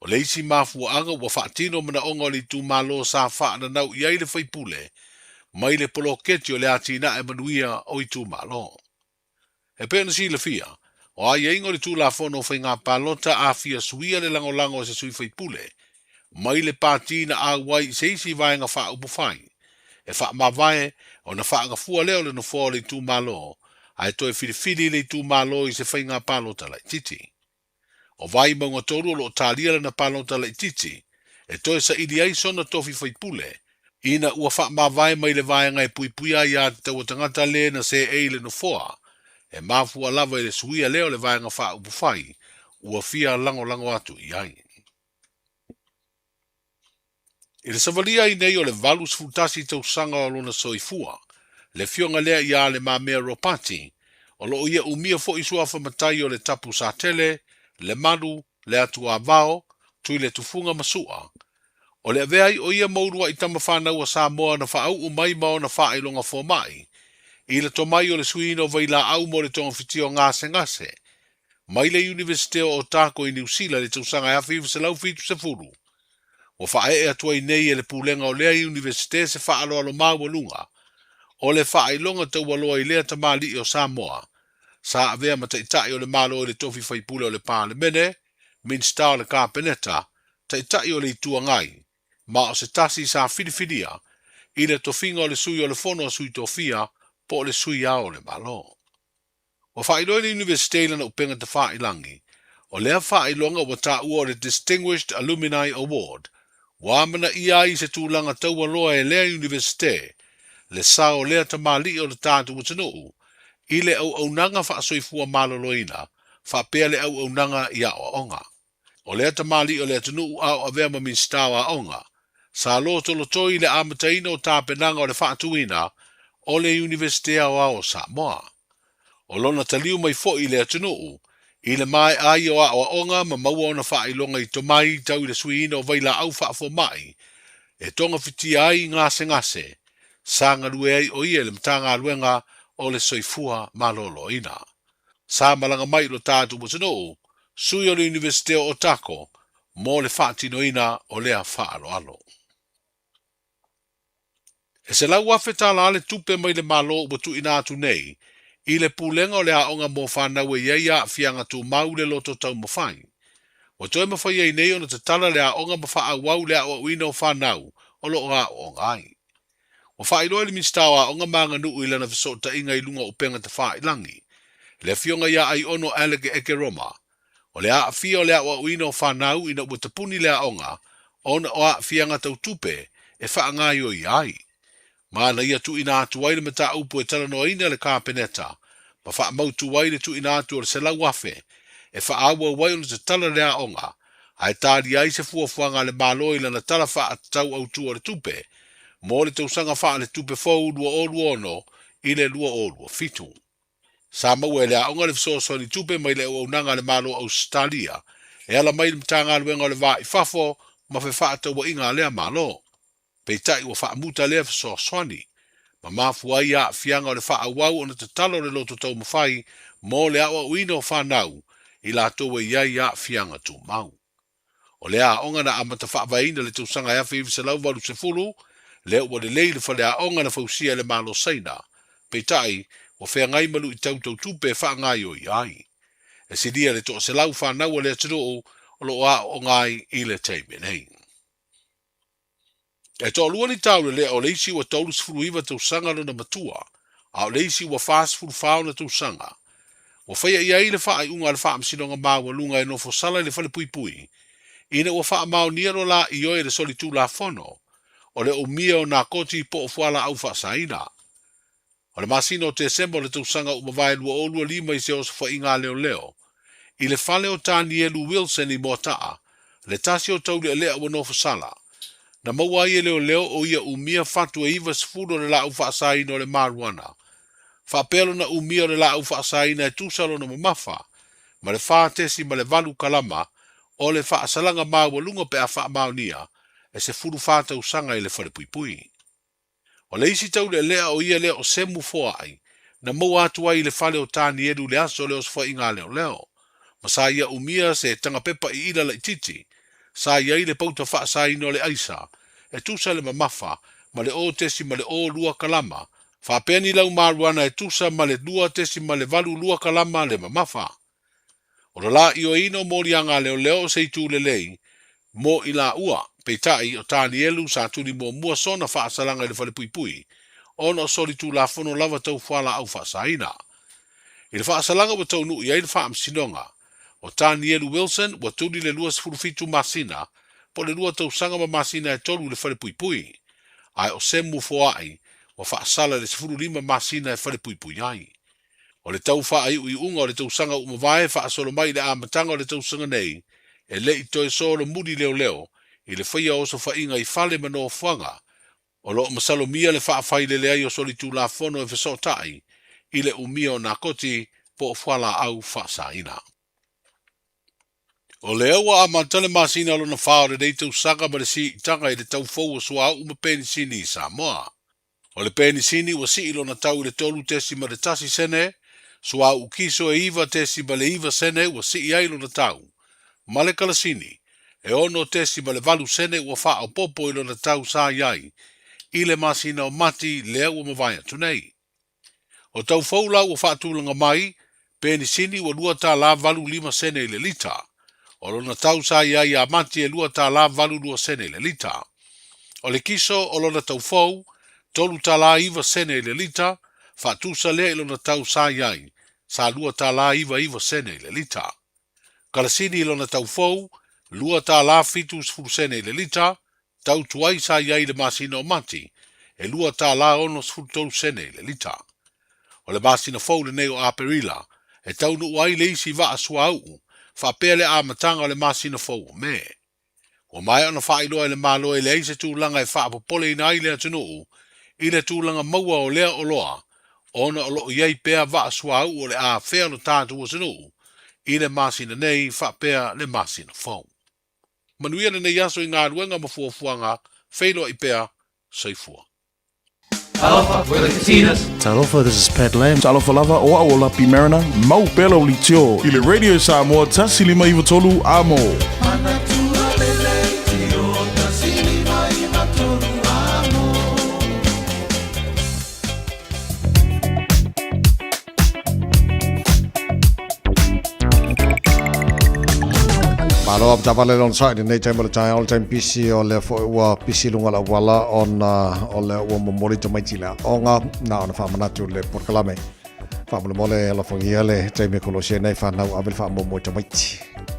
O le isi mafua anga wa whaatino mana onga li tu malo sa whaana nau i ai le whaipule. Mai le poloketi o le atina e manuia o i tu malo. E pēna si le fia. O ai ingo le tu la fono whai ngā palota a fia suia le lango se sui whaipule. Mai le pātina a wai se isi vaenga wha upu whai. E wha mawae o na wha fua leo le no fua le tu malo, a e toi whiriwhiri le tu malo i se whainga palota lai titi. O vai maunga toru lo talia le na palota lai titi, e toi sa ili ai sona tofi whaipule, ina ua wha mawae mai le vaenga e pui ai a te taua tangata le na se e le no fua, e mafua lava i le suia leo le vaenga wha upufai, ua fia lango atu i ai. I le savalia i nei o le valu sfutasi tau sanga o lona soifua, le fionga lea ia le mamea ropati, o lo ia umia fo i suafa matai o le tapu sa tele, le manu, le atu a vao, tui le tufunga masua. O le aveai o ia maurua i tama whanau a Samoa na whaau umai mao na wha ilonga fo mai, i le tomai o le suino vai la au mo le tonga fitio ngase. Mai le Universite o Otago i New Zealand le tausanga e awhi se lau fitu se furu. O whae e atua i nei e le pūlenga o lea Universite se wha alo mau lunga. O le wha ilonga tau waloa i lea tamali o Samoa. Sa avea mataitai o le malo o le tofi whaipule o le pālemene, minsta o le kāpeneta, taitai o le itua ngai. Ma o se tasi sa whiriwhiria, i le tofinga o le sui o le fono o sui tofia, po o le sui ao le malo. O wha ilo i le Universite lana upenga te wha ilangi, o lea wha ilonga wa ta ua o le Distinguished Alumni Award, Wāmana ia i se tūlanga taua loa e lea Universite, le sao lea tamali o le tātu watanuu, i le au nanga wha soifua maloloina, wha pēr le au nanga i a onga. O lea tamali o le atanuu au avea ma minstawa onga, sa lo tolotoi le amataina o tāpenanga o le whaatuina, o le Universite o Samoa. O lona taliu mai fo i le atanuu, i le mai ai o onga ma maua ona wha ilonga i tomai tau i le suina o vaila au wha fo mai, e tonga fiti ai ngase, sa ngarue ai o ia le mtanga aluenga o le soifua malolo ina. Sa malanga mai lo tātu mutano, sui o le Universite o Otago, mo le whaatino ina o lea wha alo. E se lau awhetala ale tupe mai le malo watu ina atu nei, i le pūlenga o le aonga mō whanau e iaia fianga tū mau le loto tau mawhai. O toi mawhai ei nei ona te tala le aonga mawha wau le awa uina o whanau o lo ngā o ngai. O whairoa le minstawa aonga maanga nuu i lana visota inga i lunga upenga te whailangi. Le fionga ia ai ono alege eke roma. O le a fia o le awa uina o whanau ina ua tapuni le aonga ona o a fianga tau tupe e wha ngai o i ai. Mana ia tu ina atu waile mata upu e tala noa ina le kāpeneta. Ma wha mautu waile tu ina atu o le selau wafe. E wha awa waile te tala lea onga. Ai tāri ai se fuafuanga le māloi lana tala wha tau au tua le tupe, mo le tausanga wha le tupe fau lua o lua ono, i le lua o lua fitu. Sa maua le aonga le fisoso ni tupe mai le unanga le mālo Australia, e ala mai le mtanga luenga le vā i fafo, ma fe wha tau inga lea mālo. Pei tai ua wha muta lea fisoso ni, ma mafua ia fianga le wha awau o na te talo le loto tau mawhai, mo le awa uino o whanau, i la toa iai ia fianga tu mau. O le aonga na amata whaavaina le tausanga ea whiwi se lau walu se fulu, le ua le leile fa le aonga na fausia le malo saina. Pei tai, o whea ngai malu i tau tupe wha ngai o iai. E si dia le toa se lau whanau le atinoo, o lo a o ngai i le teime nei. E toa lua ni tau le o leisi ua taulu se fulu iwa tausanga no na matua, a o leisi ua fast fulu whao na tausanga. O whaia iai le wha ai unga le wha amsinonga maua lunga e no fosala le whale pui pui, ina ua wha mao niero la i oe le soli tū la fono, o le o mia o nā koti po o fuala au wha saina. O le masino o te sembo le tausanga umawai lua o lua lima i se o sa inga leo leo, i le fale o tāni elu Wilson i motaa, le tasi o tauli a lea ua no fasala, na maua i leo leo o ia umia fatu e iwa sifudo le la au wha saina o le maruana, wha pelo na umia o le la au wha saina e tūsalo na mamafa, ma le wha tesi ma le valu kalama, o le wha asalanga maua lunga pe a wha maunia, e se furu whata usanga i le whare pui pui. O le isi tau le lea o ia lea o semu foa ai, na maua atua i le whale o tāni edu le aso leo sfa inga leo leo. Ma sa ia umia se tanga pepa i ila la ititi, sa ia i le pauta wha sa ino le aisa, e tusa le mamafa, ma le o tesi ma le o lua kalama, wha peni lau maruana e tusa ma le lua tesi ma le valu lua kalama le mamafa. O la i o ino mori anga leo leo se tu le lei, mo i la ua, pe tai o tāni elu sa tuni mo mua sona wha asalanga i le whale pui pui, ono soli tu la fono lava tau whala au wha saina. I le wha asalanga wa tau nui ai le wha amsinonga, o tāni elu Wilson wa tuni le lua sifurufitu masina, po le lua tau sanga ma masina e tolu le whale pui pui, ai o semu foa ai, wa wha asala le sifuru lima masina e whale pui pui ai. O le tau wha ai ui unga o le tau sanga umawai wha asolo mai le amatanga o le tau sanga nei, e le i toi solo mudi leo leo, i le whaia oso wha inga i whale mano whanga, o lo masalo mia le wha whai le leai o soli tū la fono e whaso tai, i le umia o nā koti po o whala au wha saina. O le aua a matale masina lo na whaore dei tau sanga ma le si i tanga i le tau fau o sua au ma penisini i Samoa. O le penisini wa si ilo na tau le tolu tesi ma le tasi sene, sua au kiso e iwa tesi ma le iwa sene wa si i ailo na tau. Ma le kalasini, e ono tesi ma le valu sene ua wha o popo ilo na tau sa iai, i le masina o mati lea ua mawaya tunei. O tau faula ua wha tūlanga mai, penisini ua lua tā la valu lima sene i le lita, o lo na tau sa iai a mati e lua tā la valu lua sene i le lita. O le kiso o lo na tau fau, tolu tā la iwa sene i le lita, wha tūsa lea ilo na tau sa iai, sa lua tā la iwa sene i le lita. Kalasini ilo na tau fau, lua tā la fitu sfuru sene i le lita, tau tuai sa iai le masina o mati, e lua tā la ono sfuru tolu sene i le lita. O le masina fau le neo aperila, e tau nu uai le isi va asua au, fa pele a matanga o le masina fau o me. O mai ona wha iloa le malo e le eise tūlanga e wha apopole ina i lea tunuu, i le tūlanga maua o lea o loa, ona o loo iei pea va asua au o le a whea no tātu o tunuu, i le masina nei wha pea le masina fau. Manuia nei aso i ngā ruenga mafuafuanga, whailo i pea, seifua. Talofa, we're the Casitas. Talofa, this is Pat Lam. Talofa lava o a Lapi Marina. Mau pelo li tio. I le Radio Samoa tasilima iwa tolu amo. Malo ab tavale on side nei time tai all time PC o le fo wa PC lunga la wala on o le o momori to mai tila onga na ona fa manatu le por kalame fa mo mole la fo yele time ko lo she nei fa na abel fa mo to mai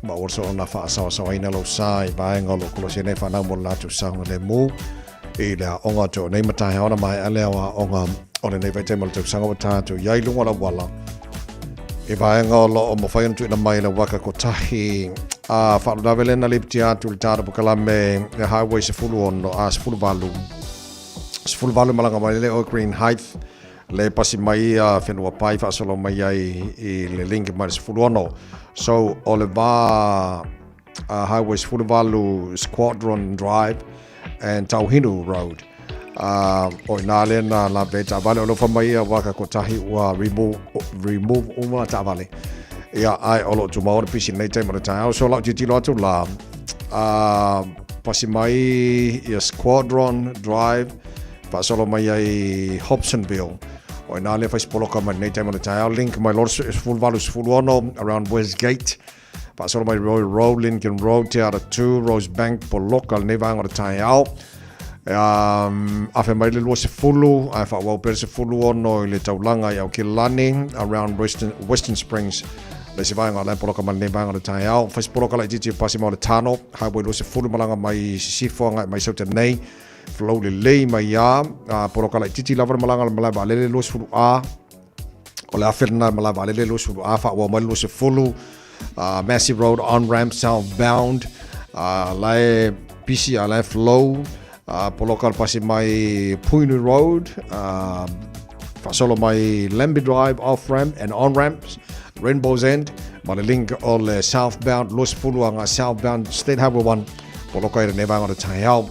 ba orso ona fa sa ina lo sai ba ngolo ko lo she nei fa na mo la tu sa le mo e la onga to nei matai ona mai ale wa onga ona nei vai time to sa ngo ta to yai lunga la wala e ba ngolo o mo fa tu na mai la waka ko tahi whaaruna vele na liptia tu le tāra pukalame e highway se fulu ono a se fulu valu malanga mai le o Green Heights le pasi mai whenua pai whaasolo mai ai I le link mai se fulu ono. So o le va highway se fulu valu Squadron Drive and Tauhinu Road. O nā lena la veta vale o lo whamai waka kotahi ua remove uma ta vale. Ia ai o lo tu maora pisi nei te mara tai au so lau titi lo atu la pasi mai ia Squadron Drive pasolo mai ai Hobsonville o nā le fais poloka mai nei te mara tai au link mai lor full valu full ono around Westgate pasolo mai Royal Road Lincoln Road te ara 2 Rosebank poloka nei vanga tai au afe mai le lua se fulu ai fa wau per se fulu ono I le taulanga I au Killarney around Western Springs le se vainga le poloka mai nei vanga tai au fais poloka lai titi pasi mo le tano highway lua se fulu malanga mai sifonga mai sauta nei flow le lei mai ya poloka lai titi lava malanga malava le lua se fulu a o le aferna malava le lua se fulu a fa wau mai lua se fulu Massive Road on ramp southbound lai pisi a lai flow poloka pasi mai Puinu Road fasolo mai Lemby Drive off ramp and on ramps Rainbow's End ma le link o le southbound Los Fuluanga southbound State Highway 1 poloka I le nevanga o tai au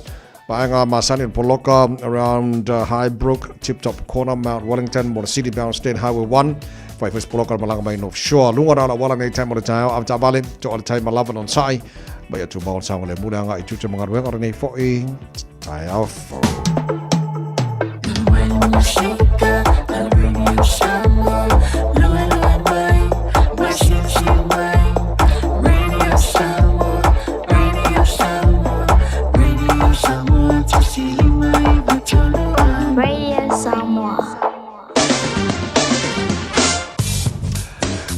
paenga masani poloka around Highbrook Tip Top Corner Mount Wellington mo le city bound State Highway 1 fai fes poloka malanga mai North Shore lunga rala wala nei tai mo le tai au avta vale to o le tai malavan on sai mai atu maon sanga le mulanga I tuta mga ruenga nei fo I tai au fo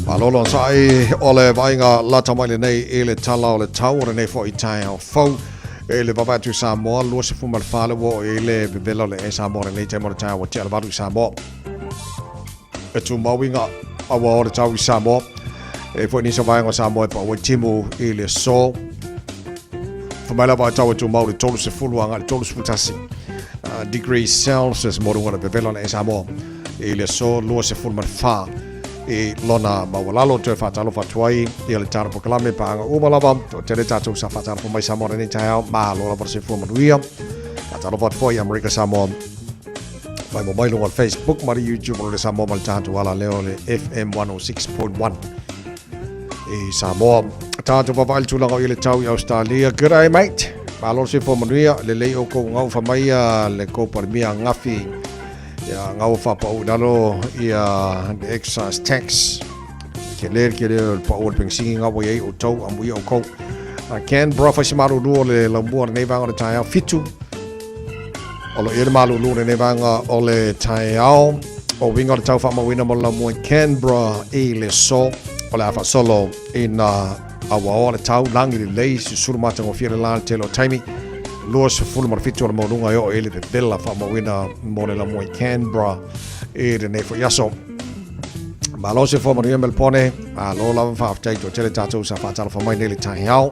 Malolo sai ole vainga lata mai le nei e le tala o le tau o nei fo I tai au fo e le vavatu Samoa lua se fumal fale wo e le bebela le e Samoa nei te mora tau o te alvatu Samoa e tu mawinga awa o le tau I Samoa e fo nisa vainga Samoa pa o timu e le so famala va tau tu mau le tolu se fulu anga le tolu se futasi degrees Celsius mo runga le bebela le e Samoa e le so lua se fumal fa e lona mawalalo te fatalo fatuai e le tara pokalame pa anga umalava te le tatu sa fatalo po mai Samoa ni tau ma lola por se fu maduia fatalo fatuai America Samoa mai mo mai lo Facebook mari YouTube le Samoa mal tatu ala leo le FM 106.1 e Samoa tatu paval tu lango ile tau I Australia good day mate ma lo se fu maduia le le o ko ngau fa mai le ko par mia ngafi ya ngau fa pa udalo ia the excise tax ke le pa o pensingi ngau ye o tau amu o ko Canberra fa simaru lu le lambuar nei vanga o tai au fitu o lo ia malu lu nei vanga o le tai au o winga o tau fa ma wina mo lamu Canberra e le so o la fa solo in awa o le tau langi le lei su surmata ngo fiere la telo taimi Lua se fulu marfitu mo lunga yo ele de bella fa mo wina mo le la mo Canberra e de ne fo yaso ma lo se fo mo Melbourne a lo la fa aftai to tele tatu sa fa tala fo mai nele tai au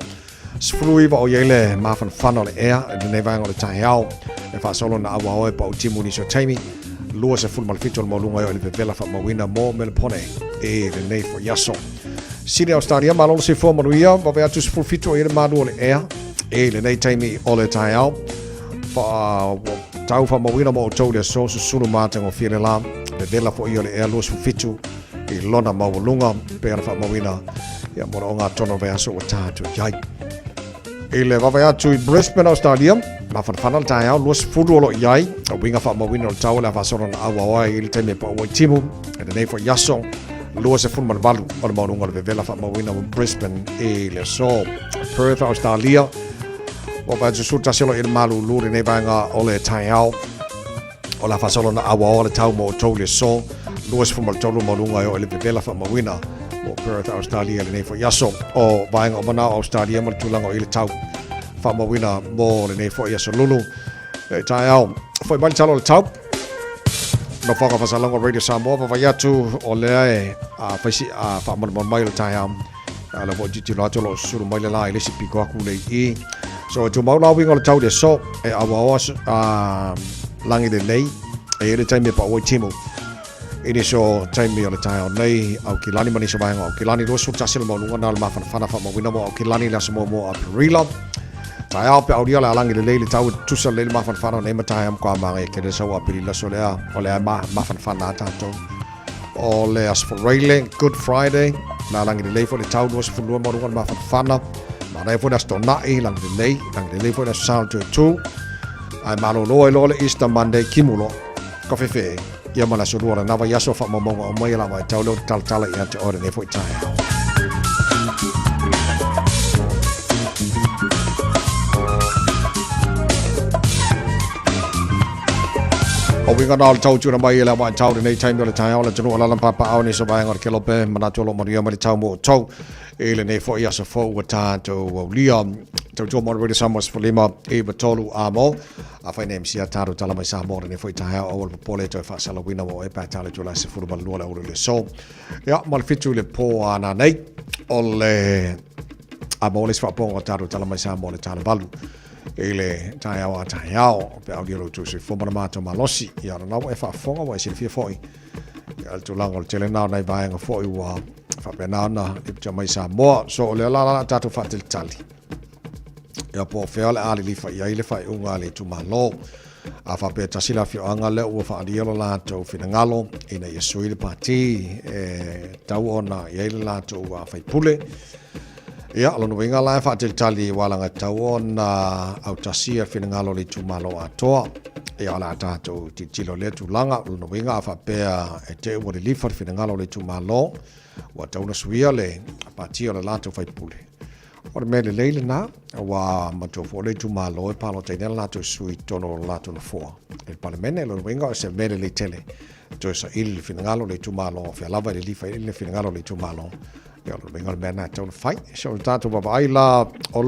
sfrui va o yele ma fan fanol air de ne vanga le tai au e fa solo na awa o pa o timu ni so taimi Lua se fulu marfitu mo lunga yo ele de bella fa mo wina mo Melbourne e de ne fo yaso Sydney Australia ma lo se fo mo ria va va tu sfulu fitu ele ma lo le air e le nei taimi o le tai au fa tau fa mawina mo tau le so sulu mata ngo fiele la le dela fo I le e lo su fitu I lona mawalunga pe fa mawina ya mo nga tono ve aso tatu yai e le va atu I Brisbane Australia ma fa fanal tai au lo fudu lo yai a winga fa mawina o tau le fa so na awa I le taimi pa o timu e le nei fo yaso lo se fun man valu o le mawunga le vela fa mawina Brisbane e le so Perth Australia o va su sulta selo il malu lure ne vanga o le tai au o la fasolo na awa o le tau mo tau le so luas fu mal tau mo lunga o le bebela fa mawina o Perth Australia le ne fo yaso o vanga o mana Australia mo tulanga o le tau fa mawina mo le ne fo yaso lulu e tai au foi mal talo le tau no fa fa salongo radio Samoa va yatu o le a fa si a fa mo mai le tai au ala vo jiti lo tolo suru mai la ile si piko aku le I so tu mau la wingo tau de so e awa langi de lei e le time pa o timu ini so time le tai nei au kilani mani so bang au kilani do su tasil mo lunga na ma fana fa mo wina mo au kilani la so mo a relo tai au pe audio la langi de lei le tau tu sa le ma fana nei ma tai am kwa ma e ke so a pili la so le ole ma fana ta to ole as for railing Good Friday na langi de lei fo le tau do so fu mo lunga ma fana ma dai fo da sto na e langi de lei fo da sound to ai malo lo le Easter Monday kimulo ka fe ia mala so luara na vai aso fa momonga o mai la vai tau lo tal ia te ore ne foi tai o winga na tau tuna mai la vai tau nei time le tai ola tunu ala papa au ni so vai ngor kelope mana tolo mo ia mai tau mo tau ele nei foi aso fo wa tanto o lia tau mo re samos folima e batolu amo a fai nem sia taru tala mai sa mo ne foi tai o pole to fa sala wina mo e pa tala tula se furu balu la le so ya mal fitu le po ana nei ole amo le swa po taru tala mai sa mo le tala balu ele tai au pe au gelo tu se fo ma to malosi ya na e fa fonga wa se fi foi ya tu lango tele na nei vai ngo foi wa fa pe na e cha mai sa mo so le la tatu fa til tali ya po feole ali li fa ya ile fa unga le tu malo a fa pe tasila fi anga le o fa dielo la to fi ngalo ina yesu ile pati tau ona ya ile la to wa fa pule ya lo no venga la fa til tali wala nga tau ona au tasia fi ngalo le tu malo atoa ya la ta to ti tilo le tu langa lo no venga fa pe e te o le fa fi ngalo le tu malo wa tau na suia le pati o la to fa pule or me le leile na wa mato fo le tu malo e palo te nella to sui tono la to fo il parlamento lo venga se me le tele to sa il finalo le tu malo fa lava le li fa il finalo le tu malo ya lo venga me na to fai so tanto va vai la o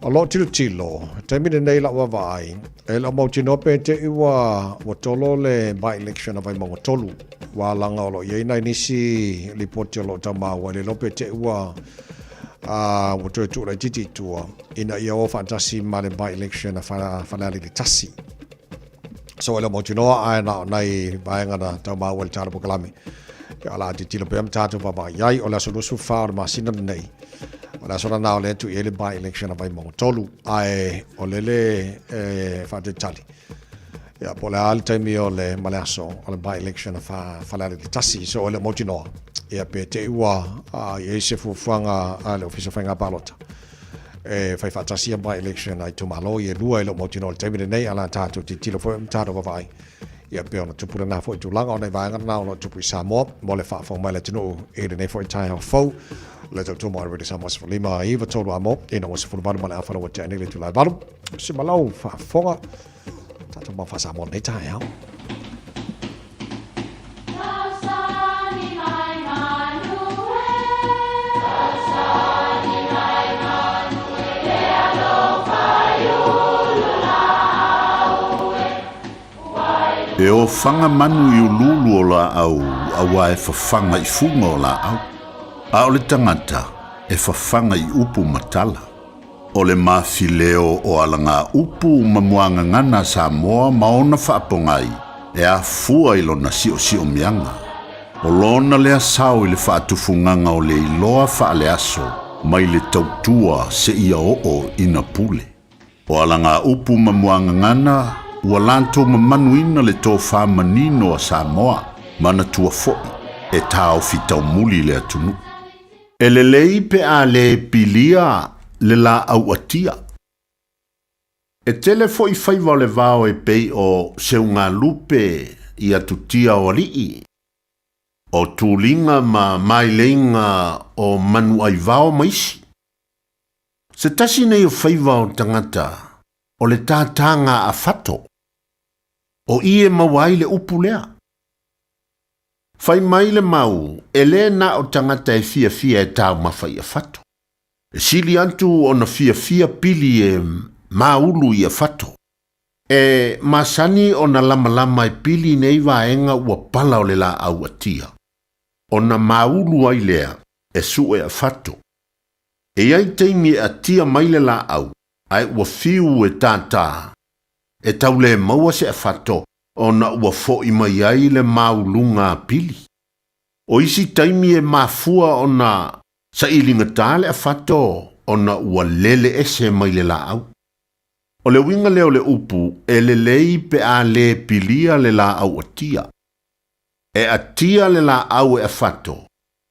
lo tilo termine nei la va vai e la mo tino pe te wa tolo le by election vai mo tolu wa langa lo ye na nisi li potelo tama wa le lope te wa wo tu la titi tu ina ia o fantasi ma le by election fa la le tasi so le mo tino ai na nai vai ngana tama wa tara poklami ya la titi lo pem tatu baba yai o la solusu fa ma sinan nei la sona na le tu ele by election vai mo tolu ai o le fa de tali ya po la alta mio le malaso al by election fa la le tasi so le motino ya pe te wa ye se fu fanga al office fanga balota fa fa tasi by election ai to malo ye lua le motino le termine nei ala tatu ti lo fo tatu vai ya pe ona tu pura na fo tu langa ona vai ngana ona tu pisa mo le fa fo mai le tino e le nei fo tai fo le tu mo already samos for lima iva tolo amo ina was for banu mala fa what ani le tu la balu se malo fa fonga tatu ma fa sa mo nei tai au E o fanga manu i ululu o la au awa e fafanga i funga o la au. A o le tangata e fafanga i upu matala. O le mafileo o alanga upu mamuanga ngana sa moa maona whaapongai e a fua ilo na sio mianga. O lona lea sao i le whaatufunganga o le iloa whaale aso mai le tautua se ia o ina pule. O alanga upu mamuanga ngana ua lanto mamanuina le tō whamanino a Samoa, mana tua fo'i, e tāo fitau muli le atunu. E le lei pe a le pilia le la au atia. E tele fo'i whaiva le vao e pei o seunga lupe i atutia o rii. O tūlinga ma maileinga o manu ai vao maisi. Se tasi nei o whaiva o tangata, o le tātanga a fato. O ie mawai le upu lea. Fai mai le mau, e le na o tangata e fia e tau mawhai a fato. E sili antu o na fia pili e maulu i a fato. E masani o na lama e pili nei vaenga ua pala o le la au atia. ona maulu ai lea e su e a fato. E ai teimi e atia maile la au, ai ua fiu e tata. E tau le maua se a fato, ona ua fo i mai ai le maulunga pili. O isi taimi e mafua ona sa ilinga tale a fato, ona ua lele ese maile la au. O le winga leo le upu, e le lei pe a le pilia le la au atia. E atia le la au e a fato,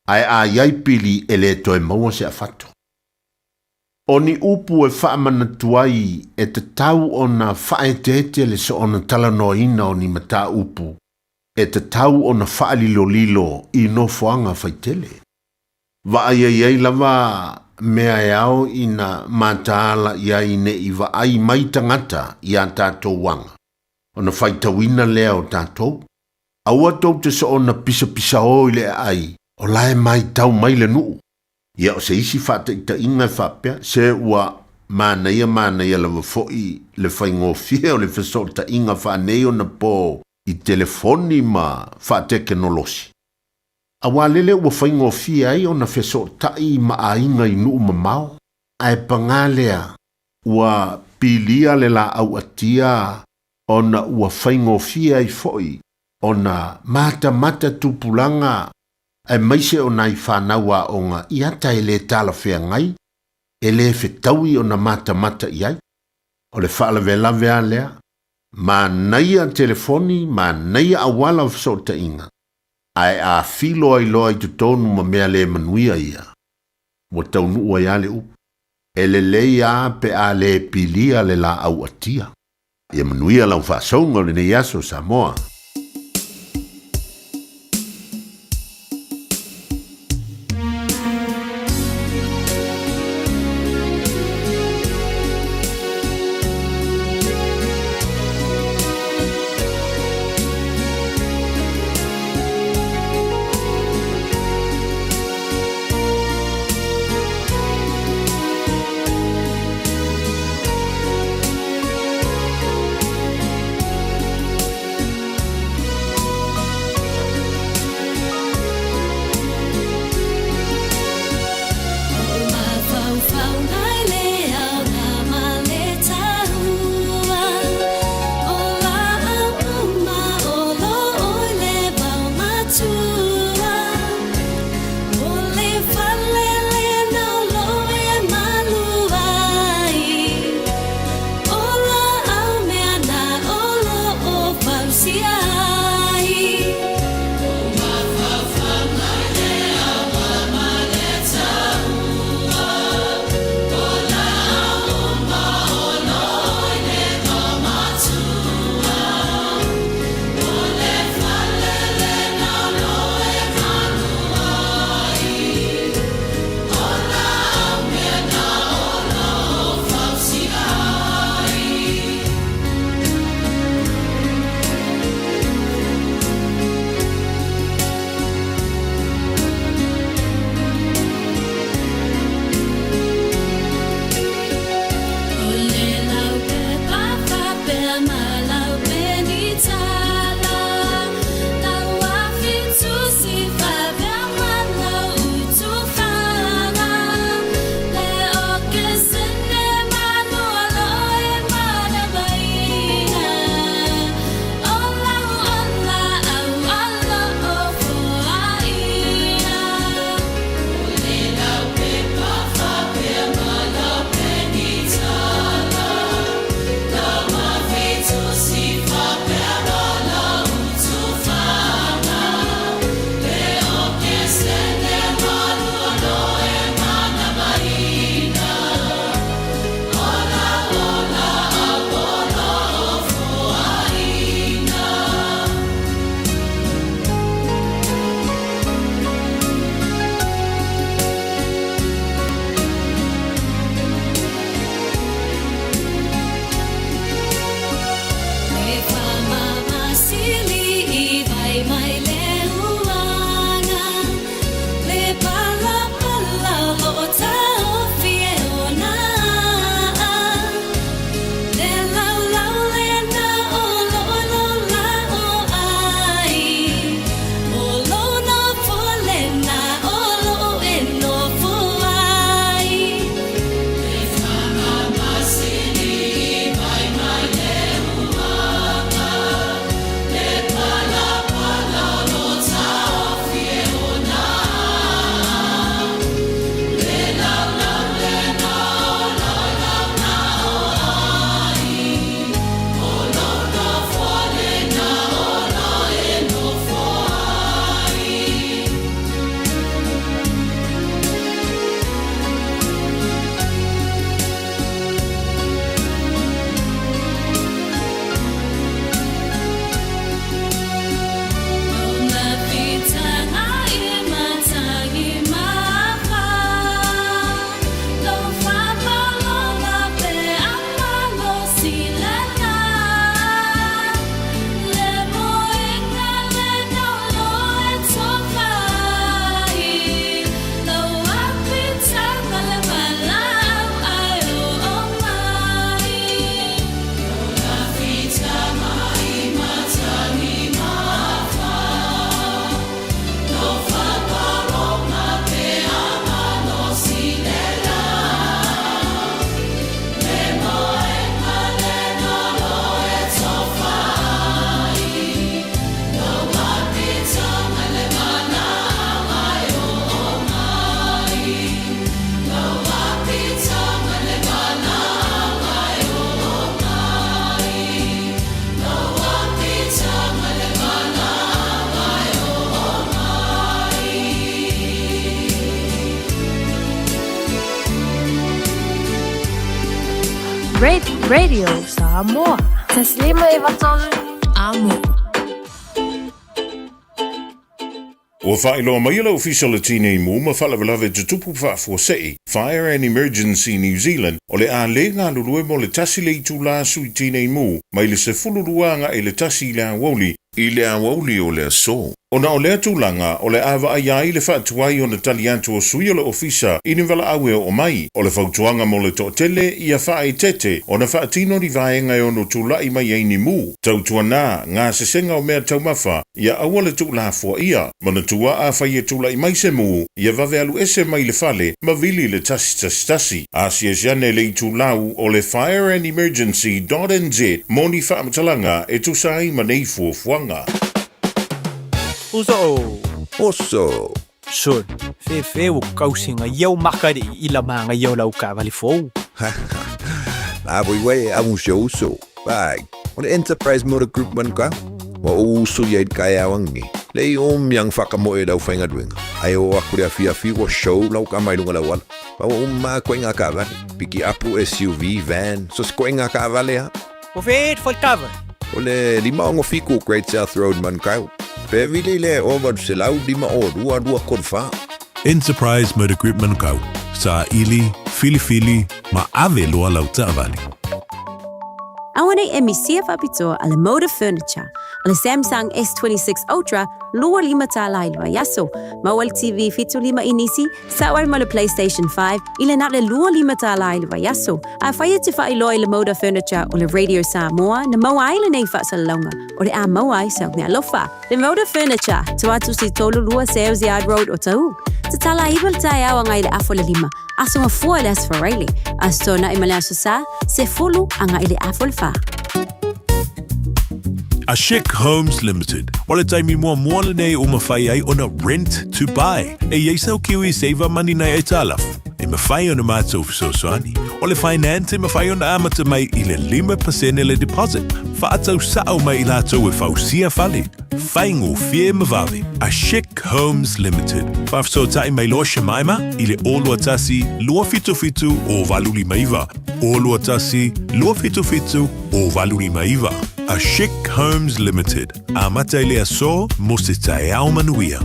ai a iai pili e le toe maua se a fato. O ni upu e wha manatuai e te tau o na whae te le so o na talanoina o ni mata upu, e te tau o na wha lilo i no fuanga whaitele. Wa ai lava mea e au i na mataala iai ne i wa ai mai tangata i a tātou wanga. O na whaitawina lea o tātou. Aua tau te so o na pisa o i le ai, o lae mai tau mai le nuu. Ia o se isi whata i ta inga whapea, se ua mānaia lava foi le whaingofia o le whaso ta inga whanei o na pō i telefoni ma whateke nolosi. Awa lele ua whaingofia ai o na whaso ta i ma a inga i nuu mamao, ai pangalea ua pilia le la au atia o na ua whaingofia ai foi o na mata tupulanga ai maise o nai whanaua o ngā i ata e le tala whea ngai, e le whetaui o na mata iai, o le whaalawe a lea, ma naia telefoni, ma naia awala whasota inga, ai a filo ai loa i tutonu ma mea le manuia ia, mo taunu ua ia le upu, e le leia pe a le pilia le la au atia, ia manuia lau whasonga le ne yaso Samoa. Radio Samoa. Taslima iwatolu amo. Ua whaeloa mai la official tine mu ma whalawalawe te tupu whaafosei, Fire and Emergency New Zealand, o le a le ngā lulue mo le tasi le itu la sui tine mu, mai le se fuluruanga e le tasi le a woli, i le a woli o le aso. Ona o le atulanga, o le awa ai le whaatuai o na tali atu o sui o le ofisa, ini wala awe o mai, o le whautuanga mo le tōtele, i a whae tete, o na whaatino ni vaenga o no tūlai mai eini mu, tautua nā, ngā sesenga o mea taumawha, i a awa le tūla fua ia, mana tua a whai e tūlai mai se mu, i a vave alu ese mai le fale, ma vili le tasi, a siasiane le i tūlau o le Fire and Emergency.nz, moni whaamatalanga e tusai ma nei fuafuanga. Oso. Son, fe o kausinga iau makari I la manga iau lau ka vali fou. Na boi a un show so. Bye. On the Enterprise Motor Group man ka. Wa uso yai kaya wangi. Lei yang whakamoe dau whainga duenga. Ai o akure a fia wa show lau ka mai lunga lau ala. Pa wa ma koinga ka vale. Piki apu SUV, van. So koinga ka vale ha. O fe full cover. O le lima ongo fiku Great South Road man kau. Pevili le over se lau lima o dua kodfa. Enterprise Motor Group Manukau. Sa ili, fili, ma ave loa lau taavali. Awane e misia whapitoa a le Moda Furniture, a le Samsung S26 Ultra, lua lima tāla ilwa yaso, mawal TV fitu lima inisi, sawar ma le PlayStation 5, ile na le lua lima tāla ilwa yaso, a whaia te whailoa I le Moda Furniture o le Radio Samoa, na maua ile nei whaasalonga, o le a maua I sau ngā lofa. Le Moda Furniture, tu atu si tolu lua Sales Yard Road o tau. Te tala ibal tai awa ngai le afo le lima, aso ma fua le asfarele, aso na imale aso sa, se fulu anga ile afo le fa. A Chic Homes Limited. Wale taimi mua moana nei o mawhai ai ona rent to buy. E yeisau kiwi saver money nei e talaf. E mawhai ona mātou fisosoani. O le finance e mawhai ona amata mai I le 5% le deposit. Whaatau sao mai I lātou e whausia whale. Whaingo fie mawave. A Chic Homes Limited. Whafso tai mai loa Shemaima I le olua tasi lua fitu o valuli maiva. Olua tasi lua fitu o valuli maiva. A Chic Homes Limited. A mataile a so mo se tae au manuia.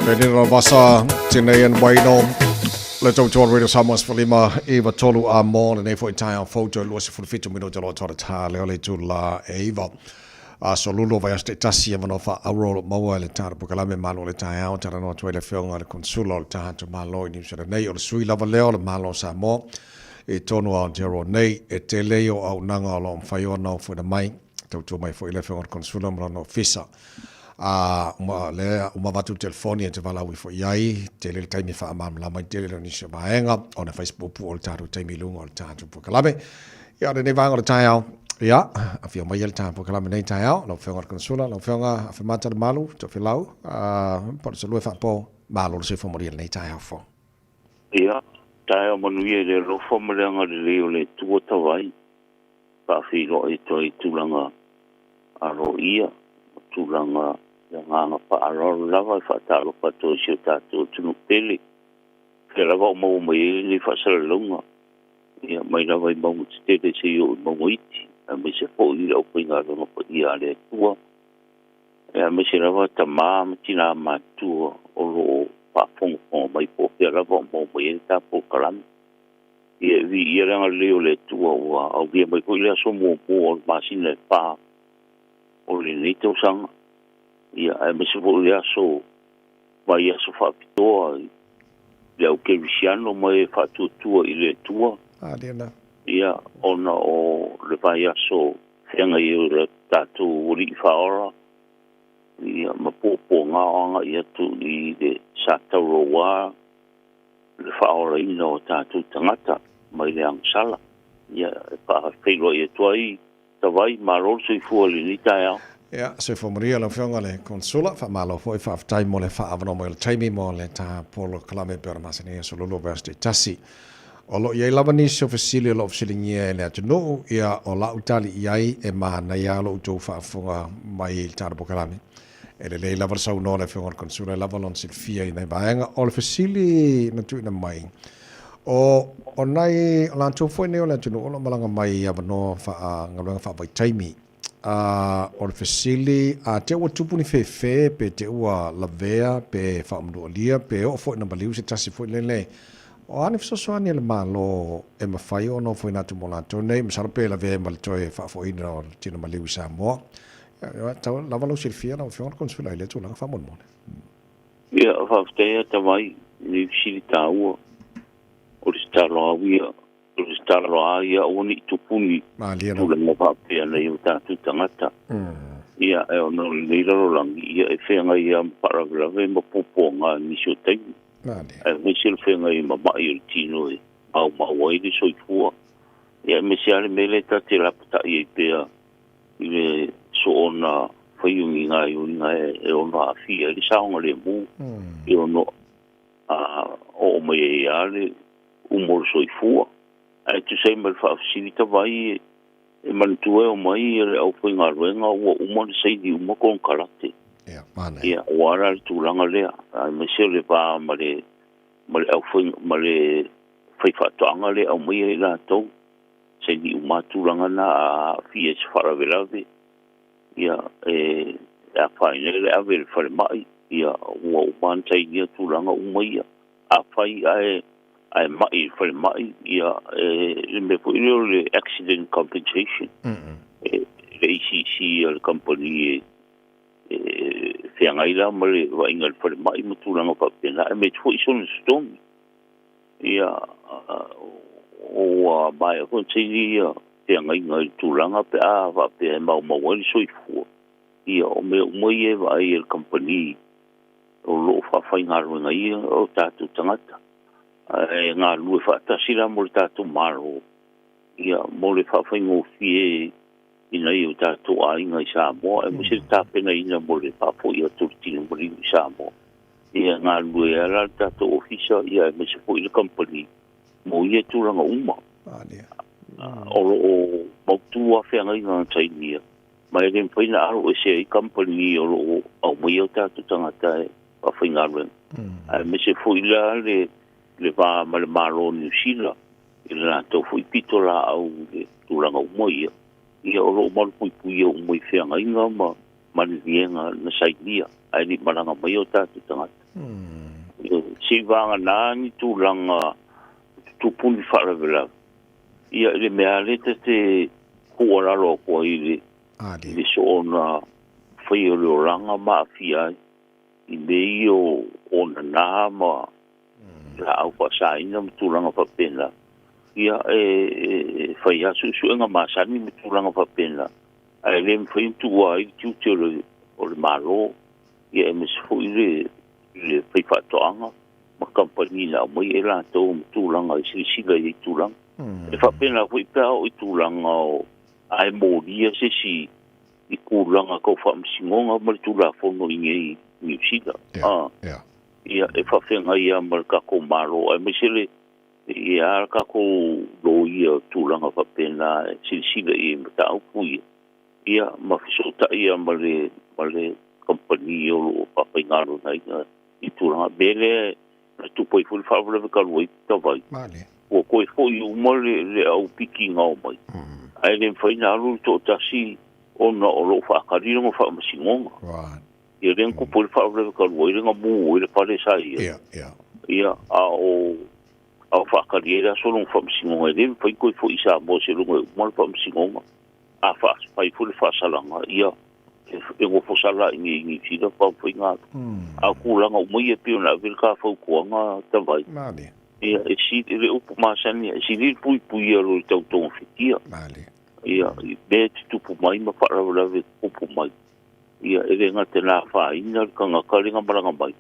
Pwede na basa tinayan waino le tau tō radio Samoa's whalima Eva tolu a mō le nei fo i tai au fauto luasi fulfitu mino te loa tōra tā leo le tū la Eva. So lulo vai aste tasi e mano wha auro maua le tāra pukalame malo le tai au tara noa tuele whionga le konsula o le tātu malo i nimsera nei o le sui lava leo le malo sa mō e tonu au jero nei e te leo au nanga o lo mwhaiona o fuina mai tau tō mai fo i le whionga le konsula mra no fisa. Uma watu telefoni e te wala ui fo iai, te lele taimi wha amam la mai te lele nisio maenga, o na Facebook pu o le tātu taimi lunga o le tātu pukalame. Ia, ne vanga o le tai au, ia, a whio mai le tātu pukalame nei tai au, lau whionga le konsula, lau whionga a whamata le malu, to whilau, pora se lue wha po, malo le se whamoria nei tai au fo. Ia, tai au manuia le lo whamareanga le leo le tuatawai, pa whiro e toi tūlanga aro ia, tūlanga nganga pa aroro lava fa talo pa to sio tato tunu pele ke lava o mau mai ni fa sala longa ia mai lava i mau te te se o mau iti a me se po i o pinga no po ia le tua ia me se lava ta ma tina ma tua o lo pa fong mai po ke lava o mau mai ta po kalam ia vi ia nga leo le tua wa au via mai ko ile so mo po ma sine pa o le nito sang ia e me se vo ia so vai ia so fa pitoa le o ke visiano mai fa tu i le tua Dina ia ona o le vai ia so fenga i le tatu uri fa ora ia ma po nga ia tu i de sata roa le fa ora i no tatu tangata mai le ang sala ia pa felo ia tuai tawai marol so i fuali ni taia. Ia, se whamoria la whionga le konsula, wha malo hoi wha aftai mo le wha avano mo le taimi mo le tā polo kalame pera masani so lolo veste tasi. O lo iai lava ni so fasili o lo fasilingia e le atunu, ia o la utali iai e mana ia lo utou wha afunga mai le tāra po kalame. E le lei lava sau no le whionga le konsula, lava lon silfia i nei vaenga, o le fasili na tuina mai. O nai, o lantou foi neo le atunu, o lo malanga mai avano wha ngaluanga wha vai taimi. O le fasili a te ua tupuni fefe pe te ua lavea pe whaamdualia pe o fwoi na baliu se tasi fwoi lele o ane fisosoani le malo e mawhai o no fwoi natu mo nato nei masara pe lavea ma le toe whaafoi na o tina maliu sa moa tau lava lau silfia na o whiona konsula i le tu langa whamon mone ia whaaftea tamai ni visili ta ua o le stalo awia stalo ia o ni tupuni tu le pa pe na eu ta tu tangata ia e no le lo lang ia e fenga ia para grave mo popo nga ni so te e me sil fenga ia ma i tino e au ma wai ni so fu ia me sia le mele ta te la ta i pe ile so ona foi nga e ona fi e sa nga le mu e no o me ia le umor so fu ai tu sei mal fa facilita vai e mantua o mai e au foi ngaruenga o uma sei di uma con karate ia wara tu langa le ai me se le pa male au foi male fai fa tanga le au mai la to sei di uma tu langa na fies fara velave ia a fai le ave fa mai ia o man sei dia tu langa uma ia a fai ai mai for mai ia me foi le accident compensation le ICC le company fianga ila male va ingal for mai mutulanga pa pena me foi son stone ia o mai ko tsia fianga ingal tulanga pe va pe mau wali soi fu ia o me moie va il company o lo fa ingal ngai o tatu tangata ngā lue whatasira mo le tātou maro. Ia, mo le whawhaingo fie ina i o tātou a inga i Samoa, e mo se tāpena ina mo le whawho i a tortino mo le i Samoa. Ia, ngā lue ala tātou ofisa, ia, e me se po i le company, mo i e tūranga uma. O mautua whenga i ngā tainia. Mai ren whaina aro e se i company o au mo i o tātou tangata e whawhainga ruen. Me se po i le va mal malo New Zealand ila to fui pitola au le tulanga umoia ia o lo mal pui o moi fenga inga ma manienga na sainia ai ni malanga mai o tatu tangata si vanga nani tūlanga tupuni wharavela ia le mea leta te kuararo kua i le soona whai o leo ranga maafia i mei o ona nā ma la au whasaina ma tūlanga whapena ia whai asu suenga masani ma tūlanga whapena ai le mwhaintu wa i tiute o le malo ia e mesfo i le whai whatoanga ma kampani na mai e la tau ma tūlanga i sirisila i tūlanga e whapena hui pēa o i tūlanga o ai mōria se si i kūlanga kau whamsingonga ma le tūla whono i ngei New Zealand ia e whawhenga ia ma le kako maro ai mesele ia kako lo ia tūlanga whapena e sirisila i mata au pui ia ma fisota ia ma le company o lo whawhaingaro na i tūlanga bele na tupoi fuli whawlewe kalua i tawai o koe foi uma le au piki ngau mai ai le whaina alu to tasi ona o lo whakarira ngā whamasingonga ia ren kupo le whawlewe kalua i renga mū i le pare sa ia a o whakarira so long whamasingonga i ren whai koe foi sa mo se lunga uma le whamasingonga a whai fuli whasalanga ia e ngo fosala ingi tira pa whainga a kūlanga umai e pio na vilka whaukuanga tawai ia e si le upu masani e si le pui alo i tautonga whitia ia i me te tupu mai ma wharawalawe upu mai ia e le ngate nā whaina ka ngā karinga maranga mai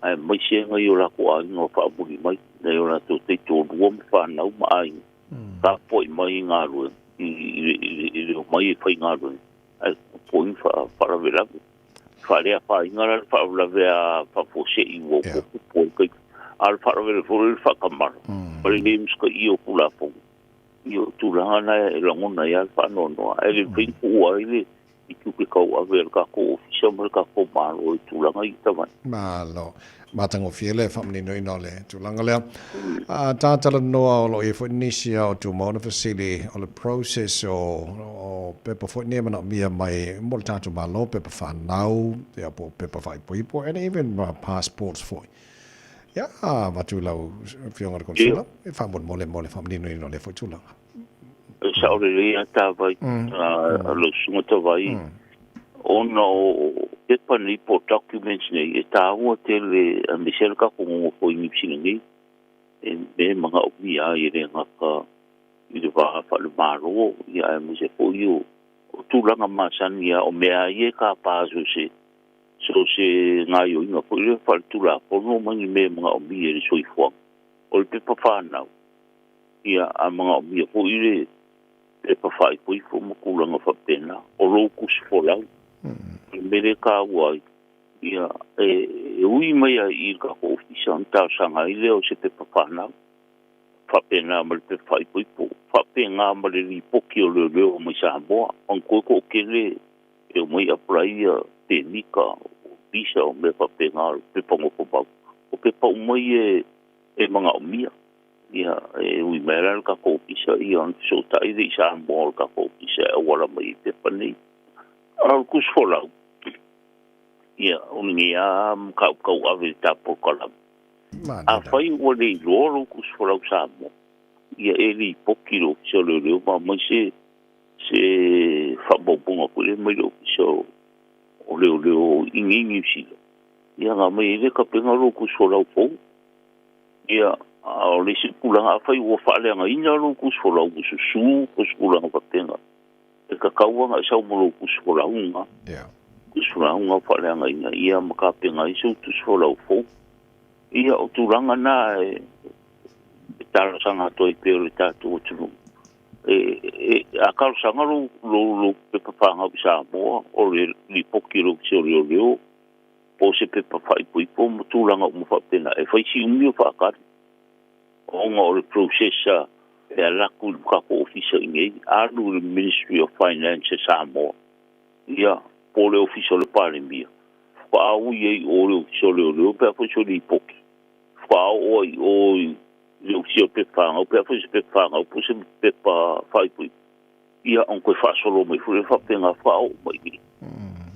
ai mai se ngai o lako a inga whaamuri mai nei o nato te tōrua ma whanau ma ainga ka poi mai ngā rua i le mai e whai ngā rua ai poi wharawalawe wharea whainga ra wharawalawe a whapose i wo poi kai al wharawere fōre whakamara. Pare le mska i o pula fongu. I o tūranga na e langona i al whanonoa. E le whaingu ua ele i tuke kau awe al kako ofisa ma kako maro i tūranga i tawai. Malo. Matango fiele whamnino ino le tūranga lea. Tātala noa o lo e whainisia o tūmona fasili o le process o pepa whainema na mia mai mo le tātu malo pepa whanau, pepa whaipoipo, and even passports for ya watu lau fionga de konsula e famon mole famnino ino le fotula sa ore ria tavai lo sunga tavai ono e pani po documents nei e taua tele a Michelle ka kungo ko i mipsingi e me manga opi a i re ngaka i le waha whalu maro i a me se po i o tūlanga masani o mea i e ka pāzu se so se ngai o inga po i le whaletula pono mangi me mga o mi e le soifuang o le pepa whanau ia a mga o mi e po i le pepa whai po i fo makulanga whapena o louku se folau mere ka uai ia e ui mai a i ka ko ofisa ntau sanga i le o se pepa whanau whapena ma le pepa whai po i po whapena ma le li poki o le leo mai Samoa an koe ko kele e o mai apply te nika visa o me whapenga pepa ngoko bau. O pepa umai e mga umia. Ia e ui mera ka kōpisa i an so tai de sa mō ka kōpisa e wala mai pepa nei. Al kus folau. Ia uningi a kau ave tapo kalam. A whai ua nei loro kus folau sa mō. Ia e li pokiro so leo ma mai se whabobonga pule mai lo so o leo ingi sila. Ia ngā mai ele ka penga roku solau fau. Ia o le si kulanga a whai ua whaaleanga ina roku solau kususu kulanga ka penga. E ka kauanga e sau mo roku solau nga. Solau nga whaaleanga ina. Ia maka penga iso tu solau fau. Ia o turanga na e tala sanga toi peo le tatu o tunu. A kau sanga lo pepa whanga bisa moa o le li poki lo kise o leo po se pepa whai pui po mo tūlanga o mo whapena e whai si umi o whakari o ngā o le processa e a laku i kako ofisa i ngei alu le Ministry of Finance e Samoa ia po le ofisa o le Paremia whaau i o le ofisa o leo pe a whai so li poki whaau o le ofisa o pepa whanga o pe a whai se pepa whanga o po se pepa whai pui ia on koe whaasolo mai fure whapenga whao mai ni.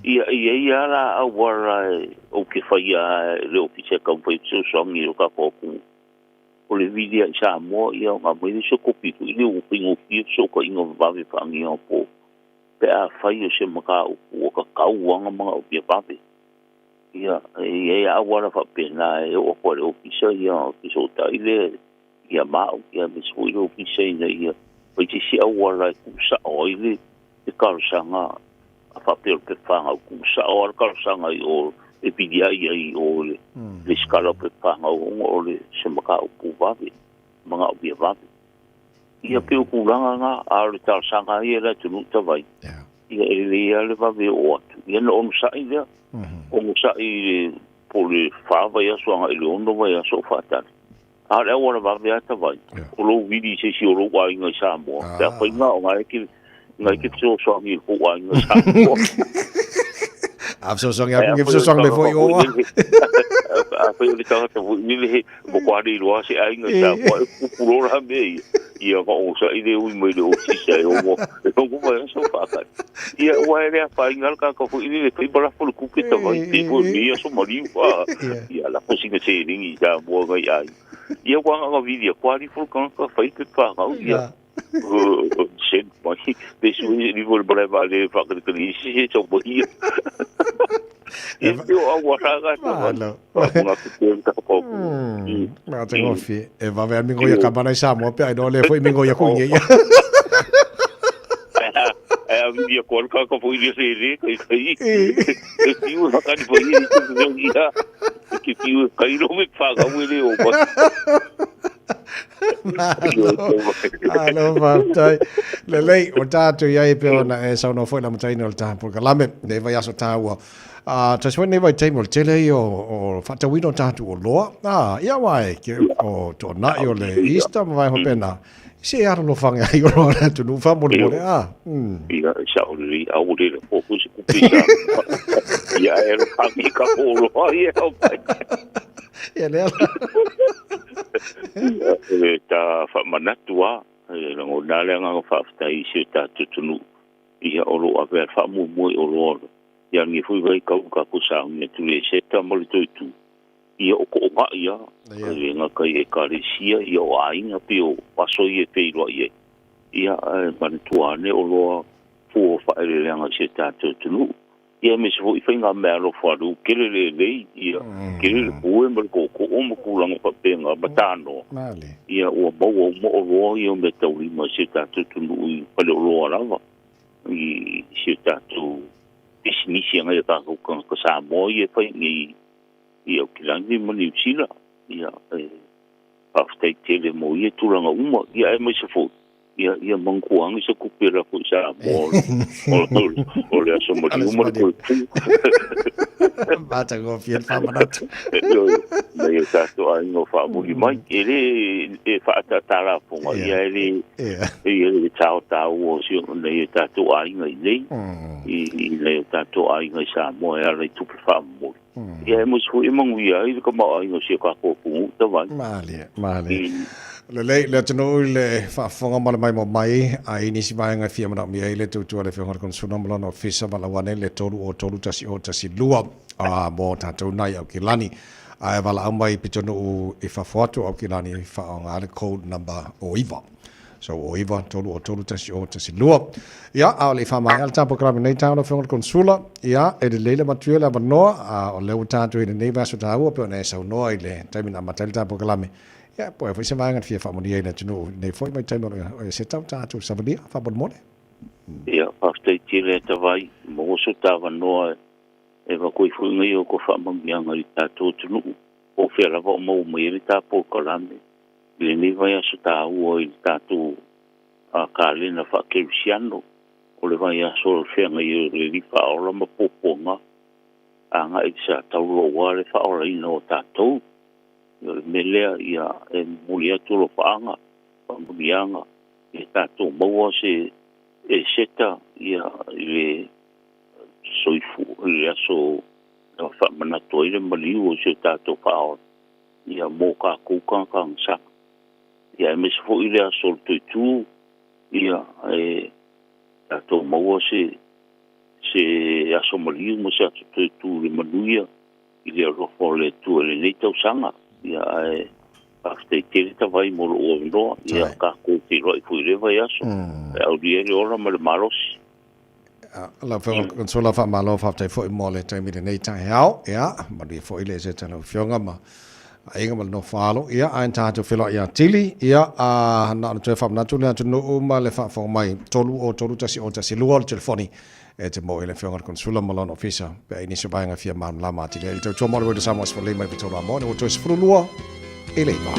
ia la awara o ke faia le ofisa ka foi so songi o ka poku o le vidia sa mo ia nga mo so kopi ile o pingo pi so ko ingo va ve pangi o po pe a fai o se maka o ka kauanga mga o pia pape ia awara fa pena o ko le ofisa ia ki so ta ile ia ma ia me so ile ofisa ia o te si awara ku sa o ile te karsanga fa pe pe fanga ku sa o karsanga o e pidia i o le skala pe fanga o le se maka o ku vabe mga o pia vabe ia pe ku langa nga a le karsanga ia la tu ta vai ia le vabe o ia no on sa ia o sa i po le fava ia so nga ile ondo vai so fata a le ora vabe ata vai o lo vidi se si o lo wa inga sa mo ta pa inga o nga ki ngai ki so ngi ko wa inga sa mo so song ya ngip so song le foi o a pe le ta ta ni le mo kwa di lo se ai ngai sa ko ku ro ra me ia ko o sa ide u mo le o si sa o mo ko ko va so pa ka ia wa le fa ingal ka ko ile le pe bra fo ku ke ta vai pe po ni so mo ri wa ia la po si ke se ni ja mo ga ia ia kwa nga video kwa di fo ka fa ke pa ga ia sen mo hi pe su ni vol breva le fa ke ni si so mo ia eu agora ma tengo fi e va ver mingo ya cabana sa mo pe no le foi mingo ya ku ye a video call ka ko foi de se kai e u ka ni foi ni que tiu kai no me paga o le o Alo vai le lei o tatu ia e pe ona e sa no foi la mataina o tatu porque la me ne vai aso taua ta so ne vai table tele o fata wino tatu o loa ia vai ke o to na yo le ista vai ho pena se ara lo fanga io lo tu no fa mo le ia sa o le a o le o ku se ku pisa ia era pangi ka o lo ia o ia le ta fa manatua ngo dale nga fa sta i se ta tutunu ia o lo a ver fa mo o lo ia ni fui vai ka ku sa ni tu le se ta mo tu ia o ko ma ia nga ka e ka le sia ia o ainga pe o paso ia pe lo ia manatua ne o lo fu fa le nga se ta tutunu ia me se foi nga me lo fa lu kele le ia kele o mo ko o mo ku lang pa pe nga batano ia o mo ia me tau i mo se ta tutunu i pa lo lava i se ta tu isni nga ta ko sa mo ia fa ni ia ki lang ni mo ni sila ia pa stai tele mo ia tu lang uma ia me se foi ia mangkuang isa kupira ko sa mo o le aso mo ko bata go fiel fa manat le sa to ai no fa mo mai ele e fa ta la po ia ele ele tao o si le ta to ai ngai nei i le ta to ai ngai sa mo ia le tu fa mo ia mo so i mangu ia i ko ma ai no si ka ko pu ta vai mali le tino le fa fonga mala mai mo mai ai ni si mai nga fia mana mi le tu le fonga kon suna mala no fisa mala wane le tolu tasi lua mo tatou nai au kilani ai vala mai pitono e fa foto au kilani fa nga le code number o iva so o iva tolu tasi lua ya au le fa mai al tampo kra nei tau no fonga kon sula ya e le matuela banoa o le utatu e nei vaso tau pe ne sa no ile tamina matel tampo kla ia po foi se vai ngat fia fa mo dia na tino nei foi mai taimo se tau tu sabadia fa bon mole ia fa stai tile ta vai mo so tava no e va coi foi ngai o ko fa mo mianga i ta tu tino o fe la vo mo mai ta po kolame le ni vai a ta o i ta tu a kalina fa ke siano o le vai a so fe ngai le li fa o la mo poponga anga i sa tau o wa le fa o la ino ta tu melea ia e mulia tulo faanga mulianga e tato maua se e seta ia le soifu le aso fa manato ile maliu se tato fao ia moka kuka kang sa ia me se fo ile aso tu ia e tato maua se se asomaliu mo se atu tu le manuia i le rofo le tu le nei tausanga ia e afte tele tavai mo lo no ia ka ko ti roi fu le vai aso e au dia le ora ma le malos la fa consola fa malo fa tai fo mo le tai mi nei tai hao ia ma di fo ile se tano fionga ma ainga mal no falo ia ein ta to filo ia tili ia a na to fa na tu le tu no ma le fa fo mai tolu tasi luol telefoni e te mo ele fionga consola malon officer pe ini se bainga fia mam la ma ti le to mo le samo spo le mai to la mo no to sfru lua ele ba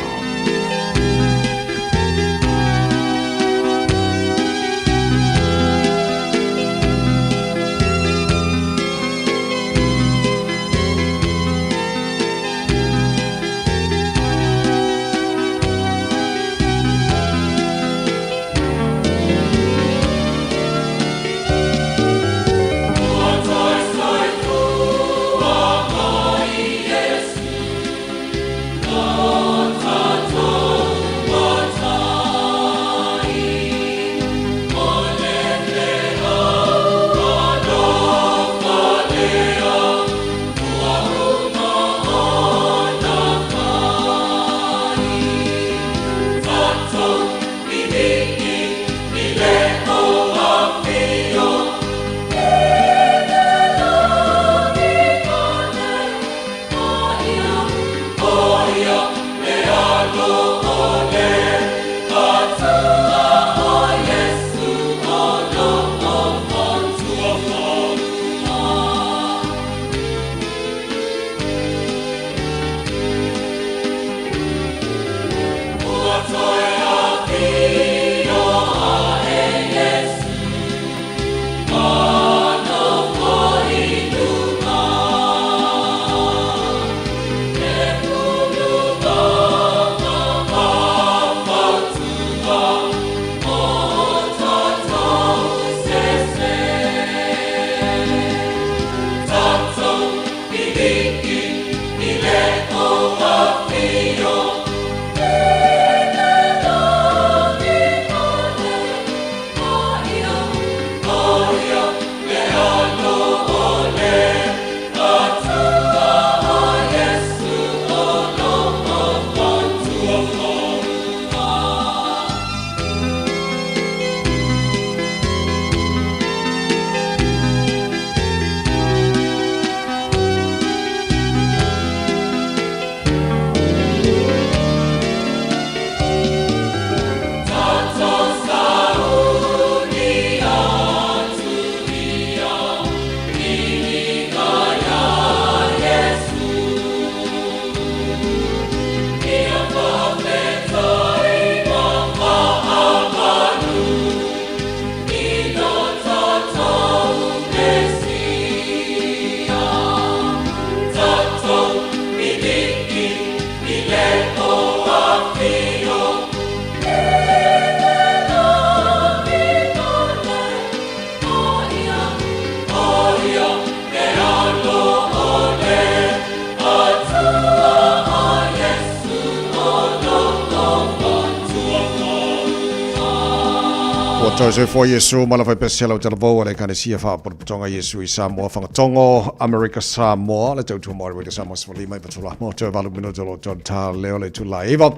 Tose fo Yesu mala fai pesela tala vo le kana sia fa por tonga Yesu I Samoa fanga tongo America Samoa le tautu mo le Samoa sfoli mai patula mo te valu minuto lo ta leo le tu laiva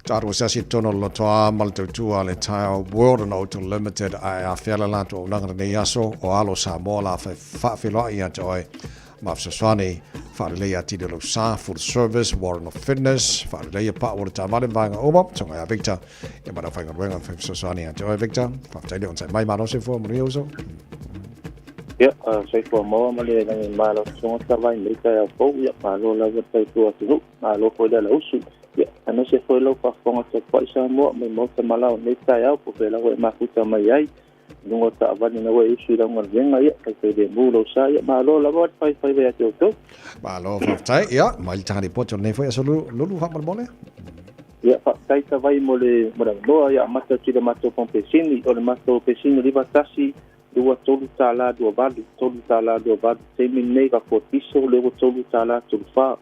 taru sasi tono lo toa mal tautu le tile world and auto limited a fela la to nanga ne yaso o alo Samoa la fa filo ia joy Mafsaswani, Farilea Tidelo Sa, Food Service, Warren of Fitness, Farilea Pa, Water Tamalin Vanga Oma, Tonga Victor, Yamada Fanga Wang, Mafsaswani, and Joy Victor, Faftadio, and my Manos for Murioso. Yeah, say for more money than Malo, so much of I make a phone, Malo level pay to us, Malo for the lawsuit. Yeah, and I say for low performance of quite some more, my most of Malo, make I out for the way Makuta Mayai. Nungo ta avani na we issue dang ngenga ya kai de bulo sa ya malo la bot pai ya to malo fa ya mal tani poto ne foi solo lulu ha mal mole ya fa tai ta vai mole mora no ya mata ti de mato compesini o le mato pesini li batasi dua tolu tala dua bali tolu tala dua bali te minne ka ko tiso le tolu tala tu fa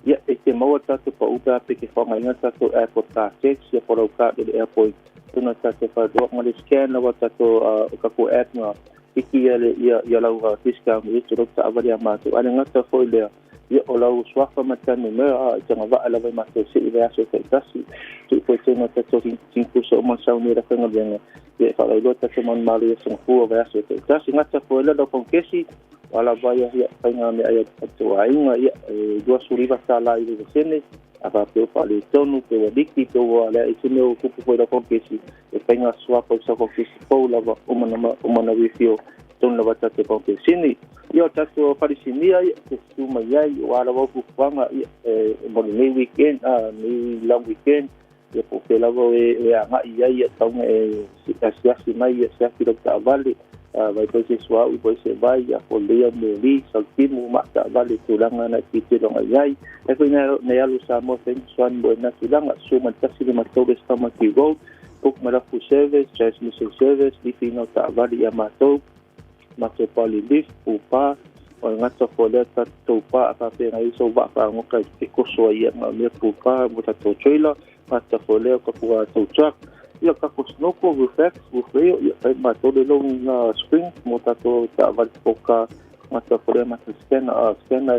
ya e te mo ta to pa uta pe ke fa mai ta to airport ta check ya por ka de airport tuna ta te fa do mo le scan na wata to ka ko app na iki ia lau fiska mo itu rok ta avali amatu ana ngata foi le ia o lau swafa matanu me a tanga va ala vai matu si ia so te tasi tu foi tena ta to cinco so mo sa ni ra fenga venga ia fa lai lota se man malu ia song fu va so te tasi ngata foi le do konkesi wala vai ia fenga me ia tu ainga ia dua suriva sala ia sene apa pe fa le tonu pe wadiki to wala isine o kupu foi do konkesi e fenga swafa so konkesi po la umana wifio ton la bata te konkesi ni ia tato parisinia te suma ia wala wa fanga mo ni weekend ni long weekend ia po te lavo e nga ia tong asiasi mai ia ki ta vale vai po se swa u po se vai ia po le mo li saltimu ma ta vale tulanga na ki te longa ia e ko na ia lu sa mo sen swan bo na tulanga suma tasi ma tobe stama ki go pok mara fu service transmission service di fino ta vale ia ma to mato pali lift upa o ngata fole ta topa apa pe ngai so va pa ngoka ko so ia ma me pupa mo ta to trailer mata fole ko pu to truck ia ka ko snoko reflex with rio ia pa ma to de long spring mo ta to ta va poka mata fole mata scan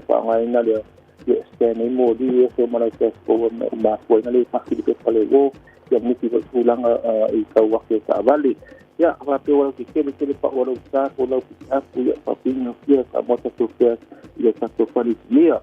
pa ngai na le ia scan mo di so ma ta ko ma ko na le pa ki ke pale go ia mi ki ko ulang i ka wa ke ta vale ya apa pe wala ki ke pa wala sa ko la aku ya pa pino kia ka mota to kia ya ka to pani mia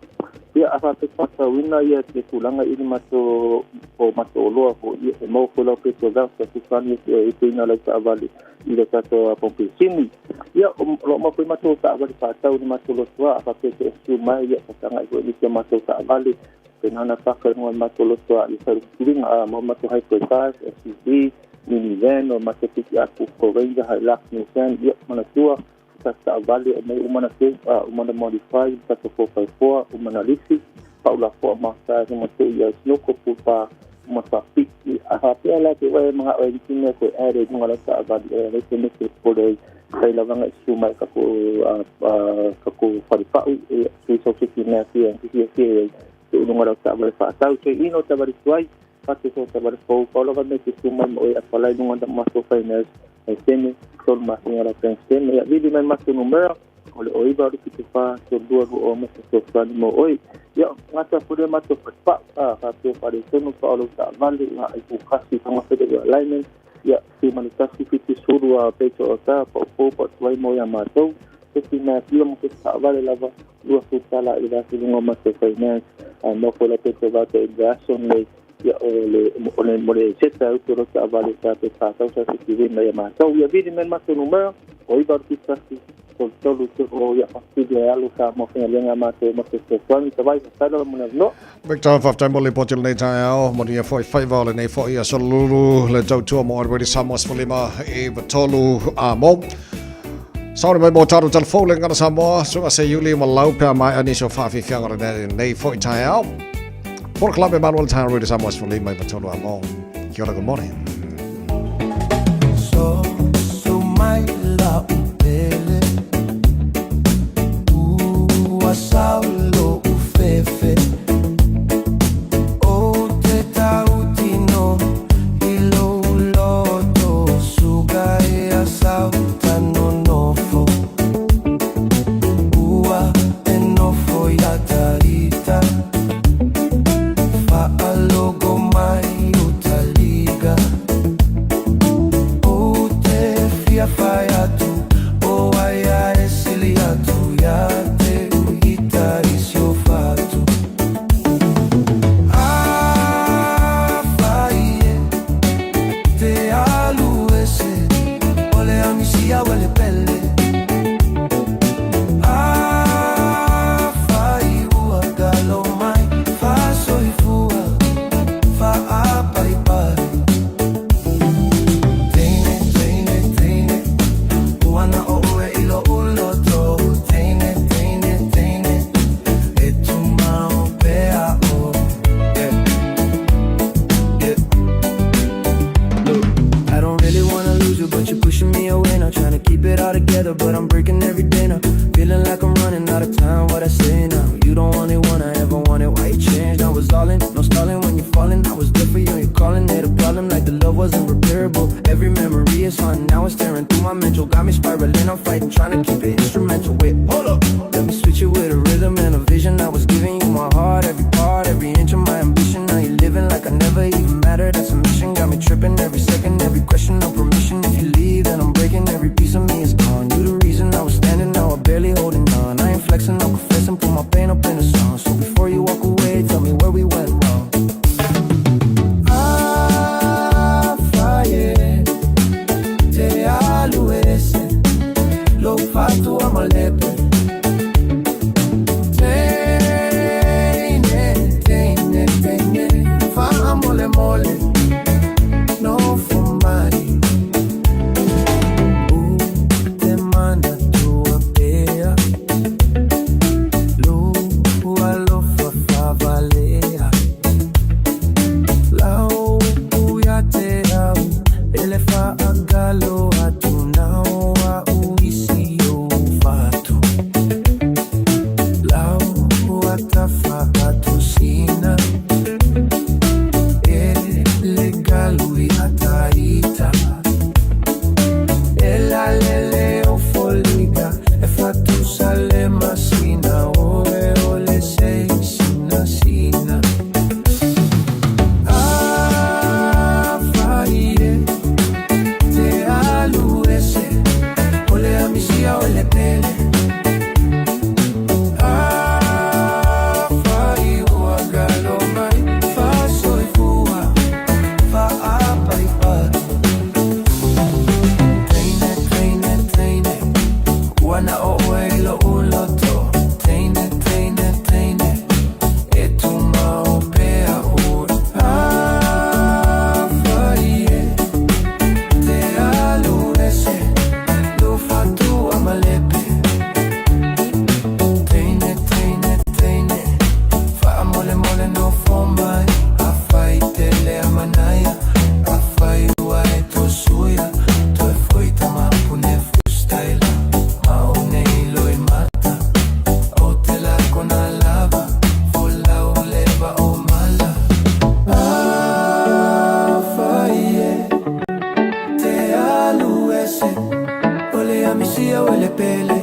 ya apa pe pa wina ya te kulanga ini mato o mato lo ko ya mo ko la pe to da ka pani e te ina la ta vale ile ka to pompe sini ya lo ma pe mato ta vale pa ta ni mato lo tua apa pe te su mai ya ka nga ko ni ke mato ta vale penana pa ka no mato lo tua i sa ring mo mato hai ko ta SUV minivan o matapiki aku Ranger Hilux Nissan ia mana tua ta vale mai umana ke umana modify ta 4x4 umana lisi paula fo masa sama tu ia snoko pupa masa piki apa la ke wa mga wa dikine ko ere ngala ta vale le ke me ke pole sai la vanga sumai ka ko farifa e so ke na ke ke tu ngala ta vale fa ta ke ino ta vale tuai pati so ta bar ko lo ga me ki suma mo e apala nung anda maso finance e tene sol ma ngara pension ya vidi me maso numero o le oi ba ki fa so do o mo so fan mo oi ya ngata pure maso pa ka pe pare so no pa lo ta vale na ai ku kasi tama se de alignment ya si manita si fiti suru a pecho ta po twai mo ya maso ke na pilo mo ke ta vale la va lo su sala ida si no maso finance no ko la pecho va te gason le ya ole mole seta utoro ka vale ta te ta sa ki vi na ma so ya vidi men ma so numero o i barti tasi con todo o ya pasti de alu ka mo fe lenga ma te mo se kwani ta vai ta lo mo no Victor fa ta mo le potil nei ta ao mo dia foi vale nei foi ya solulu le tau tu mo already samos folima e batolu a mo Sauri mai mo taru telefone ngana samo so se yuli mo lau pa mai ani so fa fi fianga nei foi ta ao Por Club Emmanuel Town Radio Samoas for Lima Batolo Amon. Kia ora, good morning. So mai la upele Saulo ufefe O te tautino Ilo loto Sugai a sauta no nofo Ua e nofo ya tarita Logo mai utaliga O te fia faya tu O aya esilia tu ya te itarisio fatu Faie te aluese Ole amisia wale pelle Fai ua galo mai Fa soi fua But I'm breaking every day now. Feeling like I'm running out of time. What I say now? You don't only wanna ever want it. Why you changed? I was all in, no stalling when you fall. calling, I was there for you, you're calling it a problem like the love wasn't repairable. Every memory is haunting, now it's staring through my mental. Got me spiraling, I'm fighting, trying to keep it instrumental. Wait, hold up, let me switch it with a rhythm and a vision. I was giving you my heart, every part, every inch of my ambition. Now you're living like I never even mattered, that's a mission. Got me tripping every second, every question, no permission. If you leave, then I'm breaking, every piece of me is gone. You the reason I was standing, now I'm barely holding on. I ain't flexing, no confessing, put my pain up in a song. So before you walk away, tell me where we went wrong. Ah, fire, te aluese, lo fatto a malepe. Teine, fa mole mole, no fumari. Te manda tua pea, lo alo fa valea. Lau ya te au, ele fa agalo atu nao a uisi o fatu. Lau ata fa atu sina, ele galui ataita. Ela lele o foliga, e fatu sale masina, ole sei sina sina. Ah, faie, te aluese, ole amisia ole pele. Ah, faie o agalo mai, fa soi fua, fa apa i pa. Teine, wana o oelo uloto. Teine, e tu mao pea ora. Ah, faie, te aluese, lo fatu a malepe. Teine, fa mole no fomai. A fai tele a manaya, a fai ua e to suya. To e foi tama pune fustaila, ma unei lo i mata. O te la con a lava, fola o leva o mala. Ah, faie, te aluese, ole amisia ole pele.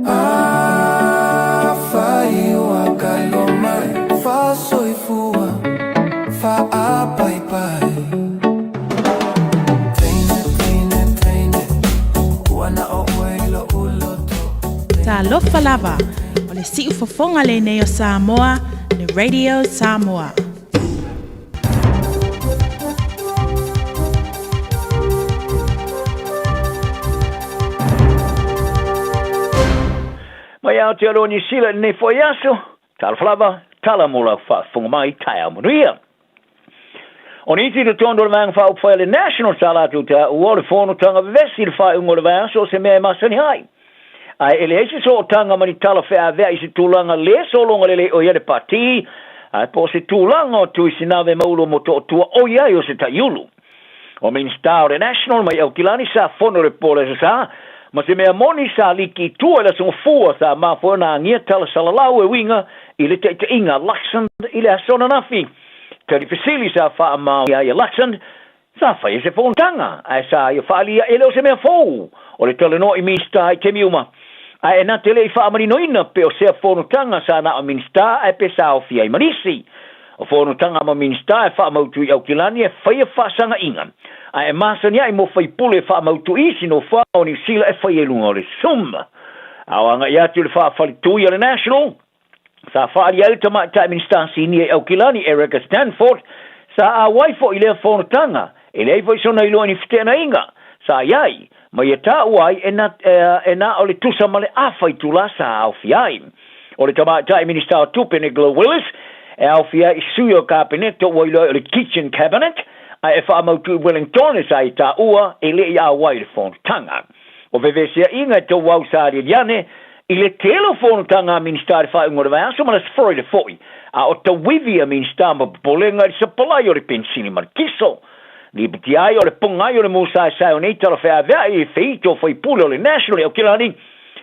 Ah, faie o akalomai, fa soi fua, fa apai pai. Teine, wana o oelo uloto. Ta lofa lava, o le si'u fofonga le nei o Samoa, le Radio Samoa. Mai au te alo ni sila nei foi aso, tala flava, tala mola whaafunga mai tai au manuia. O ni iti te tondo le vanga wha upwhai le National tala atu ta ua le whono tanga vesi le wha ungo le vanga so se mea masani hai. Ai ele heisi so o tanga mani tala whea vea isi tūlanga le so longa lele o iare pati, ai po se tūlanga o tui sinawe maulo mo to o tua o iai o se ta iulu. O min star le National mai au kilani sa whono re pole se sa, ma se mea moni sa liki tua la song fua sa ma fona ngia tala salalau e winga i le te inga Luxembourg i le asona nafi. Tari fesili sa wha mau ia Luxembourg sa wha i se whontanga ai sa i whaalia ele o se mea fou o le tala no i minsta i te miuma. Ai na tele i wha amari noina pe o se whontanga sa na o minsta ai pe sa o fia i manisi. O whontanga ma minsta e wha mautu i au kilani e whai e whaasanga inga. Ai masani ai mo fai pule wha mautu isi no wha o New Zealand e whai e lunga o le summa. Awanga i atu le wha whalitui o le National. Sa wha ali au tama tai ministansi ni e au kilani Erica Stanford. Sa a waifo i lea whonatanga. E lei voi sona i loa ni whitena inga. Sa iai, mai e tā uai e na o le tusa ma le awhai tula sa au fiai. O le tama tai minister o tupe ne Glo Willis. E au fiai i sui o kabinet o wai loa o le kitchen cabinet. E wha mautu Wellington e sa i tā ua e le i a wai le whonatanga. O vevesia inga tō wau sa riane. I le telefonu minister fa ngora va so mas foi le foi a o to wivia minister ma polenga se polai o le pensini markiso li bitiai o le pongai o le musa sa o nei tala fa va e feito foi pulo le national o kilani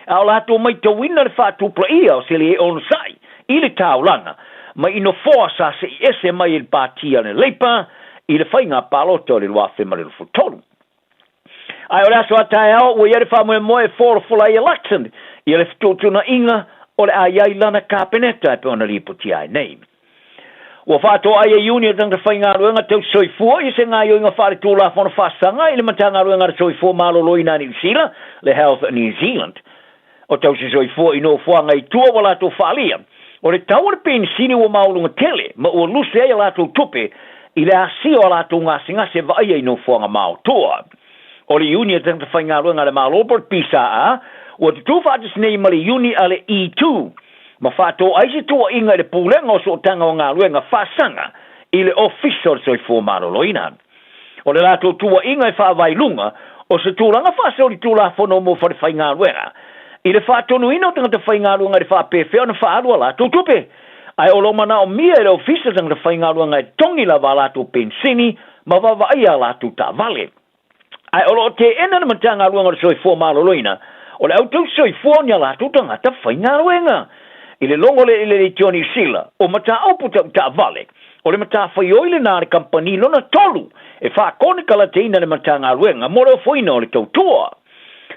a la to mai to winner fa tu play o se le on sai i le taulanga ma ino foa sa se ese mai il patia ne leipa i le whainga paloto le lua whema le futolu. Ai ora so atai au, ua iare wha moe fora i election, i le fututuna inga, o le ai lana kapeneta e pe ona liputi ai nei. Ua whato ai e union tanga whainga ruenga tau soifua, i se ngai o inga whare tūla whana whasanga, i le matanga ruenga ra soifua malolo i New Zealand, le Health New Zealand. O tau se soifua i no whanga i tua wala tō whalia. O le tau le pensini ua maulunga tele, ma ua luse e la tō tupe, i le asio la tō ngase vai i no whanga mau toa. O le union tanga whainga ruenga le maloport pisa a, ua te tūwhatis nei ma le uni a le E2, ma whato aise tua inga le pūlenga o so tanga o ngā ruenga whasanga i le official soifua maloloina. O le lato tua inga e whawailunga, o se tūranga whasa o li tūla whono mo whare whainga ruenga. I le whatonu ino tanga te whainga ruenga le whapewhea na whaarua lato tupe. Ai o lo mana o mia e le official tanga te whainga ruenga e tongi la wa lato pensini, ma wawaia lato ta vale. Ai o lo te ena na matanga ruenga le soifua maloloina, o le autou soifua nia lato tanga te whainga ruenga. I le longo le tioni sila, o mata aupu ta vale, o le mata whaioile nā le kampani lona tolu, e wha kone kalateina le mata ngā ruenga, mora o whaina o le tautua.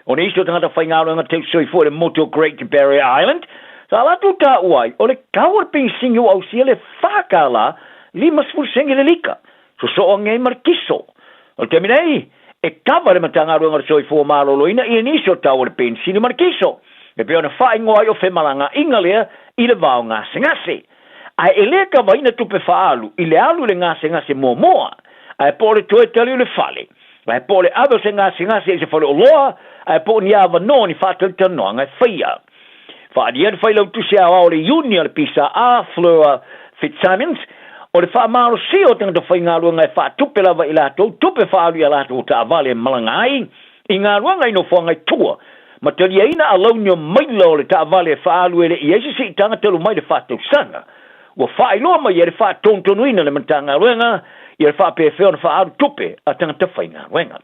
O ne iso tangata whai ngā ruenga te soifua le Moto Great Barrier Island, sa latu ta uai, o le kawar pensingi au sia le whakala, li masfur sengi le lika, so o ngai markiso. O te minei, e kawa le mata ngā ruenga soifua maloloina, i niso tau le pensingi markiso. Me pe ona whae ngoai o whemalanga inga lea i le vau ngase ngase. Ai e lea ka waina tupe whaalu, i le alu le ngase ngase moa. Ai po le toe tali o le whale. Ai po le awe se ngase ngase e se whale o loa, ai po ni awa no ni whatel tanoa ngai whaia. Whaadi ed whailau tusi au au le uni le pisa a Fleur Fitzsimons, o le whaamaro si o tanga te whaingarua ngai wha tupe lava i lato, tupe whaalu i lato ta avale malangai, i ngā rua ngai no whangai tua, ma tali aina a launio maila o le ta avale e whaalu ele i eisi si tanga telu mai le whatau sanga. Ua whaailoa mai e le wha tontonuina le matanga ruenga, i le wha pefeo na whaalu tupe a tanga te whainga ruenga.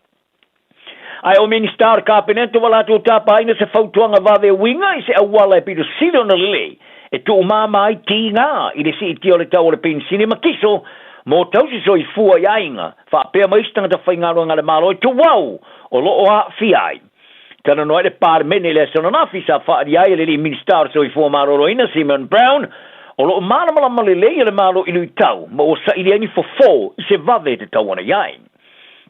Ai o ministar kapenento wala tu tapa aina se fautuanga vave winga i se awala e pido silo na lei, e tu umama ai tinga i le si iti o le tau o le pensini makiso, mo tausi so i fua i ainga, wha pea maistanga te whainga ruenga le malo i tu wau, o loo a fiai. Tana noe le pārmene le sononafi sa whaari ai le li ministar so i fua maroroina Simon Brown, o lo malama le le malo ilu i tau, ma o sa ili ani fofo i se vave te tau ana iai.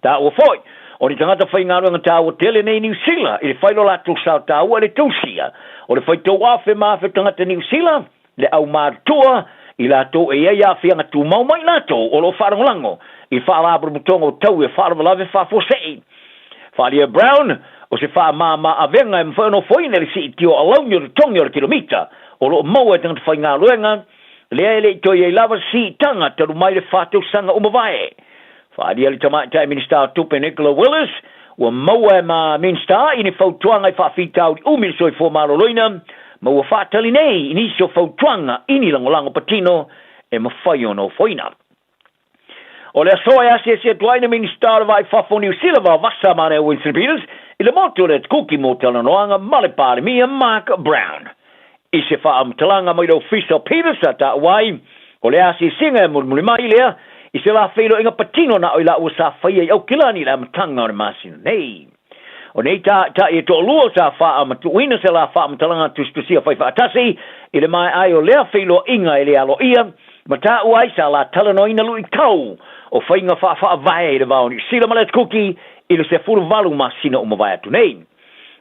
Ta o foi, o ni tangata whaingaruanga ta o tele nei New Zealand, i le whailo la tu sao ta ua le tausia, o le whaito wafe mafe tangata New Zealand, le au martua, i la to e ia fianga tu mau mai lato, o lo wharangolango, i whaarabru mutongo tau e whaaramalave whafosei. Whaalia Brown, o se wha mama a venga e mwhano foina le si tio a launio le tongi o le kilomita, o lo maua e tangata whai ngā luenga, le ele i toi e lava si tanga taru mai le whātau sanga umawai. Whaadia le tamaitai Minister Tupe Nicola Willis, ua maua e ma Minister i ni whautuanga i whawhitau i umil soi fo maroloina, ma ua whātali nei i nisi o whautuanga i ni langolango patino e ma whai ono foina. O le asoa e ase se tuaina Minister vai whafo New Zealand va vasa mane o Winston Peters, i le moto le kuki mo talanoanga male pare mia Mark Brown. I se wha amtalanga mai do Fisher Peters a ta wai, o le ase singa e murmuri mai lea, i se la whailo inga patino na o la ua sa whaia i au kilani la matanga o le masina nei. O nei ta e to lua sa wha amatuina se la wha amtalanga tustusia whai whaatasi, i le mai ai o lea whailo inga i le alo ia, ma ta uai sa la talanoina lui tau, o whainga wha vai le vaoni. Sila malet kuki, i le se furu valu masina o mawai atu nei.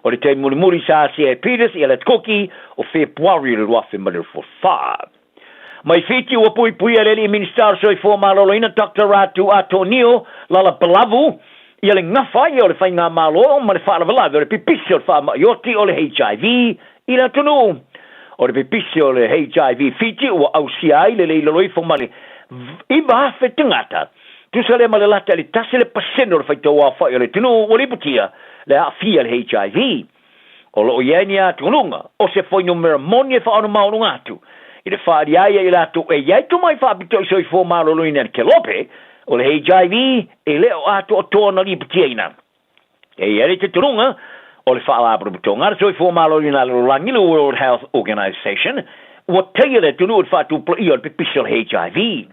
O le te muri sa si Peters i let kuki, o Februari le ruafe malir for wha. Mai fiti ua pui aleli ministar so i fo maloloina Dr. Ratu Atonio, lala palavu, i ale ngawhai o le whainga malo, ma le whaala valawe, o le pipisi o le wha maioti o le HIV, i la tunu. O le pipisi o le HIV fiti ua ausiai le leiloloi fo male, i vafe tangata, tu sa le male lata le tase le paseno le whaito wa whai o le tunu o le putia, le a fia le HIV. O lo ieni a tununga, o se foi numera moni e whaano maununga atu, i le whaari aia i lato e iaitu mai whaapito i soi fo maloloina ke lope, o le HIV e leo atu o tōna li putia ina. E ieri te tununga, o le whaala apuruputonga, soi fo maloloina le Rangilu World Health Organization, o teia le tunu fa tu plo i o pipisiol HIV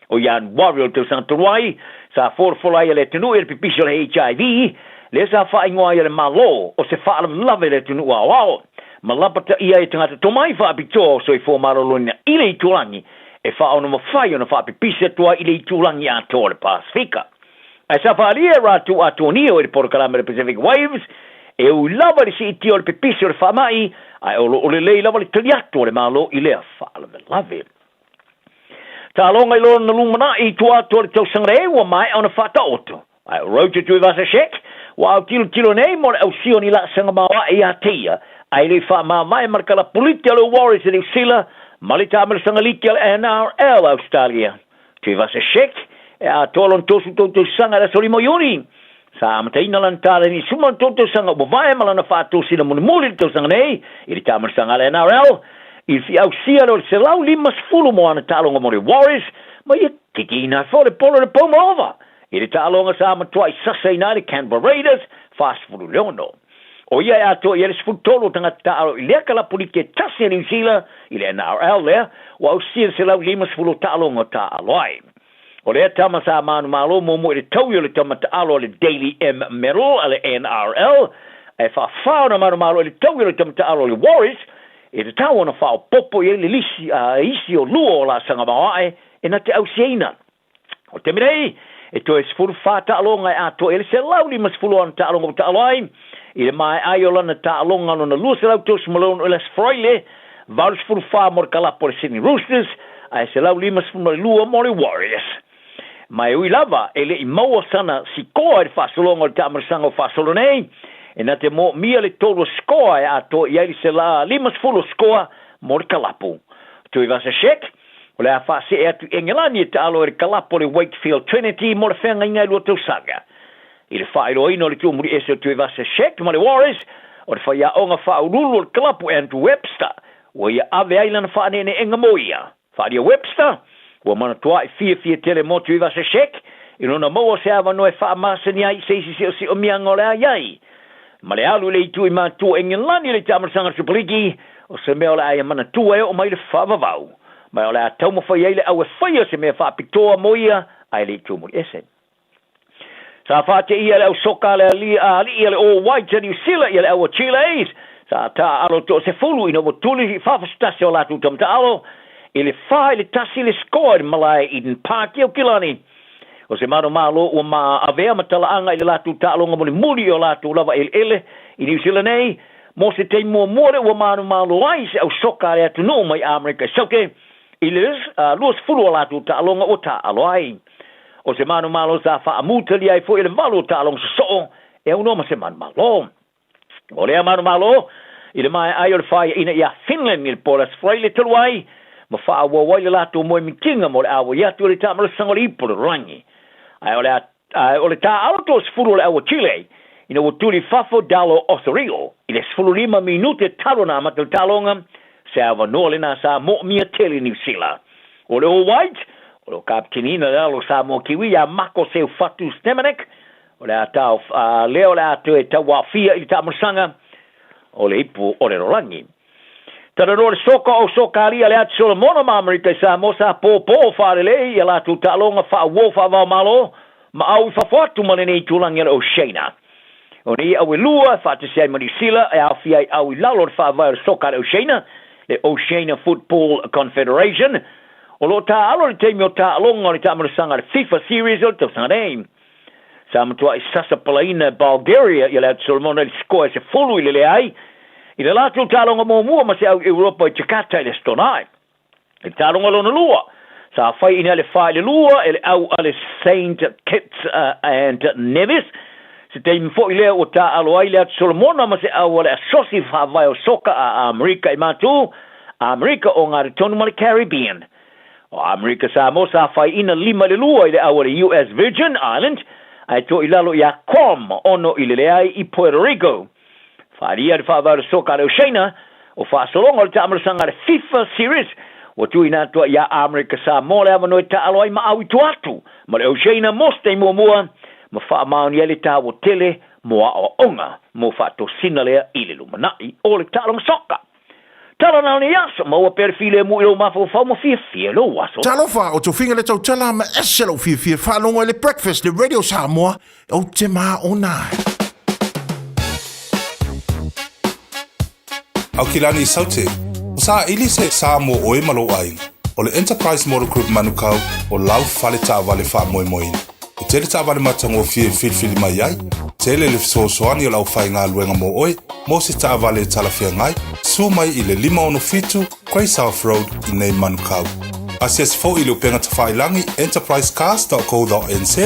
o yan warrior to santuai sa forfolai le tunu e pipisiol HIV le sa fa ingoa le malo o se fa lave le tunu wa malapata ia e tangata tomai fa pito so i fo marolona ile tulangi e fa ono mafai ono fa pipisia tua ile tulangi a to le Pasifika ai sa fa lia ratu atonio e porkalama le Pacific Waves e u lava le si tio le pipisia le fa mai ai o le lei lava le taliato le malo ile fa lave ta longa ilo na lumana i tua to le tau sangre wa mai ona fa ta oto ai roja tu va se shek wa tilo nei mo au sioni la sanga mawa e atia ai le fa mai markala politia le Warriors de Sila malita mer sanga litia NRL Australia tu va se shek e a tolon tosu to sanga la solimo yuni sa mataina lantale ni suman to sanga bo vai malana fa to sina mo muli to sanga nei i ta mer sanga la NRL il fi ausia lo se lau limas fulu mo ana talonga mo le Warriors ma ye kikina for le polo le pomova i talonga sa ma twai sasai na le Canberra Raiders fast fulu leono o ia ato ia le sfutolo tanga talo ile kala polike tasi New Zealand ile NRL le wa ausia se lau limas fulu talonga ta aloi o le tama sa manu malo mo le tauyo le tama talo le Daily M Medal ale NRL e fa na manu malo le tauyo le tama talo le Warriors e te tau ona whao popo i le lisi isi o luo la sanga mawae e na te au seina. O te mirei, e to e sifuru whata alonga e ato e le se lauli ma sifuru ana ta alonga o ta aloai, i le mai ai o lana ta alonga no na lua se lau tos malone o les froile, varu sifuru wha mor kalapo le Sydney Roosters, a e se lauli ma sifuru lua mor Warriors. Mai ui lava, e le i maua sana si koa e whasolonga o ta amarasanga o whasolonei, e na te mo mia le tolo skoa e ato i aili se la limas fulo skoa mo le kalapu. Tu i vasa shek, o le a whase e atu Engelani e te alo e kalapo le Wakefield Trinity mo le whenga ingai lua tau sanga. I le whaero ino le tuamuri ese o tu i vasa shek ma le Warriors, o le whaia onga whaurulu le kalapu Andrew Webster, o ia ave ailana whaanene enga moia. Whaaria Webster, o mana tua e fia tele mo tu i vasa shek, i nona maua se awa noe whaamasani ai seisi si o mianga o le aiai. Ma le alu le itu i mātua Engelani le tamarasanga Tripoliki, o se mea o le aia mana tua e o mai le whaavavau. Mai o le a tauma whai eile au e whaia se mea whaapitoa moia, ai le itu muri ese. Sa whaate ia le au soka le ali le o White New Zealand ia le au Chile's, sa ta alo to se fulu ino mo tuli whaafastasi o latu tamta alo, i le whae le tasi le skoa i malai Eden Park i o Kilani. O se mano malo o ma avea matalaanga i le latu ta'alonga mo le muri o latu lava ele i New Zealand nei, mo se te mua more o mano malo ai se au soka le atu no mai Amerika sauke, i le luas fulu o latu ta'alonga o ta'alo ai. O se mano malo sa wha amuta li ai fo i le malo ta'alonga sa so'o, e au noma se mano malo. O lea mano malo, i le mai ai o le whaia ina ia Finland i le polas freile taluai, ma wha awa wai le latu mo i mikinga mo le awa i atu le tamara sangori ipo le rangi. Ai o le ta auto sfuru le awa Chile, ina o tuli Fafo Dalo Osorio, i le sfuru 5 minute tarona matal talonga, se awa nole na sa mo mia tele New Zealand. O le o White, o le kaptenina le alo sa mo kiwi a mako seu fatu Stemenek, o le atau leo le atu e tawa fia i tamasanga, o le ipu o le rolangi. Tara no le soka o sokaria le atu sola mona ma Amerika sa mosa po whaare lei ia la tu talonga wha wofa wa malo ma au i whawhatu mane nei tulangi o Shana. O ni au i lua whate sei mani sila e au fiai au i lalo wha vai o soka o Shana, le Oceania Football Confederation. O lo ta alo le teimi o ta alonga o le tamarasanga le FIFA Series o te sanga nei. Sa matua i Sasapalaina Bulgaria ia le atu sola mona le skoa se fulu i le ai. I le latu talonga mo mua ma se au Europa i Jakarta i le stonai. I talonga lona lua. Sa whai ina le whai le lua, ele au ale St. Kitts and Nevis. Se te imfo i lea o ta aloai le atu Solomona ma se au ale asosi whawai o soka a Amerika i matu. Amerika o ngā retonu ma le Caribbean. O Amerika sa mo sa whai ina 5 le lua i le au ale US Virgin Island. Ai to i lalo i a Quam ono i le leai i Puerto Rico. Wharia de whaavara soka reo Shana, o whaasolonga o le tamarasanga le FIFA Series, o tui nā tua ia Amerika sa mole ama noi ta aloai ma au i tuatu, ma le o Shana moste mua ma wha mauni ele ta o tele moa o onga, mo wha to sina lea i le lumanai o le talonga soka. tala na ni yaso mo perfile mu lo mafo fa mo fie lo waso talo fa o to finga le tala ma eselo fie fa lo le breakfast le radio Samoa o te ma ona au kilani saute sa ilise Samoa o e malo ai o le Enterprise Motor Group manukau o lau fale ta vale fa moi moi o tele ta vale matango fili mai ai tele le soani o lau fai ngā luenga mo oi mo se ta vale tala fia ngai su mai i le 5 Grey South Road i nei manukau asias fo i le upenga ta fai langi enterprisecars.co.nz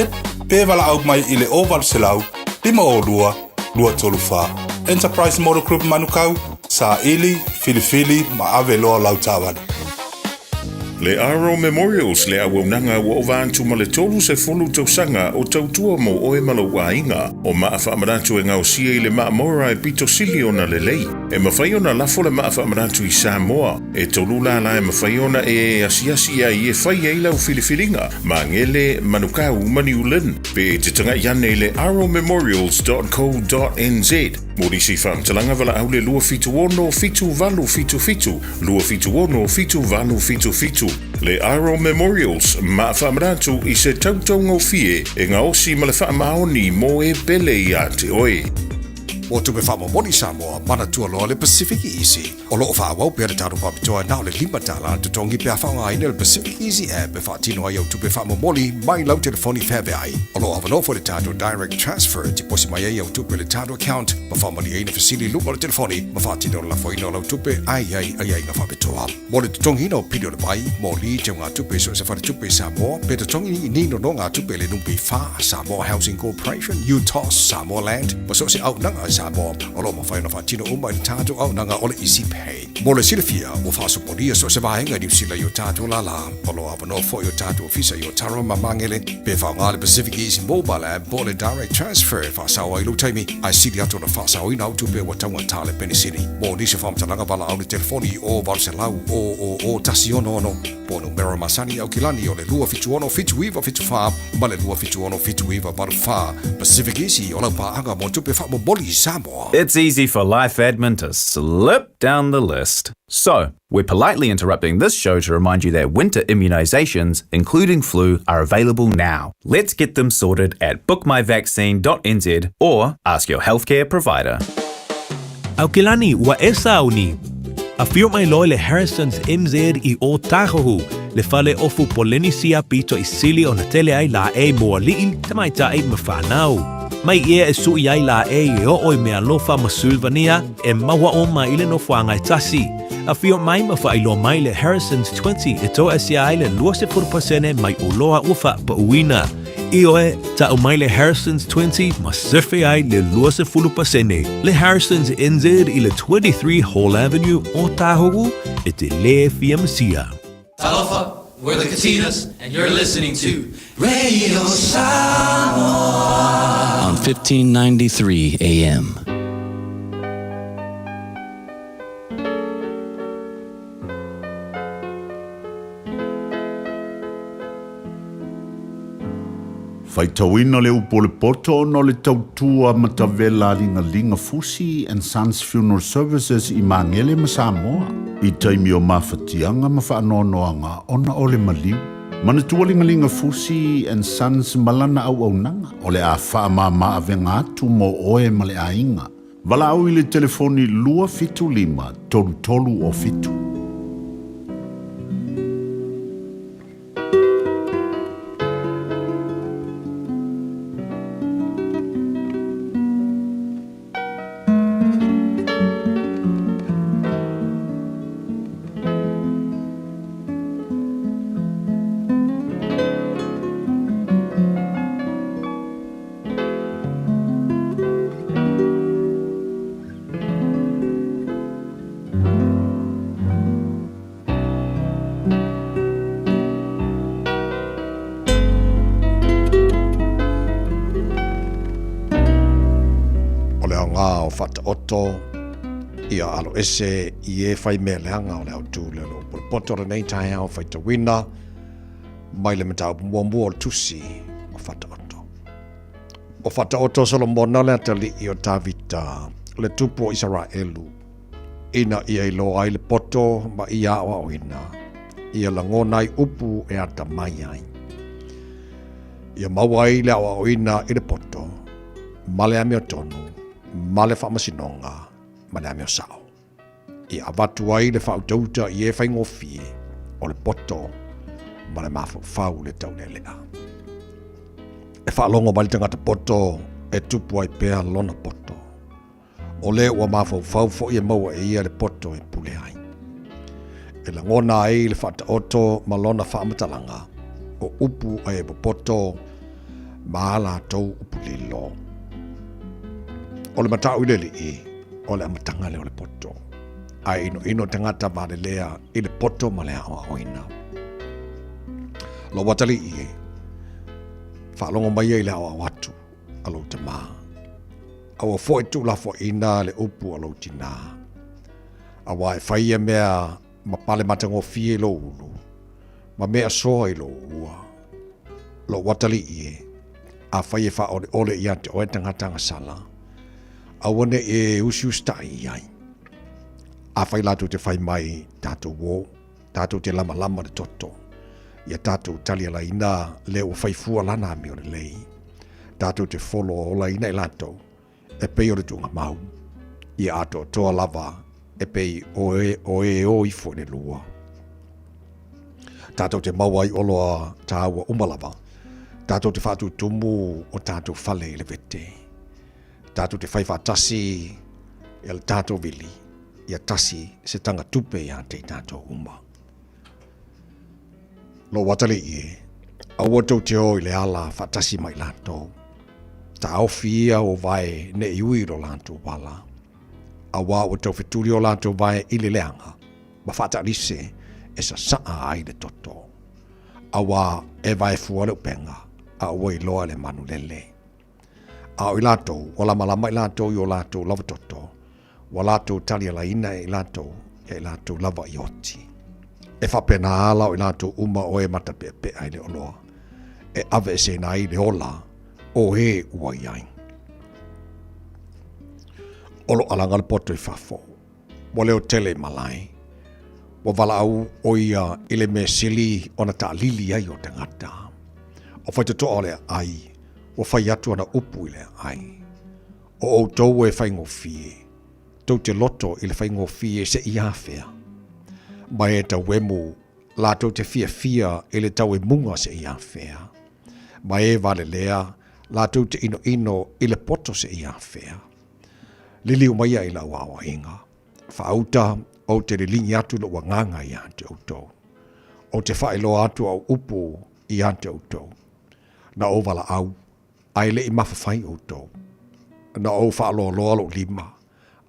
pe vala au mai i le oval selau 5 Enterprise Motor Group manukau sa ili fili ma ave loa lau ta vale. Le Aro Memorials le awonanga wa ovantu ma le tolu se fulu tausanga o tautua mo oe malawainga o maafa amaratu e ngau sia i le maamora e pito siliona le lei. E mawhaiona lafo le maafa amaratu i Samoa. E tolu lala e mawhaiona e asiasi a i e whai e lau filifilinga ma ngele manukau maniulen. Pe te tanga iane le aromemorials.co.nz. Morisi whaamtalanga wala au le lua fitu ono fitu valu fitu. Lua fitu ono fitu valu fitu. Le Aro Memorials, ma whaamaratu i se tautau fie e ngā osi ma le whaamaoni mo e pele i a te oe. O tupe whamomoni Samoa, mana tua loa le Pacific Easy. O loo whaawau pēr tāru papitoa nao le limatala tutongi pēr whaunga ina le Pacific Easy app e whaatino ai au tupe whamomoni mai lau telefoni whebe ai. O loo awanofo le tātu direct transfer ti posi mai ai au tupe le tātu account ma whamoni eina fasili lupa le telefoni ma whaatino la foino lau tupe ai ngā whapitoa. Mo le tutongi ina o pidio le bai, mo li te ngā tupe so se whare tupe Samoa, pe tutongi i nino no ngā tupe le numpi wha Samoa Housing Corporation, UTOS, Samoa Land, ma so se au nanga Samoa, o lo mawhaina whaatino uma i tātu au nanga o le Easy Pay. Mo le silafia, o whaasoponia so se vahenga New Zealand i o tātu lala, o lo awanofo i o tātu ofisa i o Tara Mamangele, pe whaunga le Pacific Easy Mobile app, po le direct transfer whaasawa i lo taimi, ai siri atu na whaasawa i nau tupe wa taunga tale Penisini. Mo nisi whamtalanga wala au le telefoni o Valselau o Tasiono ono, po numero masani au kilani o le lua fitu ono fitu iwa fitu wha, ma le lua fitu ono fitu iwa baru wha, Pacific Easy o lau paanga mo tupe wha mo boli Samoa. It's easy for life admin to slip down the list. So, we're politely interrupting this show to remind you that winter immunisations, including flu, are available now. Let's get them sorted at bookmyvaccine.nz or ask your healthcare provider. Aukilani wa esa uni. A fio mai loe le Harrison's MZ I o Tahohu, le fale ofu polenisia pito I sili o na tele ai la e moa liin, te mai ta e mawhanau. Mai ia e sui ai la e o oi mea lofa ma Sylvania e mawa o ma ile no whanga I tasi. A fio mai ma wha ilo mai le Harrison's 20 e toa si ai le 20% mai uloa ufa pa uina. I oe, ta o mai le Harrison's 20 ma surfe ai le 20%. Le Harrison's NZ I le 23 Hall Avenue o Tahogu e te le fiamsia. Talofa, we're the Katinas, and you're listening to Radio Samoa on 1593 AM. Faitawina le upo le poto no le tautua matavela linga Fusi and Sons Funeral Services I Mangele ma Samoa. I taimi o mawhatianga ma whaanoanoanga ona o le maliu. Manatua linga Fusi and Sons malana au nanga o le a whaamama avenga atu mo oe ma le ainga. Wala au I le telefoni lua fitu lima tolu o fitu. Oto ia alo ese I fai me leanga o le au tū le lo poto le nei tai au fai te wina mai le matau mwambu o tusi o fata oto. O fata oto solo mona le atali I o tavita le tupu o Israelu ina ia i loa i le poto ma ia awa o ina. Ia la ngona i upu e ata mai ai. Ia maua i le awa o ina i le poto, ma le ame o tonu, ma le whamasinonga, ma le ame o sao. Ia avatu ai le whautauta i e whaingofie o le poto, ma le mafu whau le tau le lea. E whaalongo ma le tangata poto e tupu ai pēa lona poto. O le ua mafu whau fo i e maua e ia le poto e pule ai. E la ngona ai le whata oto ma lona whaamatalanga o upu ai e poto ma ala tau upu lilo. O le matau ile li i, o le amatanga le o le poto. Ai ino tangata ma le lea i le poto ma le awa oina. Lo watali i e, whaalongo mai e le awa watu, alo te maa. Awa fo e tu la fo ina le upu alo tina. Awa e whaia mea ma pale matango fie lo ulu. Ma mea soa i lo ua. Lo watali i e, a whaia wha ole i ante o e tangatanga sala. Awane e usiusta i ai. A whai latu te whai mai tātou wō, tātou te lama lama de toto. Ia tātou tali ala ina leo whai fua lana mi o le lei. Tātou te wholo o la ina i lato, e pei o le tunga mau. Ia ato toa lava, e pei o i fo ne lua. Tātou te mawai oloa tāua umalava. Tātou te whātou tumu o tātou whale i le vete. Tātou te whai whātasi i le tātou vili. Ia tasi se tanga tupe ia te tātou uma. Lo watale i e, aua tau te o i le ala whatasi mai lātou. Ta awhi ia o vai ne iui ro lātou wala. Awa o tau wheturi o lātou vai i le leanga, ma whatarise e sa saa ai le toto. Awa e vai fuare upenga, a ua i loa le manu lele. A o i lātou, wala malama i lātou i o lātou lava toto. Wa lātou tali ala ina i lātou, e lātou lava i oti. E whapena ala o i lātou uma o e mata pe ai le oloa. E ave e se nai le ola, o e ua iai. Olo alanga le poto i whafo. Mo leo tele malai. Wa wala au o ia ile me sili o na ta lili ai o te ngata. O whaita to ole ai, o whai atu ana upu ile ai. O tau e whaingo fie. Tau te loto i le whaingo fie se i awhea. Mai e tau wemu, la tau te fia i le tau e munga se i awhea. Mai e vale lea, la tau te ino i le poto se i awhea. Lili umaia i la wawa inga. Whaauta o te lilingi atu lo wanganga i ante autou. O te whaelo atu au upu i ante autou. Na o wala au, aile i mawhawhai autou. Na o whaalo loa lo lima.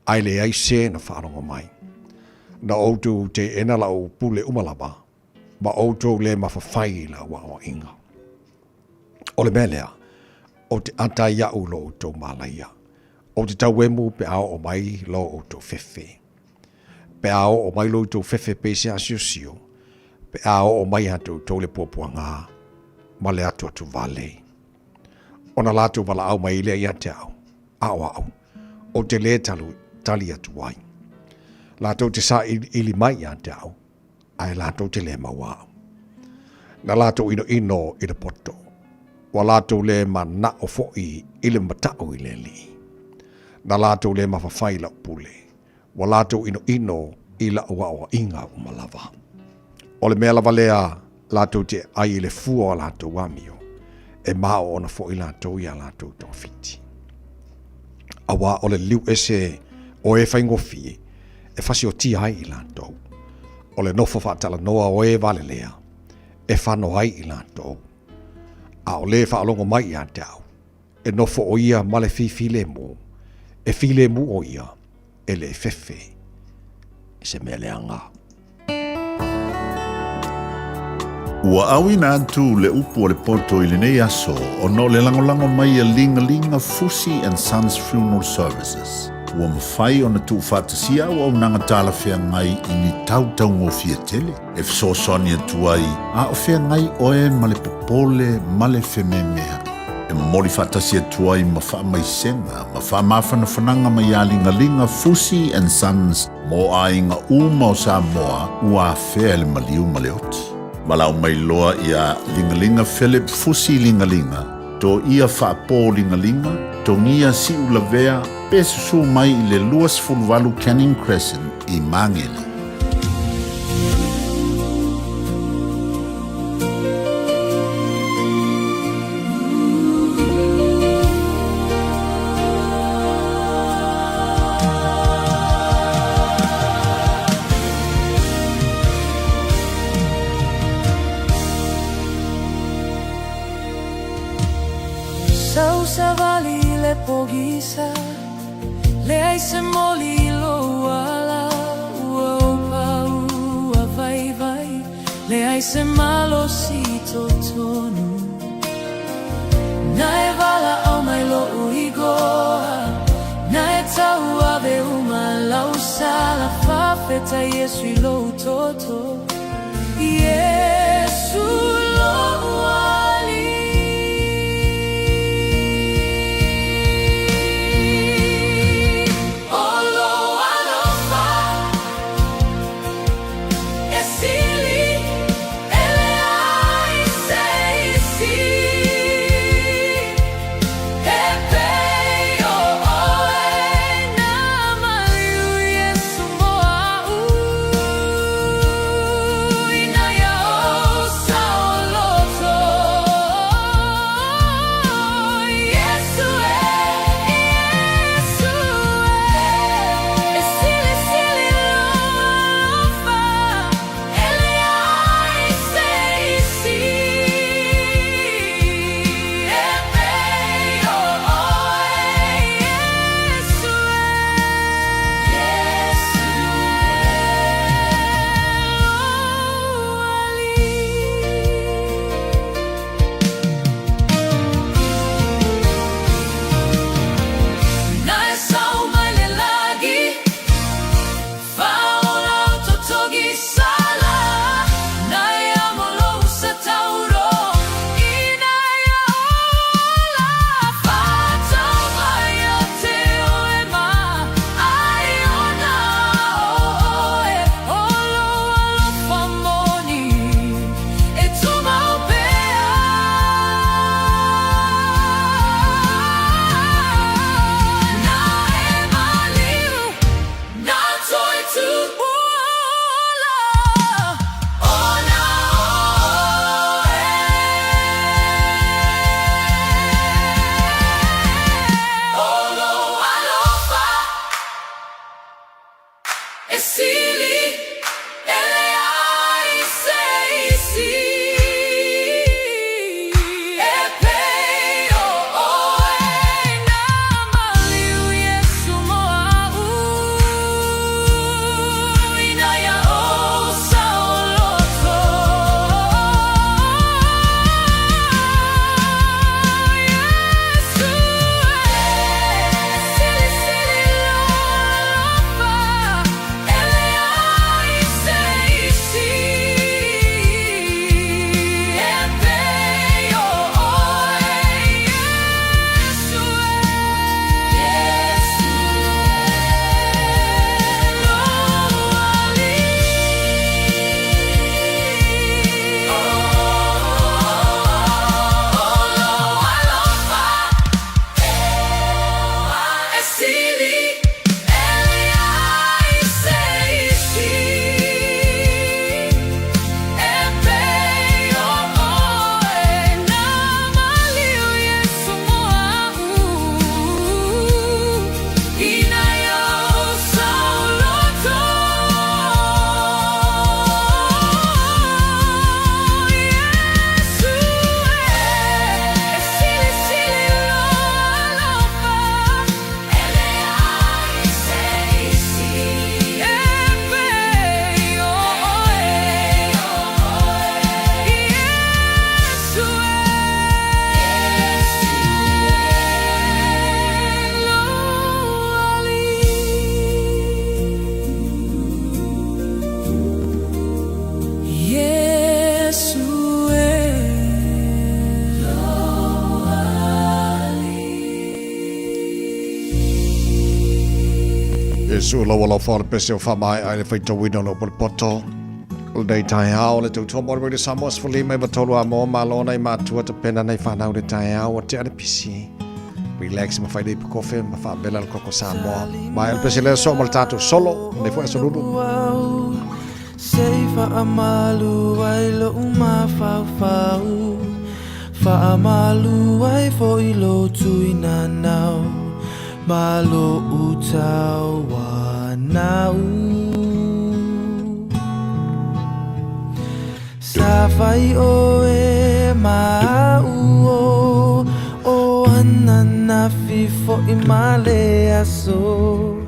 Aile ai se na wharongo mai. Na outou te ena lau pule umalaba, ma outou le mawhawhai la wawa inga. O le melea, o te anta ia u lo outou malaia. O te tauemu pe ao o mai lo outou fefe. Pe ao o mai lo outou fefe pe se asio. Pe ao o mai atu tole puapua ngā, ma le atu atu vale. O na latu wala au mai le ia te au, au. O te le tali atu wai. Lātou te sa ili mai a te au, ai lātou te le mawao. Na lātou ino i le poto, wa lātou le ma na o fo'i i le matao i le li. Na lātou le mawhawhai la pule, wa lātou ino i la ua inga umalava. O le mea lava lea, lātou te ai i le fua o lātou wamio, e mao ona fo'i lātou i a lātou tō fiti. Awa o le liu ese o e whaingofie, e whasi o ti ai i lātou. O le nofo whaatala noa o e vale lea, e whano ai i lātou. A o le whaalongo mai i ante au, e nofo o ia male file mu, e file mu o ia, e le fefe, e se mea leanga. Ua awina atu le upu o le poto i le nei aso o no le langolango mai a linga Fusi and Sons Funeral Services. Ua mawhai o na tu whātasia o nanga tāla whea ngai i ni tau ngō fia tele. E fsosoni atu ai, a o whea ngai oe male popole male wheme mea. E mori whatasi atua I ma wha mai senga, ma wha mawhanafananga mai alingalinga Fusi and Sons mo ainga uma o Samoa ua whea le maliu maleoti. Malau mai loa ia lingalinga Philip Fusi lingalinga, to ia whaapō lingalinga, to ngia si ulavea, pesusu mai I le luas fulvalu Canning Crescent I Mangele. Su lo lo fa le pese o fa mai ai le fai to wino no por poto. O dei tai hao le tau mo le Samoa fuli mai batolo a mo malona i matua te pena nei fa nau de tai hao o te ane pisi. Relax ma fai dei kofe ma fa bella il coco Samoa. Ma il pese le so mal tato solo ne fu eso lulu. Sei fa amalu ai lo uma fa fa fa amalu ai fo ilo tu ina now malo utau wa now sa fai o e ma o anana fi fo I male aso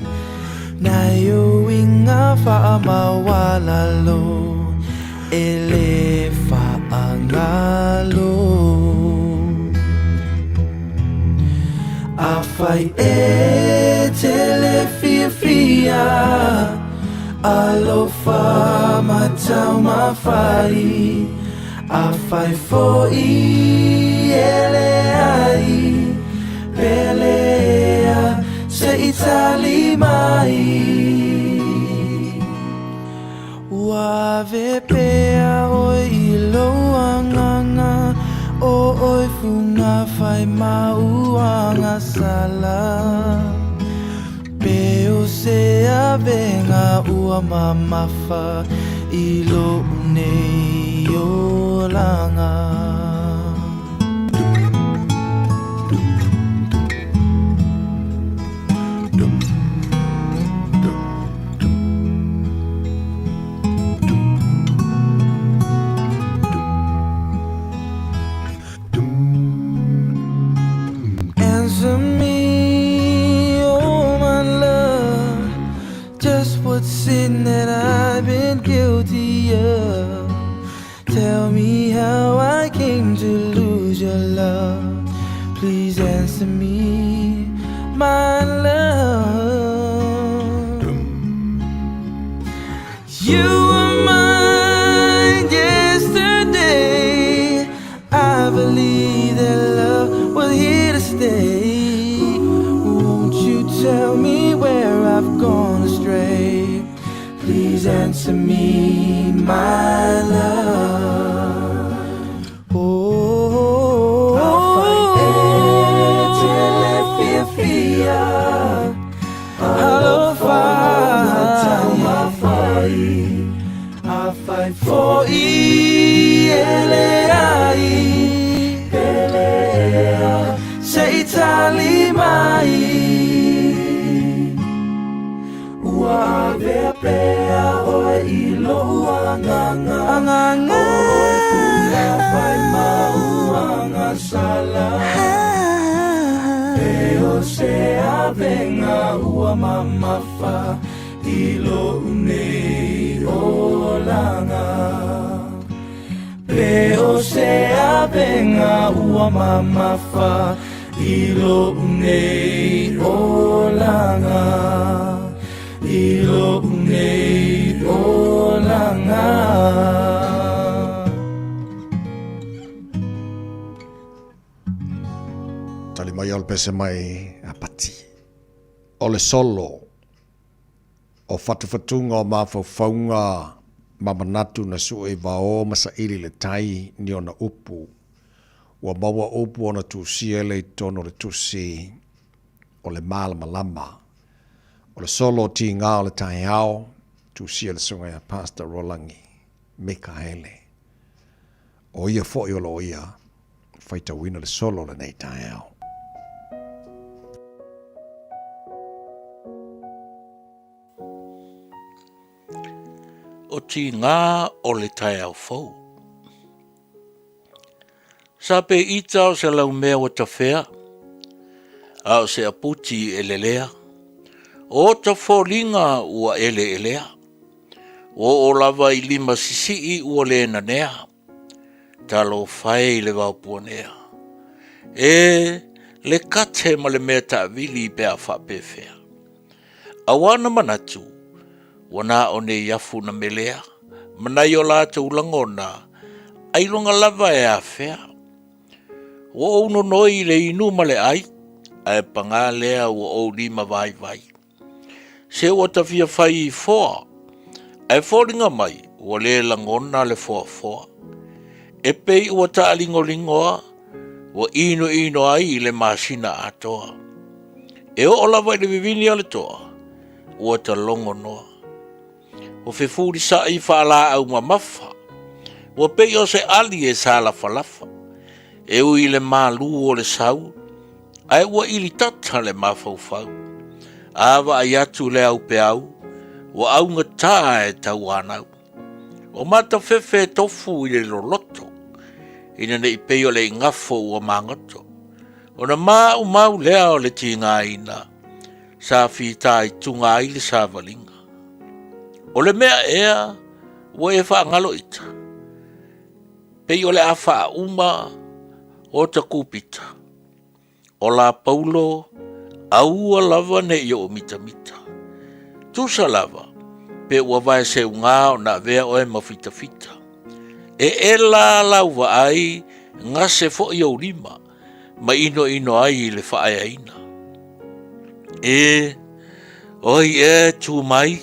na yo inga fa mawala lo ele fa angalo afai e telefia alo fa matau mafai afai fo I ele ai pelea se Itali mai wa ve pea oi ilo anganga o oi funga fai mauanga sala peo se avenga ua mamafa ilo une yolanga Answer me, oh my love, just what sin that I've been guilty of. Tell me how I came to lose your love. Please answer me, my love. You were mine yesterday. I believe that love was here to stay. Won't you tell me where I've gone astray? Please answer me, my love. Oh, I fight for Say Itali mai Ua vepea o ilo anganga Oi puna fai mauanga sala Eo se avenga ua mamafa Ilo une olanga Peo se avenga ua mamafa Ilo une olanga Ilo une olanga Tali mai al pese mai apati Ole solo O fatufatunga o mawhauwhaunga Mamanatu na sue vao masa ili le tai ni ona upu Ua maua upu ona tusia le tono le tusi O le malama lama O le solo ti ngā o le tai hao Tusia le sunga ya Pastor Rolangi Mika hele O ia fo i olo ia Faita wina le solo le nei tai hao O ti ngā o le tai au fau. Sa pe ita o se lau mea o ta whea, a o se aputi e le lea, o ta wholinga ua ele elea, o lava I lima sisi ua le na nea, talo whae le waupuanea. Le kate ma le mea ta vili bea whape whea. Awana manatu, wana o ne yafu na melea, manai o la te ulangona, ailonga lava e a whea. O ono noi le inu male ai, ai panga lea o lima vai vai. Se ua ta fia fai I foa. Ai fōringa mai, ua le langona le foa. E pei ua ta alingolingoa, ua ino ai le masina atoa. E o lava le vivini ale toa, ua ta longo noa. O fe furi sa I whaala au mamafa, ua pei o se ali e sa la falafa. E ui le malu o le sau, ai ua ili tata le mafaufau. Awa ai atu le au pe au, ua au ngata e tau anau. O mata fefe tofu I le loloto, ina ne I pei o le ngafo ua mangoto. O na mau lea o le tinga ina, sa fita I tunga I le sa valinga. O le mea ea, ua e wha ngalo ita. Pei o le awha uma o ta kupita. O la paulo, aua lava ne I o mita. Tusa lava, pe ua vai se unga o na vea o e mafita. E la lauva ai, ngase fo I o lima, ma ino ai le whaaya ina. Oi tu mai,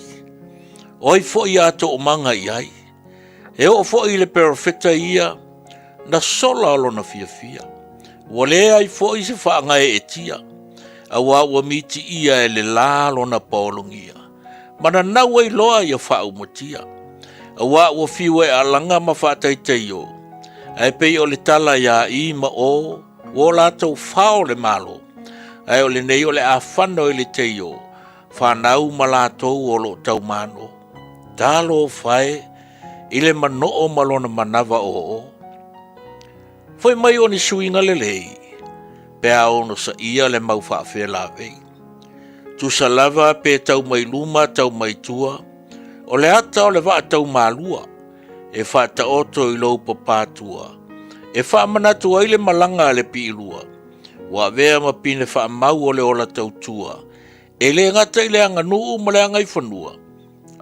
oi fo I ato o manga I ai. E o fo I le perfecta ia, na sola alo na fia. Wale ai fo I se whaanga e tia. Awa miti ia e le lalo na paolongia. Mana nau ai loa ia whau matia. Awa fiwe alanga ma whataitei o. Ai pei o le tala ia I ma o, wo latou whao le malo. Ai o le nei o le a whano I le tei o. Whanau ma latou o lo tau mano. Talo whae, I le manoo malona manava o. Foi mai o ni suinga le lei. Pea ono sa ia le mau whaafea la vei. Tu sa lava pe tau mai luma tau mai tua. O le ata o le vaa tau malua. E wha ta oto I lou papatua. E wha manatua I le malanga le piilua. Wa vea ma pine wha mau o le ola tau tua. E le ngata I le anga nuu ma le anga I whanua.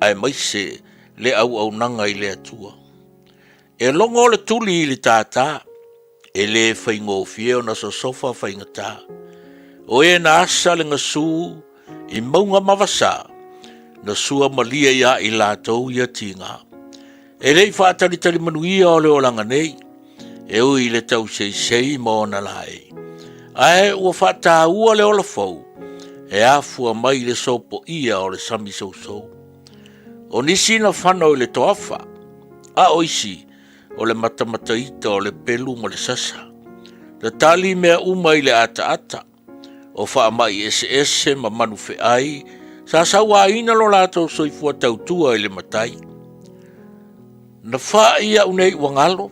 Ai mai se le au nanga I le atua. E longo le tuli I le tata. E le whaingo fie na sa sofa whaingata. O e na asa le ngasu I maunga mawasa. Na sua malia ia I lātou ia tinga. E lei whaatari manuia o le olanga nei. E ui le tau sei mo na lai. Ae ua whata ua le ola fau. E afua mai le sopo ia o le sami sousou. O nisi na whanau le toafa. A oisi. O le matamata ita o le pelu mo le sasa. Le tali mea uma I le ata. O wha mai ese ma manu fe ai. Sa sawa ina lo lato soifua tautua I le matai. Na wha ia unei wangalo.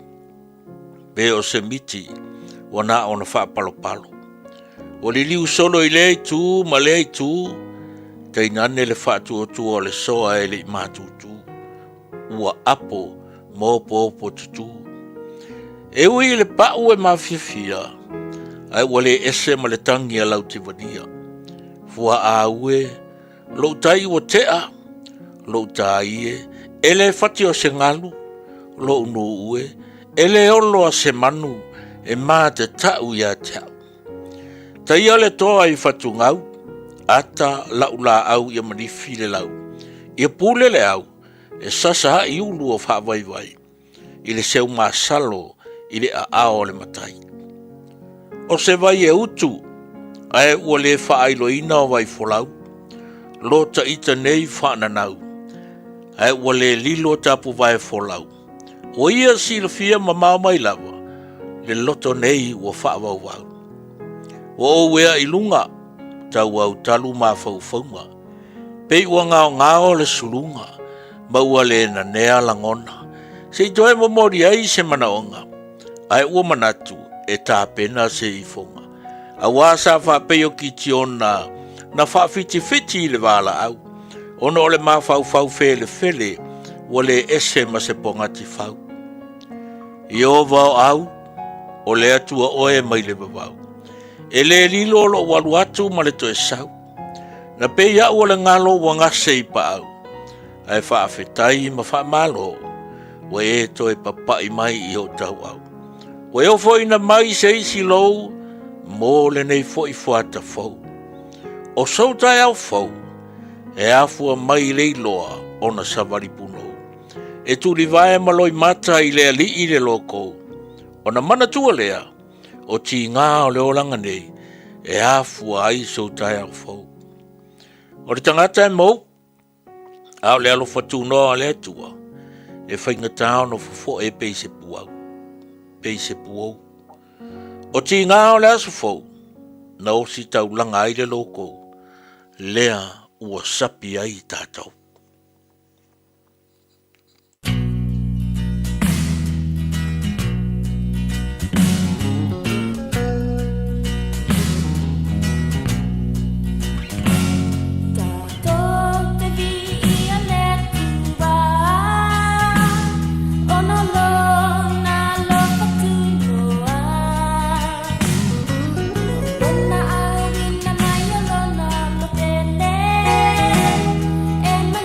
Pe o se miti. Wana o na wha palo. O li liu solo I lei tu ma lei tu. Tei nane le wha tu o le soa e le matutu. Ua apo. Mopo tutu. E ui le pau e mawhiawhia. Ai wale ese ma le tangi a lauti vadia. Fua a ue. Lo tai o tea. Lo tai e le fati o se ngalu. Lo unu ue. E le olo a se manu. E ma te tau ia teau. Tai ale toa I fatu ngau. Ata laula au ia manifi le lau. Ia pule le au. E sasa I ulu o whaavaiwai. I le seu masalo I le ao le matai. O se vai e utu, ae ua le whaailoina o vai folau. Lota ita nei whananau. Ae ua le lilo tapu vai folau. O ia silafia ma mai lava. Le loto nei ua whaavauwau. O wea I lunga, tau au talu ma faufaunga. Pei ua ngao le sulunga. Ma ua le na nea langona. Se toe momori ai se manaonga. Ai ua manatu e tā pena se ifonga. A wasa whapeo ki tiona na whawhiti le wala au. Ono o le mawhau fele fele ua le ese ma se pongati whau. I o vau au o le atua oe mai le vavau. E le lilo lo walu atu ma le toe sau. Na pe ia ua le ngalo ua ngase I pa au. Ai whaafetai ma whaamalo. Wa e toi papai mai I o tau au. Wa e o foi na mai se isi lou. Mo le nei foi fuata fau. O sautai au fau. e afua mai lei loa ona savari puno. E tu li vae maloi mata i lea li i le loko. Ona mana tua lea, o ti ngā o le olanga nei, e afua ai so tai au fau. O le tangata e mou, au le alo fatu noa le tua, e whainga tau no fufo e peise puau. Peise puau. O ti ngā o le aso fau, na o si tau langa ai le loko, lea ua sapi ai tātou. And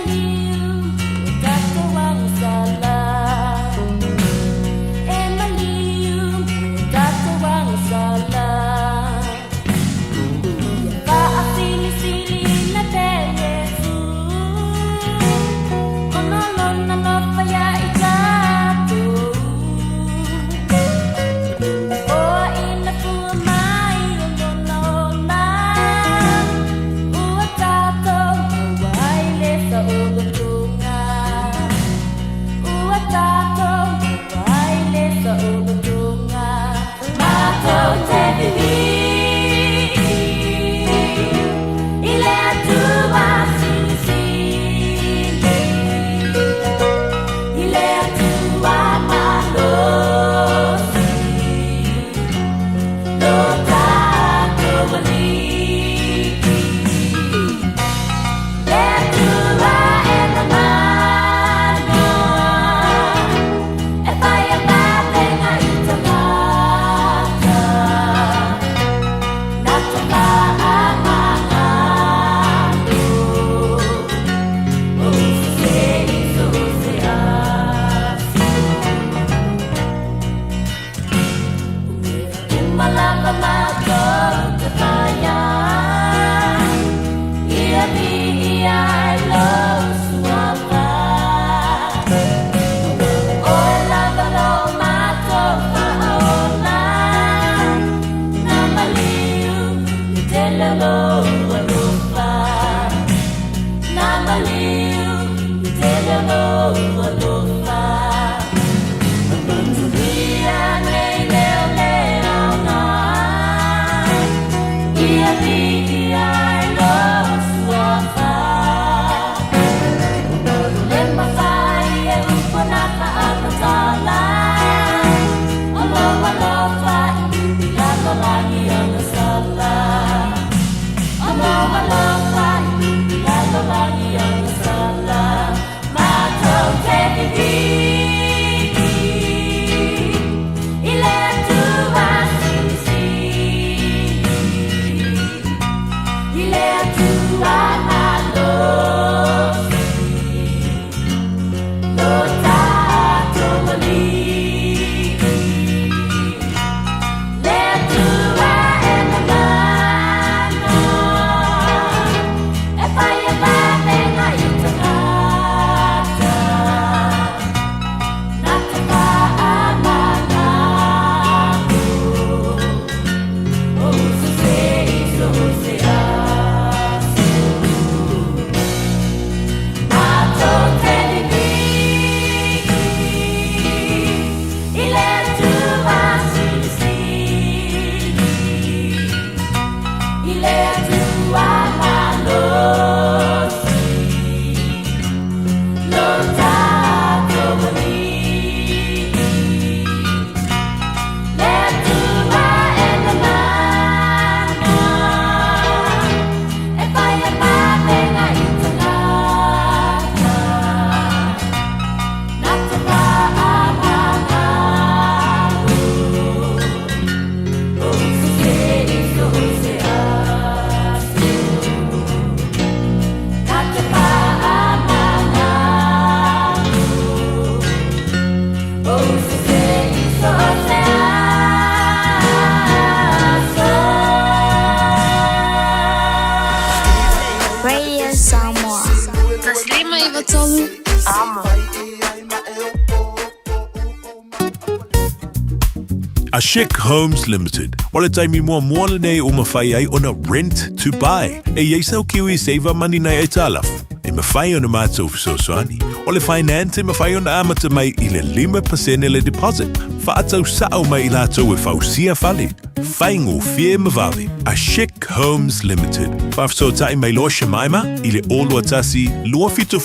Ashik Homes Limited. Wale taimi mua moana nei o mawhai ai ona rent to buy. E yeisau kiwi saver money nei e talaf. E mawhai ona mātou fisosoani. Ole finance e mawhai ona amata mai i le 5% le deposit. Whaatau sao mai i lātou e whausia whale. Whaingo fie mawave. Ashik Homes Limited. Whafso tai mai loa shemaima i le olua tasi lua fitu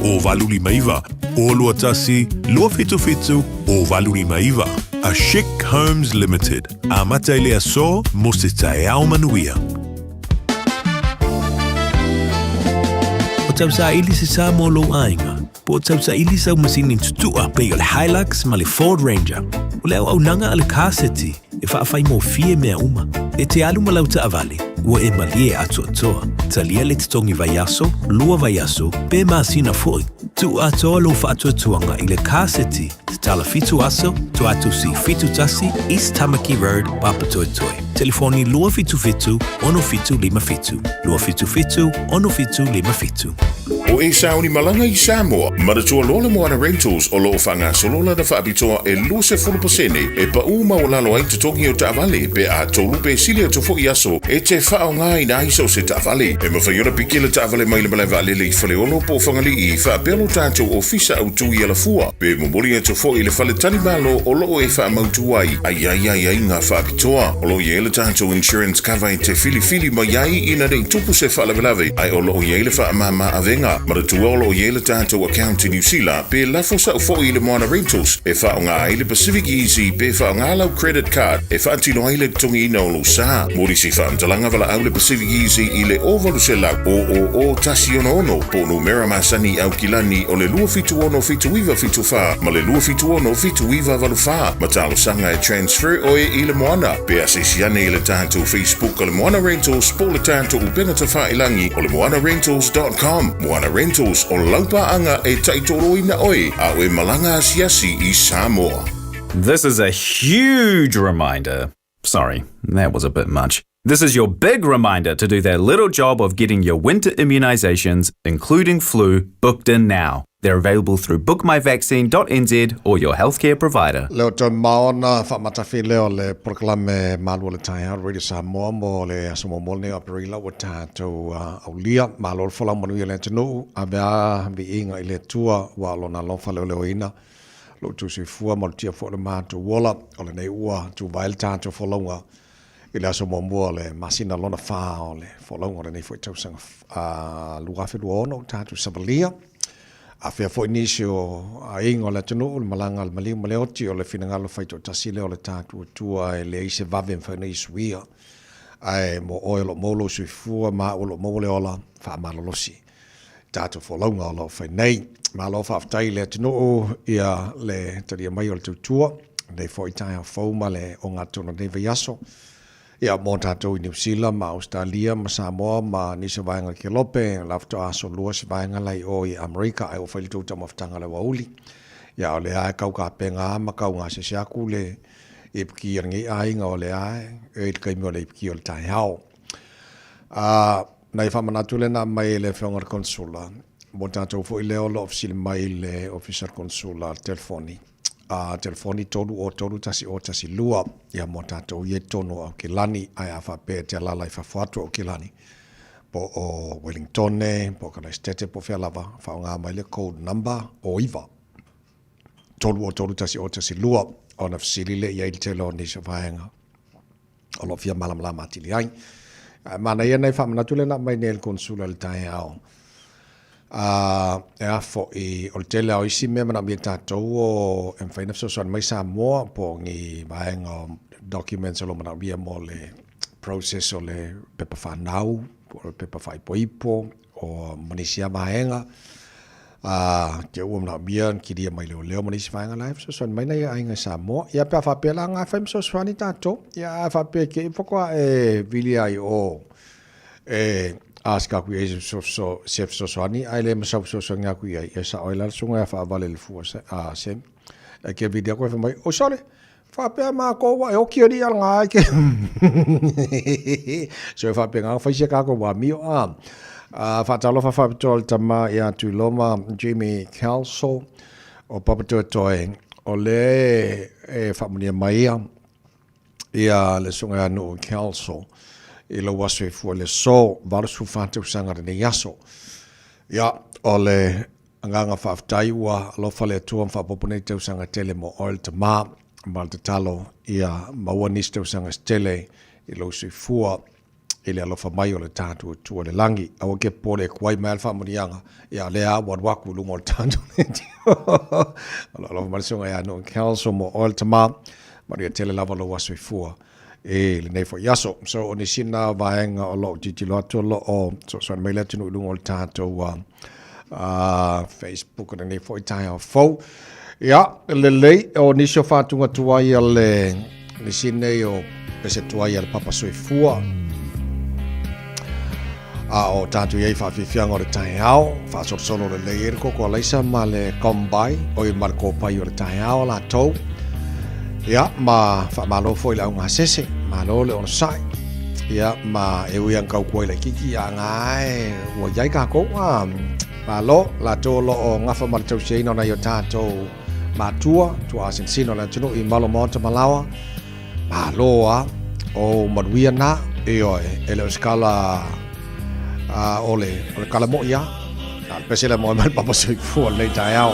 o valuli maiva. Olua tasi lua fitu o valuli maiva. Ashik Homes Limited. Amata ile aso mo se tae au manuia. O tau sa ili se sa mo lo ainga. Po tau sa ili sa masini tutua pe o le Hilux ma le Ford Ranger. O le au nanga ale kaseti e whaafai mo fie mea uma. E te alu malau ta avale. Ua e malie atu atoa. Talia le titongi vaiaso, lua vaiaso, pe maasina foi. Tu atoa lo whaatuatuanga i le kaseti. Tala fitu aso, tu atu si fitu tasi, East Tamaki Road, Papatoetoe. Telefoni lua fitu fitu, ono fitu lima fitu. Lua fitu fitu, ono fitu lima fitu. O e sauni malanga i Samoa, maratua lola moana rentals o loo whanga solola na whaabitoa e luse 4% e pa uma o lalo ai te tongi o Taavale pe a tolu pe silia to fo i aso e te whao ngā i nā iso se Taavale. E mawhaiora pikila Taavale mai le malai waalele i whale ono po whangali i whaapelo tātou o fisa au tui ala fua. Pe mumori e to fo i le whale tani malo o loo e wha mautu ai. Ai ngā whaapitoa. O loo i ele tātou insurance cover i te fili mai ai ina rei tupu se whalavelave. Ai o loo i ele wha mama avenga. Maratua o loo i ele tātou account i New Zealand pe lafo sa ufo i le moana rentals. E wha o ngā i le Pacific Easy pe wha o ngā lau credit card. E wha antino ai le tongi ina o lo sa. Mori si wha amtalanga wala au le Pacific Easy i le ovalu se lau. O tasi ono. Po numera masani au kilani o le lua fitu ono fitu iwa fitu wha. Ma le lua fitu ono fitu iwa valu wha. Ma talo sanga e transfer o e i le moana. Pe asesiane i le tātou Facebook o le moana rentals po le tātou upena ta wha ilangi o le moanarentals.com. Moana Rentals o laupa anga e taitoro ina oi a e malanga asiasi I Samoa. This is a huge reminder. Sorry, that was a bit much. This is your big reminder to do that little job of getting your winter immunizations, including flu, booked in now. They're available through bookmyvaccine.nz or your healthcare provider. Leo to maona whamatafi leo le proklame malu le taia Radio Samoa mo le asomo molne operila o tātou aulia malo le whala manu I le tanu a mea vi inga I le tua wa lona lofa leo ina lo tu si fua mo tia fo le mātou wola o le nei ua tu vail tātou whalonga I le asomo mua le masina lona wha o le whalonga le nei fo I tausanga luafi luono tātou sabalia a fea fo inisio a ingo le tunu le malanga le maliu maleoti o le finangalo faito tasile o le tātua tua e le ise vave mwhaina isuia ai mo oelo molo suifua ma olo mole ola wha malolosi tātua fo launga o lo whainei ma lo whaftai le tunu ia le taria mai o le tutua nei fo itai a fauma le o ngā tono nei veiaso ia mo tātou I New Zealand, ma Australia, ma Samoa, ma nisa vaenga ke lope, lafto aso lua si vaenga lai o I Amerika, ai o whailitou tamaftanga le wauli. Ia o le ae kau ka penga ma kau ngā se siaku le ipki ngi ainga o le ae, e kaimi o le ipki o le tai hao. Nai whamanatu le na mai le whiongar konsula, mo tātou fo I leo lo ofisili mai le officer konsula telefoni. Telefoni tolu o tolu tasi o tasi lua ia mo tātou ie tono au ke lani ai a whape te alala I whawhatu au ke lani po o Wellington po Kalaistete po whialawa whao ngā mai le code number o iwa tolu o tolu tasi o tasi lua o na whisiri le ia ili te lo nisa whaenga o lo fia malamala matili ai mana ia nei whamanatu le na mai ne el konsula le tae au e a fo I o tele o isi mea mana mia tātou o em whaina fsosoan mai Samoa po ngi vaenga documents o lo mana mia mo le process o le pepa whanau o le pepa whaipoipo o manisia vaenga te ua mana mia kiria mai leo manisi vaenga lai fsosoan mai nei ainga Samoa ia pia whapela ngā whaim fsosoani tātou ia whapea ke I whakua e vili ai o aska ku e so soani ai le masau so nga ku ai esa oila sunga fa vale le fu a sem e ke video ko fa mai o sole fa pe ma ko wa o ki ri al nga ke so fa pe nga fa se ka ko wa mi Whatalo whawhapitoa tama ia tu loma Jimmy Kelso o papatua toe o le whamunia maia ia le sunga anu Kelso i lo wasu e fua le so varusu whātau sanga rene yaso ia o le anganga whaafitai ua alofa le atua whapoponei tau sanga tele mo oil tama ma te talo ia maua nisi tau sanga stele i lo sui fua i le alofa mai o le tātua tua le langi awa ke pole kuai mai alfa monianga ia le a waku lungo le tātua alofa marisunga ia no Kelso mo oil tama maria tele lava lo wasui fua e le nei fo yaso so o ni sina vaenga o lo titilo atu lo o so mai le tunu lungo le tātua Facebook o nei fo itai o fo ia le lei o ni so fatunga tua ia le sine o pese tua ia le papa sui fua o tātou iei whawhiwhianga o le tae ao, whasotosono le leir koko leisa ma le kombai, o i marko pai o le tae ao la tau. Ia, ma whamalo foi le aunga sese, ma lo le ono sai. Ia, ma e ui ang kau kuai le kiki a ngai, ua iai ka kou, ma lo, la tau lo o ngafa ma le tau seino na i o tātou ma tua asensino la tunu i malo monta malawa, ma lo o maruia na, e oe, e leo skala ole kala mo ya pese la mo mal papa se fu le tai ao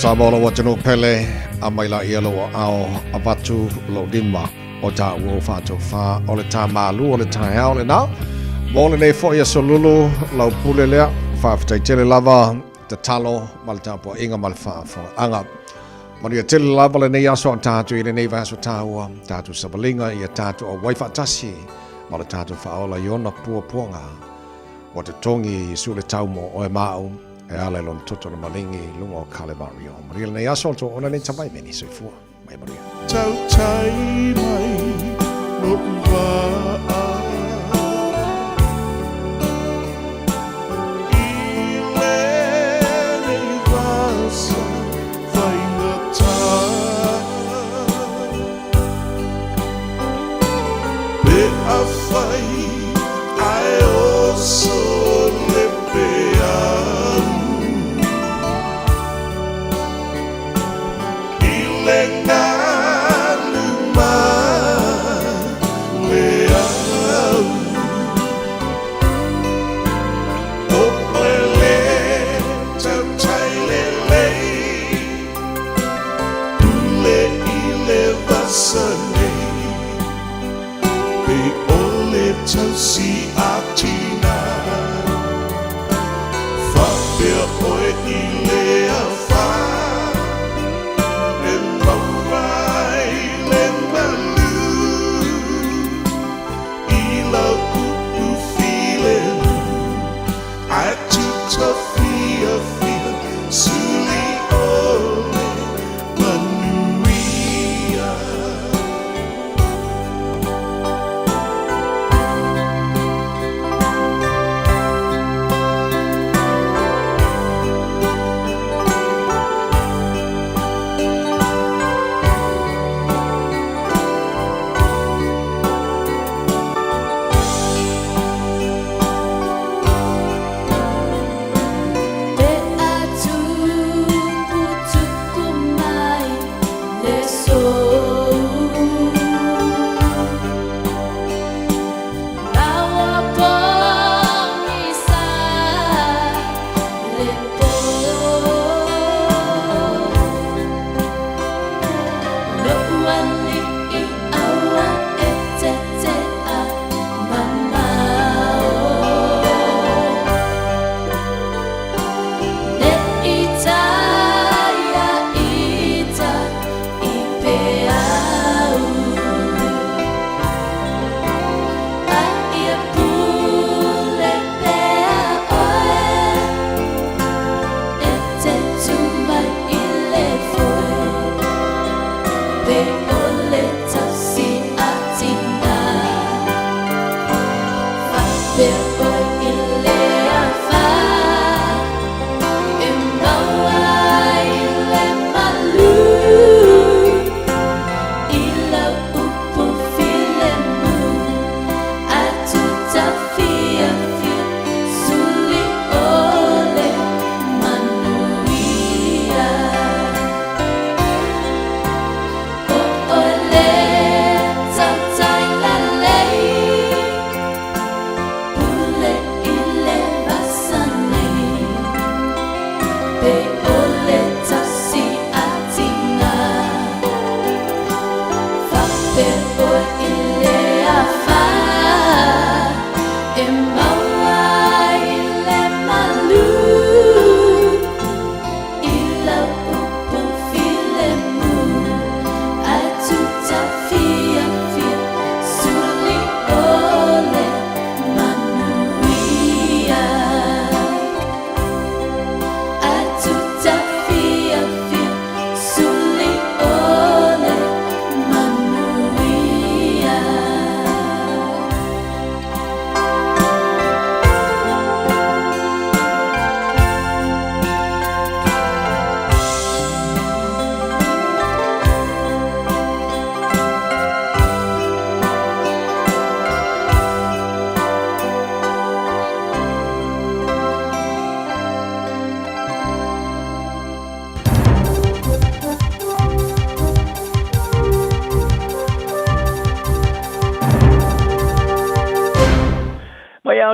Samola watano pele amaila yelo ao abatu lo dimma o ta wo fato fa o le ta malu o le ta hao le na mo le nei fo ia solulu lau pule lea fa ftai tele lava te talo mal tapo inga mal fa anga Maria tele lava le nei aso tatu i le nei vaso taua tatu sabalinga ia tatu o waifa tasi ma le tatu fa ola iona pua puanga o te tongi su le taumo o e mau e ale lon toto na malingi lunga o Kalevario. Maria nei aso to ona nei tamai meni soifua. Mai Maria. Tau tai mai no uwa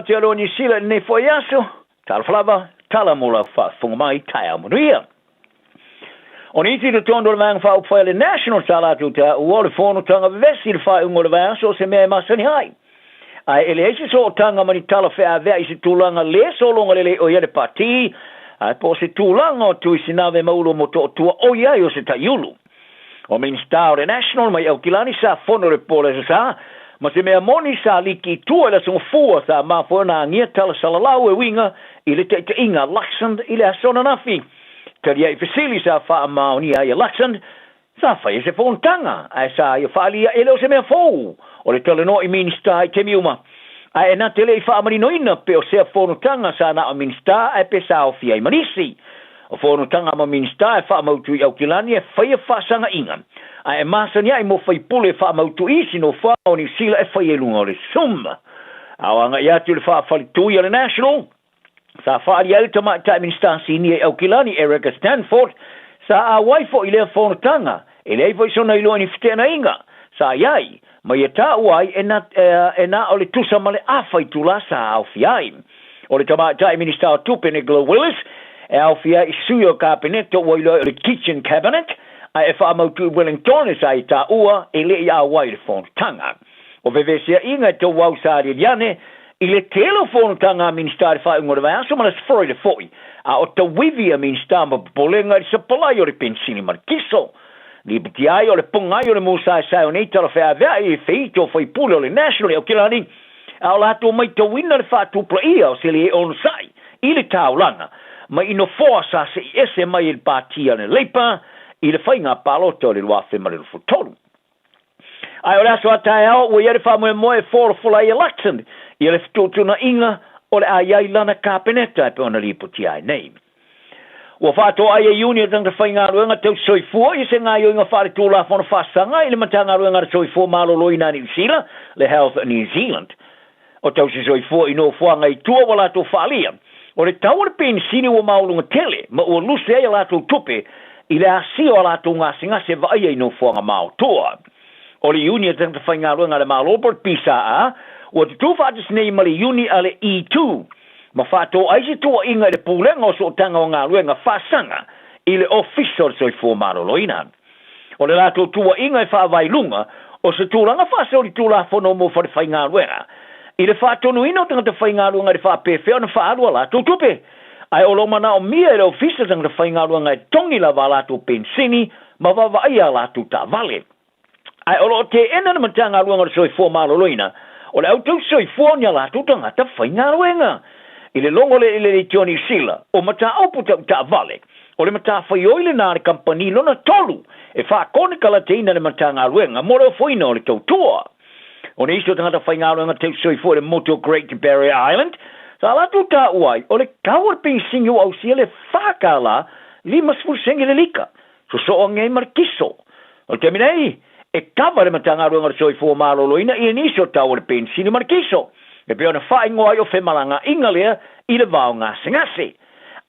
Te alo ni sila ne foi aso, tal flava, tala mola fa funga mai taia manuia. On iti to tondo le mang fa le national sala tuta o le fono tanga vesi le fa ngol va so se me masani hai. Ai ele ese so tanga mani tala fe ave isi tulanga le so longa le o ye parti. Ai po se tulanga o tu sinave maulo moto tu o ya yo se tayulu. O minsta o national mai au kilani sa fono le pole sa. Ma se mea moni sa liki tua la songa fua sa ma fona ngia tala salalau e winga ile te inga laksand ile asona nafi. Kari ai fesili sa fa mauni ai laksand sa fa se fon tanga ai sa ia fali ele o se mea fou o le tele no i minsta ai kemiuma ai na tele fa mari noina pe o se fon tanga sa na minsta ai pe sa o fi ai manisi o fon tanga ma minsta fa mau tu au kilani e fa sanga inga ai masani ai mo fai pule fa mau tu isi no fa o ni sila e fa ye lunga le summa awanga ya tu fa tu ya national sa fa ali alta ma ta minstansi ni au kilani Erica Stanford sa a waifo ile fon tanga ele foi sona ilo ni fitena inga sa yai ma yeta wai ena ole tusa male afai tula sa au fiai ole tama ta minister tupe ne Glo Willis au fiai suyo cabinet to wai le kitchen cabinet e fa mo tu Wellington sa ita ua ele ya wai fon tanga o vevesia inga to wau sa riane ile telefon tanga minister fa ngor va so mas foi de foi a o te wivia minister ma bolenga se palaio de pensini markiso li bitiai o le pongai o le musa sa o nei tala fa va e feito foi pulo le national o kilani a la to mai to winner fa tu play o se li on sai ile taulanga ma ino forza se ese mai il partia ne lepa ile fainga palo to le wa fe mal futolo ai ora so atao o ia fa mo e for full election ia tu na inga o le ai lana capeneta pe ona li putia name o fato ai union tanga fainga ruanga te soifua i se ngai inga fa tu la fona fasanga ile matanga ruanga soifua malo loina ni sila le health New Zealand o tau se soifua ino fuanga i tua wala to falia o le tawar pensini o maulunga tele ma o luse ai la to tupe ile asi o la to ngasinga se vai ino fuanga mau toa o le union tanga fainga ruanga le malo por pisa a o te tufa atis nei mali uni ale E2 ma fato ai se tua inga le pulenga o so tanga o ngā ruenga fasanga i le official so i formaro loina o le lato tua inga e whaavailunga o se tūranga fasa o li tūla whono mo whare whai ngā ruenga i le whato nuino tanga te whai ngā ruenga le whapefe o na whaarua lato tupe ai o loma na o mia le official tanga te whai ngā ruenga e tongi la wa lato pensini ma wawa ia lato ta vale ai o lo te ena na matanga ruenga so i formaro loina o le auto so i fornia lato tanga te whai ngā ruenga ile longo le Johnny Sila o mata opu ta vale o le mata faioile na le company lona tolu e fa kone kala teina le mata ngaluenga moro foina o le tautua o ne iso tangata whai ngaluenga te soi fo le Moto Great Barrier Island sa la tu ta uai o le kawar pensingu au sia le whakala li masfur sengi le lika so o ngai markiso o te minei e kawa le mata ngaluenga soi fo malo loina i niso tawar pensini markiso e pe ona fai ngoai o fe malanga inga lea i le vau ngase ngase.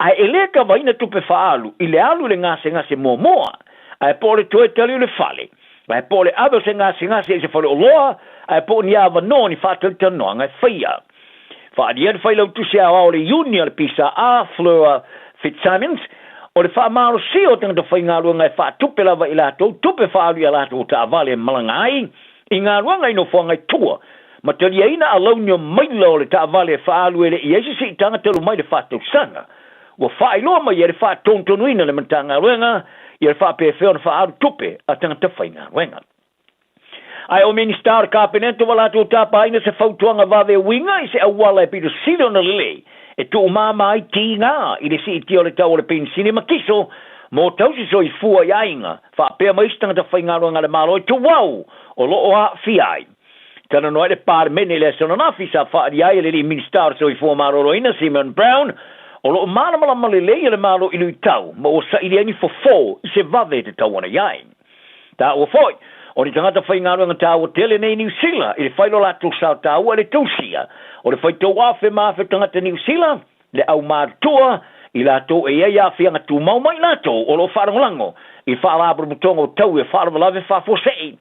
Ai ele ka vaina tupe faalu, i le alu le ngase ngase moa. Ai po le toe tali o le fale. Ai po le ave se ngase ngase e se fale o loa, ai po ni ava no ni fatal tanoa ngai faya. Fa di ed fai lau tusi a o le uni al pisa a Fleur Fitzsimons, o le fa maro si o tanga te fai ngā rua ngai fa tupe lava i lato, tupe faalu i lato ta avale malangai, i ngā rua ngai no fua ngai tua, ma te ina alaunio maila o le ta vale faalu ele i esi si tanga telu mai le fatau sanga. Wa failo mai e le fa tontonuina le matanga ruenga, i le fa PFO na faalu tupe a tanga te whainga ruenga. Ai o minister kapenento wala tu tapa ina se fautuanga vave winga i se awala e pido silo na lele, e tu umama ai tinga i le si iti o le tau o le pensini makiso, mo tausi so i fua i ainga, fa pea maistanga te whainga ruenga le malo i tu wau, o loo a fiai. Tana noe le parmene le sona nafi sa whaari ai le minister so i formaro roina Simon Brown o lo manamala malele le malo inu i tau ma o sa ili ani fofo i se vave te tau ana iai. Ta o foi, o ni tangata whaingaro nga tau o tele nei New Zealand i le whailo la tu sao tau le tausia o le whaito wafe mafe tangata New Zealand le au martua i la to e ia ia nga tu mau mai lato o lo wharangolango i whaarabru mutongo tau e whaaramalave whafosei.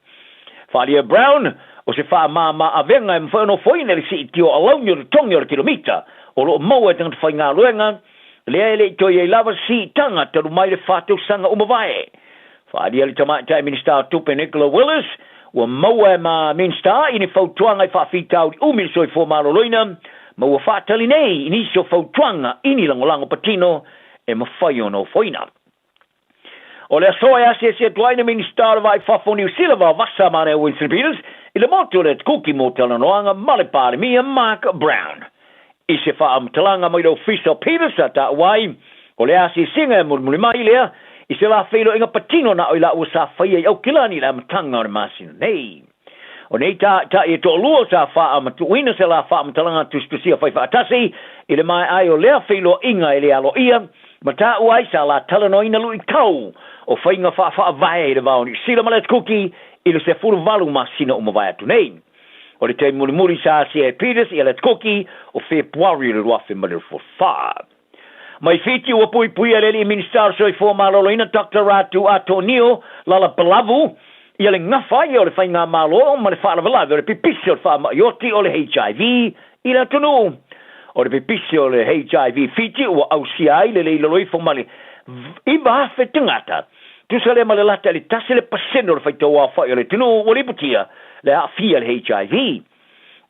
Wharia Brown o se wha mama a venga e mwhano foina le si tio alaunio le tongi o le kilomita o lo maua tanga te whainga luenga le le to ye lava si tanga te mai le fatu sanga umavae fa dia le tama tai minister tupe Nicola Willis wa maua ma minister ini fautuanga I fa fitau umi so fo malo loina ma wa fatali nei ini so fautuanga ini langolango patino e ma faiono foina o le soia se tuaina minister vai fa fo New Silva vasa mane Winston Peters ile moto le kuki motela noanga malepare mi Mark Brown ise fa am talanga mai do official Peters ata wai o le asi singa mulmuli mai lea ise la felo inga patino na oila o sa faia au kilani la matanga o masino nei o nei ta e to luo sa fa am tuina se la fa am talanga tu specia fa atasi ile mai ai o le felo inga ile alo ia mata wai sa la talano ina lui kau o fainga fa vai de vauni sila malet cookie ile se furu valu masino o mavai tu nei o le te muri sa si Peters ile cookie o fe poiri le wafe maler for fa mai fiti o pui ale minister so fo malo ina Dr. Ratu Antonio lala palavu ile ngafa yo le fainga malo ma le fa la le pipisio fa yoti o le HIV ile tunu o le pipisio le HIV fiti o OCI le loi fo mali iba fe tangata tu sale male lata le tasile paseno le faito wa fa le tunu o le putia le afia le HIV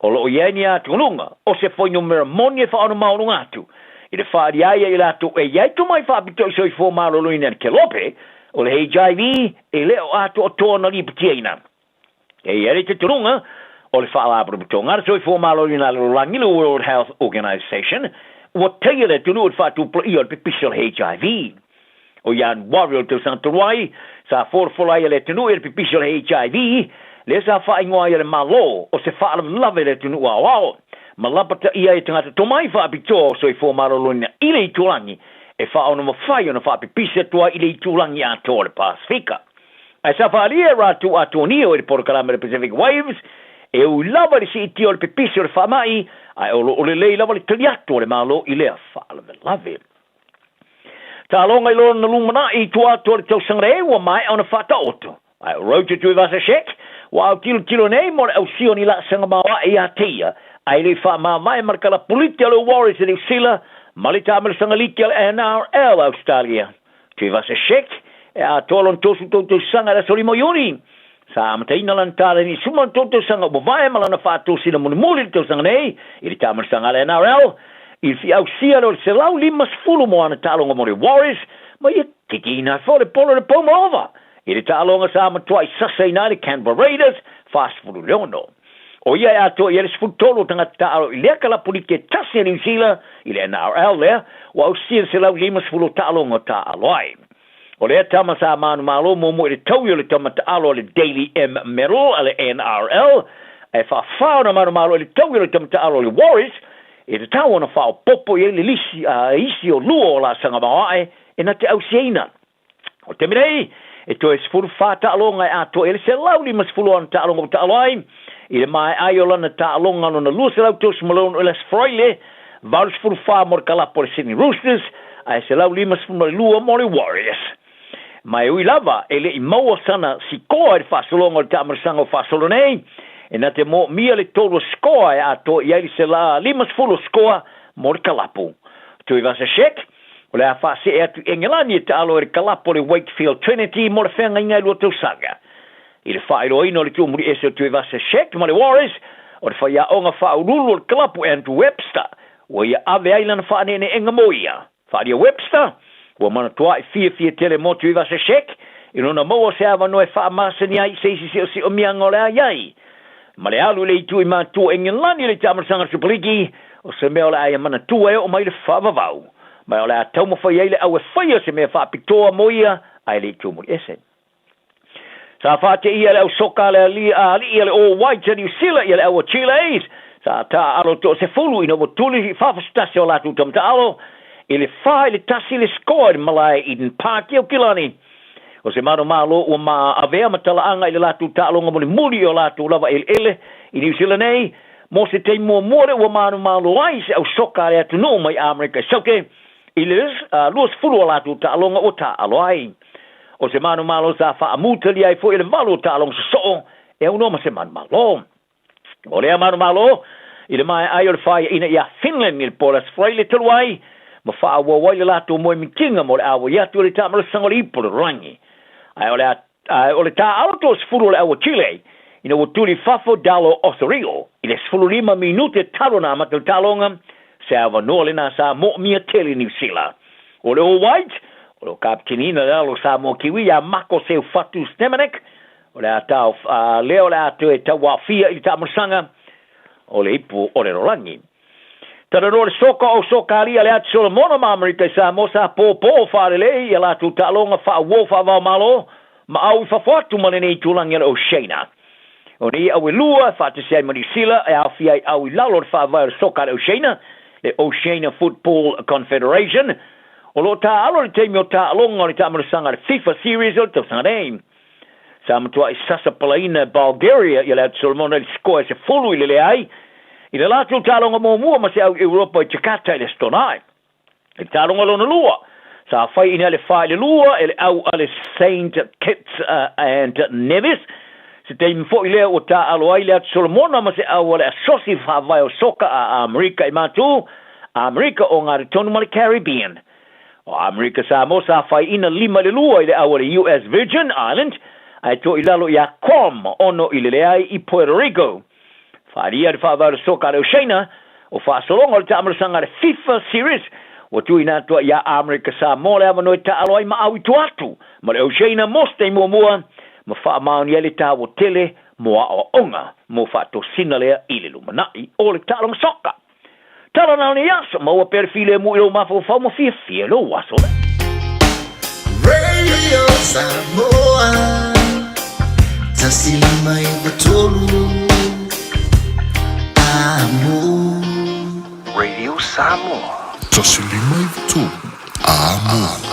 o lo yenia tununga o se foi numero monie fa ono maunga tu ile fa dia ia tu e ia tu mai fa bito so fo malo lo ina kelope o le HIV e le o ato to no li putia ina e ia le tununga o le fa la pro tonga so fo malo ina lo langi lo World Health Organization o tele tunu fa tu pro io pipisio HIV o yan warrior to santuai sa forfolai le tunu e pipisio HIV le sa fa ingoa le malo o se fa lave le tunu wow malapata ia e tangata tomai fa bito so I fo marolona ile tulangi e fa ono mafai ono fa pipisia tua ile tulangi a to le Pasifika ai sa fa lia Ratu Antonio e porkalame le Pacific Waves e u lava le si tio le pipisio le fa mai ai o le lei lava le taliato le malo ile fa lave ta longa ilo na lumana I tua to le tau sangre wa mai ona fata oto ai rote tu vasa shek wa tilo nei mo au sioni la sanga mawa e atia ai le fa mai markala politia le Warriors de Sila malita mer sanga litia NRL Australia tu vasa shek e a tolon tosu to sanga la solimo yoni sa mataina lantale ni suma to sanga bo vai malana fatu sina muli to sanga nei ili tamer sanga la NRL il fi auxiliar se lau limas fulu mo ana talonga mo Warriors ma ye tikina for the polo de pomova il talonga sa ma twai sasai na Canberra Raiders fast fulu leono o ia ato ia le futolo tanga talo ile kala polike tasi New Zealand ile NRL le wa auxiliar se lau limas fulu talonga ta aloi o le tama sa manu malo mo le tauyo le tama talo le Daily M Medal ale NRL e fa na manu malo le tauyo le tama talo le Warriors e te tau ona whao popo i le lisi isi o luo la sanga mawae e na te au seina. O te mirei, e to e sifuru whata alonga e ato e le se lauli ma sifuru ana ta alonga ta aloai, i le mai ai o lana ta alonga no na lua se lau tos malone o le sfroile, varu sifuru wha mor kalapo le Sydney Roosters, ai se lauli ma sifuru lua mo le Warriors. Mai ui lava, e le I maua sana si koa e whasolonga o le ta amarasanga o whasolonei, e na te mo mia le tolu skoa e ato i aili se la limas fulu skoa mo le kalapu. Tu I vasa shek, o le a whase e atu Engelani e te alo e kalapu le Wakefield Trinity mo le whenga ingai lua tau sanga. I le whaero ino le tuamuri ese o tu I vasa shek mo le Warriors, o le whaia onga whaurulu le kalapu Andrew Webster, o ia ave ailana whaanene enga moia. Whaaria Webster, o mana tua I fia tele mo tu I vasa shek, I nona moa se awa noe whaamasani ai seisi si o mianga o le a iai. Ma le alu le I tui ma tua Engelani le tamarasanga Superligi, o se mea o le aia mana tua e o mai le whaavavau. Ma o le a tauma whai eile au e whaia se mea whaapitoa moia, ai le tu muri ese. Sa whaate ia le au soka le ali le o White New Zealand ia le au Chile's. Sa ta alo to se fulu ino mo tuli whaafastasi o latu tamta alo, i le whae le tasi le skoa malai Eden Park i o Kilani. O se mano malo o ma avea matala anga I le latu ta'alonga mo le muri o latu lava ele I New Zealand nei, mo se te mua more o mano malo ai se au soka le atu no mai Amerika sauke, I le luas fulu o latu ta'alonga o ta'alo ai. O se mano malo sa wha amuta li ai fo I le malo ta'alonga sa so'o, e au no ma se mano malo. O le mano malo, I le mai ai o le whaia ina ia Finland I le polas freile taluai, ma fa wa wa la to mo mi kinga mo a wa ya to le ta mo sango li por rangi ai ole ta autos furu le o Chile ina o tuli fafo dalo Osorio ile furu 5 minute tarona ma to talonga serva nole na sa mo mia tele New Zealand ole o white o kaptenina dalo sa mo kiwi ya mako se fatu stemenek ole ata leo la to eta wa fia i ta sanga ole ipu ole rolangi tara no soka o sokaria le atu solo mono ma Amerika sa mo sa po fare le ia la tu talonga fa wo fa va malo ma au fa fatu ma nei tulangi o Shena o ni au lua fa te se Marisila e au fia au lalor fa va soka o Shena le Oceania Football Confederation o lo ta alo te mi o ta longa le ta sanga FIFA series o te sanga Samtua Sasa Palaina, Bulgaria, ia le Solomon il score se fulu ile le ai. Ile la tu talonga mo mua ma se au Europa i Jakarta ile stonai. Il talonga lona lua. Sa fai ina le fai le lua, ele au ale Saint Kitts and Nevis. Se te mfo ile o ta alo ai le Solomon ma se au ale asosi fa vai o soka a Amerika i matu. Amerika o ngari tonu ma le Caribbean. O Amerika sa mo sa fai ina 5 le lua ile au ale US Virgin Island. Ai to ilalo ya kom ono ilelea i Puerto Rico. Faria de fava soka de Shena o fa solongo ta amrsanga de FIFA series o tu ina to ya America sa mole amano ta aloi ma au tu atu. Ma de Shena moste mo ma fa ma on yele ta o tele mo o onga mo fa to sinale ilelu manai o le ta long soka. Tala na ni yaso mo perfile mo ilo ma fa mo fi lo waso. Radio Samoa Tasilima Ivatolu Amo Radio Samoa Tasilima Ivatolu Amo